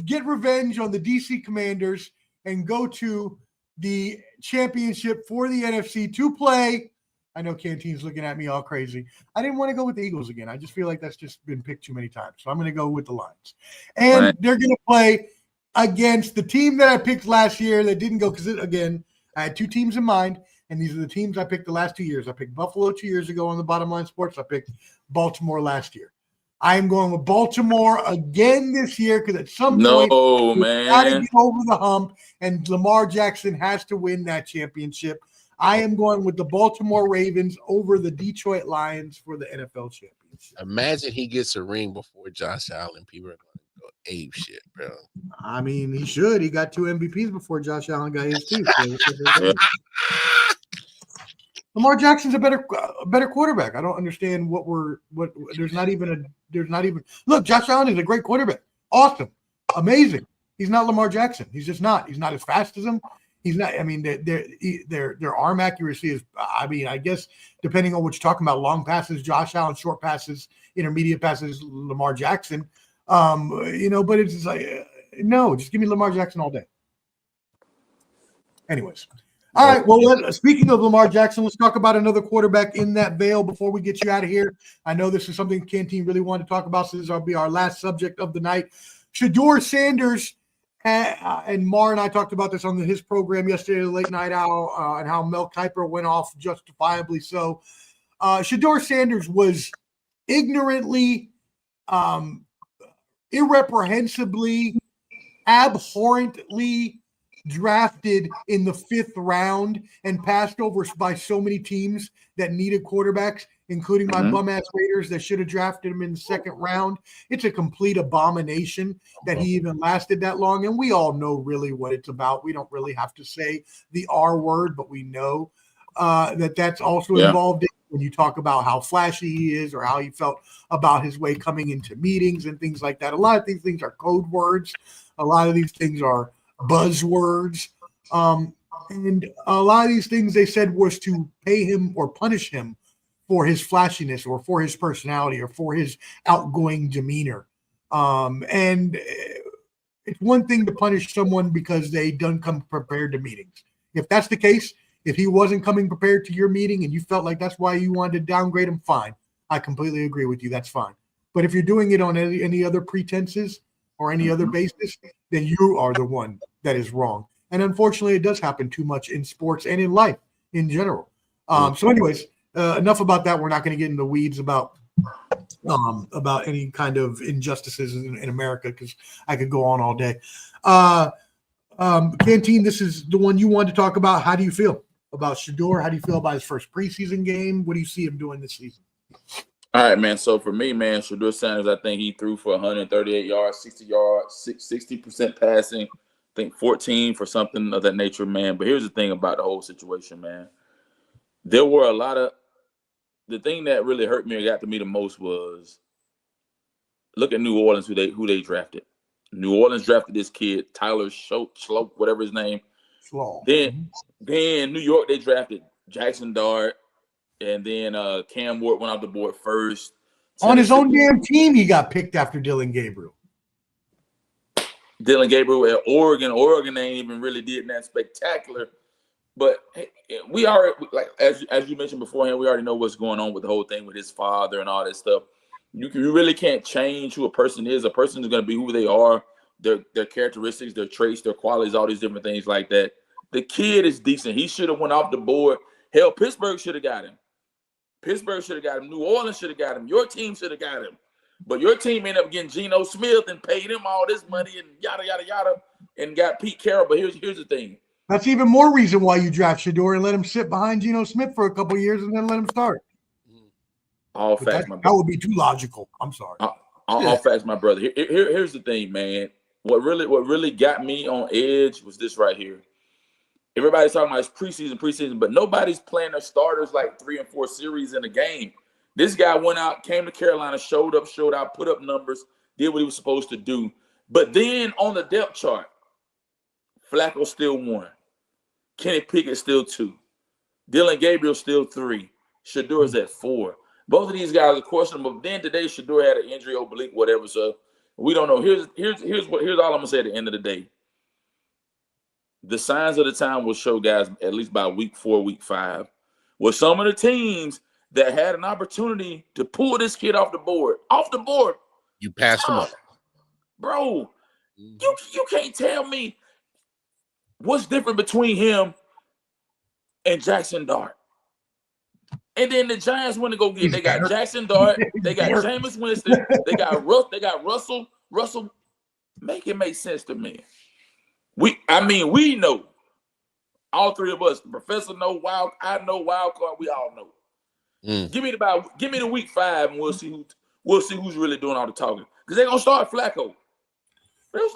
get revenge on the DC Commanders and go to the championship for the NFC to play. I know Canteen's looking at me all crazy. I didn't want to go with the Eagles again. I just feel like that's just been picked too many times. So I'm going to go with the Lions. And they're going to play against the team that I picked last year that didn't go because, again, I had two teams in mind, and these are the teams I picked the last 2 years. I picked Buffalo 2 years ago on the Bottom Line Sports. I picked Baltimore last year. I am going with Baltimore again this year because at some point, we got to get over the hump, and Lamar Jackson has to win that championship. I am going with the Baltimore Ravens over the Detroit Lions for the NFL championship. Imagine he gets a ring before Josh Allen. People are going to go ape shit, bro. I mean, he should. He got 2 MVPs before Josh Allen got his too. Lamar Jackson's a better quarterback. I don't understand what there's not even look, Josh Allen is a great quarterback. Awesome. Amazing. He's not Lamar Jackson. He's just not. He's not as fast as him. He's not. I mean, their arm accuracy is. I mean, I guess depending on what you're talking about, long passes, Josh Allen, short passes, intermediate passes, Lamar Jackson. But it's just like no, just give me Lamar Jackson all day. Anyways, all right. Well, speaking of Lamar Jackson, let's talk about another quarterback in that veil before we get you out of here. I know this is something Canteen really wanted to talk about, so this will be our last subject of the night. Shedeur Sanders. And Mar and I talked about this on his program yesterday, Late Night Owl, and how Mel Kiper went off justifiably so. Shedeur Sanders was ignorantly, irreprehensibly, abhorrently drafted in the 5th round and passed over by so many teams that needed quarterbacks, including my bum-ass Raiders that should have drafted him in the 2nd round. It's a complete abomination that he even lasted that long, and we all know really what it's about. We don't really have to say the R word, but we know that's also involved in when you talk about how flashy he is or how he felt about his way coming into meetings and things like that. A lot of these things are code words. A lot of these things are buzzwords. And a lot of these things they said was to pay him or punish him for his flashiness or for his personality or for his outgoing demeanor. And it's one thing to punish someone because they don't come prepared to meetings. If that's the case, if he wasn't coming prepared to your meeting and you felt like that's why you wanted to downgrade him, fine. I completely agree with you. That's fine. But if you're doing it on any other pretenses or any other basis, then you are the one that is wrong. And unfortunately, it does happen too much in sports and in life in general. So anyways, enough about that. We're not going to get in the weeds about any kind of injustices in America because I could go on all day. Canteen, this is the one you wanted to talk about. How do you feel about Shedeur? How do you feel about his first preseason game? What do you see him doing this season? All right, man. So for me, man, Shedeur Sanders, I think he threw for 138 yards, 60 yards, 60% passing. I think 14 for something of that nature, man. But here's the thing about the whole situation, man. There were a lot of – the thing that really hurt me or got to me the most was look at New Orleans, who they drafted. New Orleans drafted this kid, Tyler Schlope, whatever his name. Then New York, they drafted Jackson Dart, and then Cam Ward went off the board first. On his own damn team, he got picked after Dylan Gabriel. Dylan Gabriel at Oregon. Oregon ain't even really did that spectacular. But we already, like as you mentioned beforehand, we already know what's going on with the whole thing with his father and all that stuff. You really can't change who a person is. A person is going to be who they are, their characteristics, their traits, their qualities, all these different things like that. The kid is decent. He should have went off the board. Hell, Pittsburgh should have got him. New Orleans should have got him. Your team should have got him. But your team ended up getting Geno Smith and paid him all this money and yada, yada, yada, and got Pete Carroll. But here's the thing. That's even more reason why you draft Shedeur and let him sit behind Geno Smith for a couple of years and then let him start. All facts, my brother. That would be too logical. I'm sorry. All facts, my brother. Here's the thing, man. What really got me on edge was this right here. Everybody's talking about it's preseason, but nobody's playing their starters like 3 and 4 series in a game. This guy went out, came to Carolina, showed out, put up numbers, did what he was supposed to do. But then on the depth chart, Flacco still 1. Kenny Pickett still 2. Dylan Gabriel still 3. Shedeur's at 4. Both of these guys are questionable. But then today, Shedeur had an injury, oblique, whatever. So we don't know. Here's all I'm gonna say at the end of the day. the signs of the time will show guys at least by week 4, week 5, were some of the teams that had an opportunity to pull this kid off the board. You passed him up. Bro, you can't tell me what's different between him and Jackson Dart. And then the Giants went to go get. They got Jackson Dart. They got Jameis Winston. They got Russell. Russell, make it make sense to me. We know. All three of us. The professor know wild. I know wild card. We all know. Give me the week 5, and we'll see who's really doing all the talking. Because they're gonna start Flacco.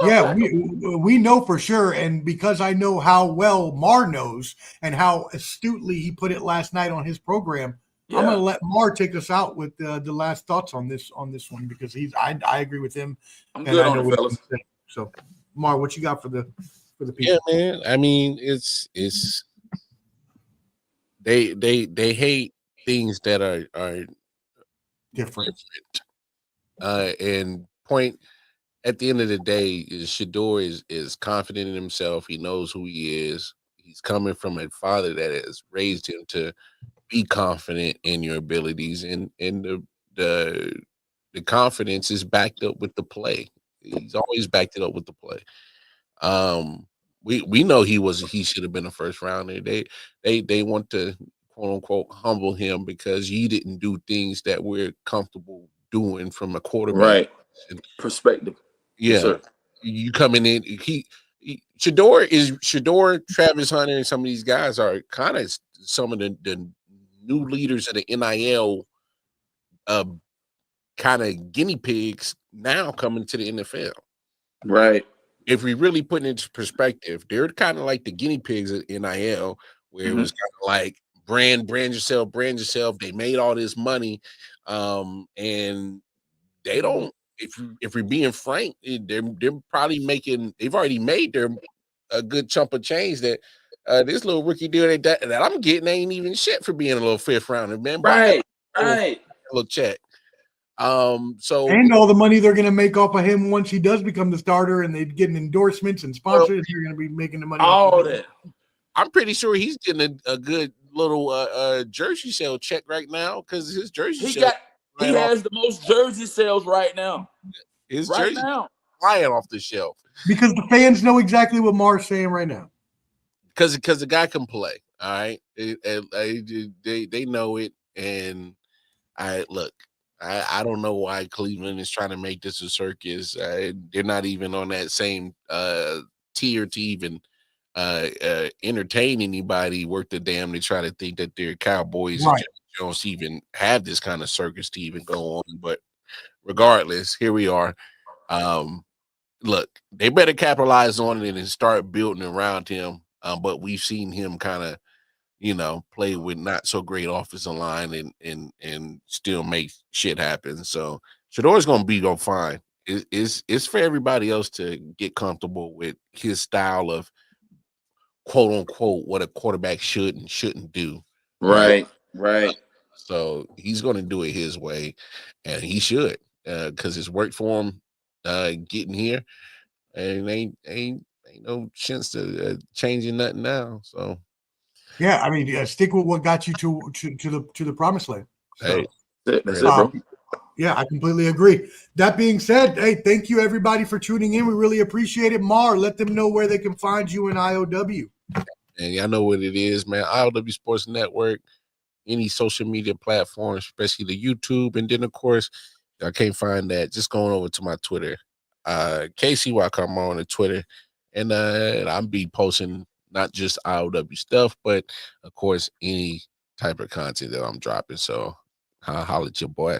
Yeah, we know for sure, and because I know how well Mar knows and how astutely he put it last night on his program, I'm going to let Mar take us out with the last thoughts on this one because I agree with him. I'm good on it, fellas. So, Mar, what you got for the people? Yeah, man. I mean, it's they hate things that are different. And point. At the end of the day, Shador is confident in himself. He knows who he is. He's coming from a father that has raised him to be confident in your abilities, and the confidence is backed up with the play. He's always backed it up with the play. We know he should have been a first rounder. They want to quote unquote humble him because he didn't do things that we're comfortable doing from a quarterback perspective. Yeah, yes, you coming in. Shador, Travis Hunter, and some of these guys are kind of some of the new leaders of the NIL, kind of guinea pigs now coming to the NFL. Right. If we really put it into perspective, they're kind of like the guinea pigs at NIL, where it was kind of like brand yourself. They made all this money, and they don't. If we're being frank, they're probably they've already made a good chunk of change that this little rookie deal that I'm getting ain't even shit for being a little 5th rounder, man. Right. Little check. So and all the money they're going to make off of him once he does become the starter, and they get endorsements and sponsors, they're going to be making the money. All that. I'm pretty sure he's getting a good little jersey sale check right now because his jersey sale. He has the most jersey sales right now. His jersey flying off the shelf because the fans know exactly what Mar's saying right now. Because the guy can play. All right, they know it, and I don't know why Cleveland is trying to make this a circus. They're not even on that same tier to even entertain anybody worth the damn. They try to think that they're Cowboys and Jones even have this kind of circus to even go on. But regardless, here we are. Look, they better capitalize on it and start building around him. But we've seen him kind of, play with not so great offensive line and still make shit happen. So Shador's gonna be fine. It's for everybody else to get comfortable with his style of quote unquote what a quarterback should and shouldn't do. Right. So he's going to do it his way, and he should, because it's worked for him getting here, and ain't no chance to changing nothing now. So yeah, I mean, stick with what got you to the promised land. So, that's it, bro. Yeah, I completely agree. That being said, hey, thank you everybody for tuning in. We really appreciate it. Mar, let them know where they can find you in I.O.W. And y'all know what it is, man. I.O.W Sports Network. Any social media platform, especially the YouTube. And then, of course, I can't find that. Just going over to my Twitter. KCY on the Twitter. And I'll be posting not just I.O.W stuff, but, of course, any type of content that I'm dropping. So, holla at your boy.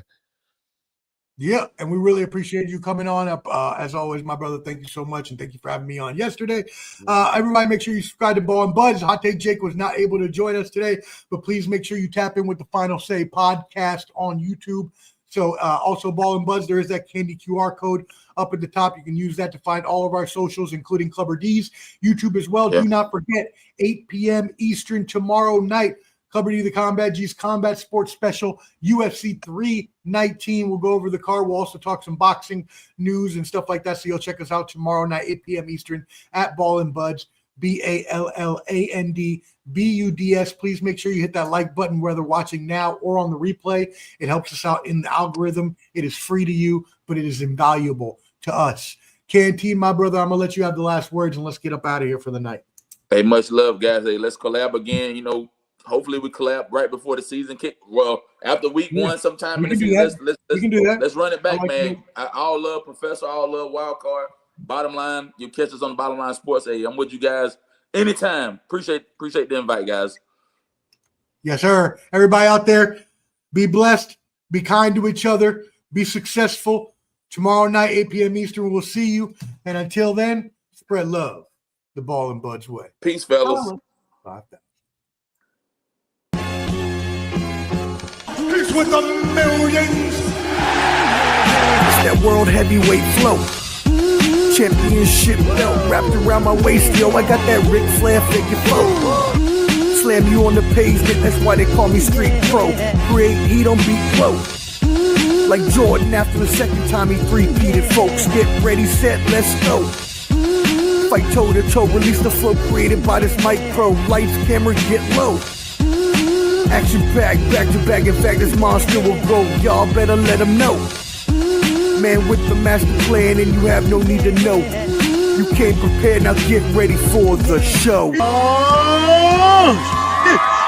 Yeah, and we really appreciate you coming on up. As always, my brother, thank you so much, and thank you for having me on yesterday. Everybody, make sure you subscribe to Ball and Buds. Hot Take Jake was not able to join us today, but please make sure you tap in with the Final Say podcast on YouTube. So also Ball and Buds, there is that candy QR code up at the top. You can use that to find all of our socials, including Clubber D's, YouTube as well. Yeah. Do not forget, 8 p.m. Eastern tomorrow night, Clubber D, the Combat G's Combat Sports Special, UFC 319. We'll go over the card. We'll also talk some boxing news and stuff like that. So you'll check us out tomorrow night, 8 p.m. Eastern at Ball and Buds. BALLANDBUDS. Please make sure you hit that like button, whether watching now or on the replay. It helps us out in the algorithm. It is free to you, but it is invaluable to us. Canteen, my brother, I'm going to let you have the last words, and let's get up out of here for the night. Hey, much love, guys. Hey, let's collab again. You know, hopefully we collab right before the season kick. Well, after week one, sometime in the season. We can do that. Let's run it back, man. I all love Professor. All love Wild Card. Bottom line, you catch us on the Bottom Line Sports. Hey, I'm with you guys anytime. Appreciate the invite, guys. Yes, sir. Everybody out there, be blessed. Be kind to each other. Be successful. Tomorrow night, 8 p.m. Eastern, we'll see you. And until then, spread love the Ball and Buds way. Peace, fellas. He's with the millions. It's that world heavyweight flow. Championship belt wrapped around my waist, yo. I got that Ric Flair figure flow. Slam you on the pavement, that's why they call me Street Pro. Create heat on beat flow. Like Jordan after the second time he three-peated, folks. Get ready, set, let's go. Fight toe to toe, release the flow created by this mic pro. Lights, camera, get low. Action packed, back to back. In fact, this monster will grow. Y'all better let him know. Man with the master plan, and you have no need to know. You came prepared, now get ready for the show.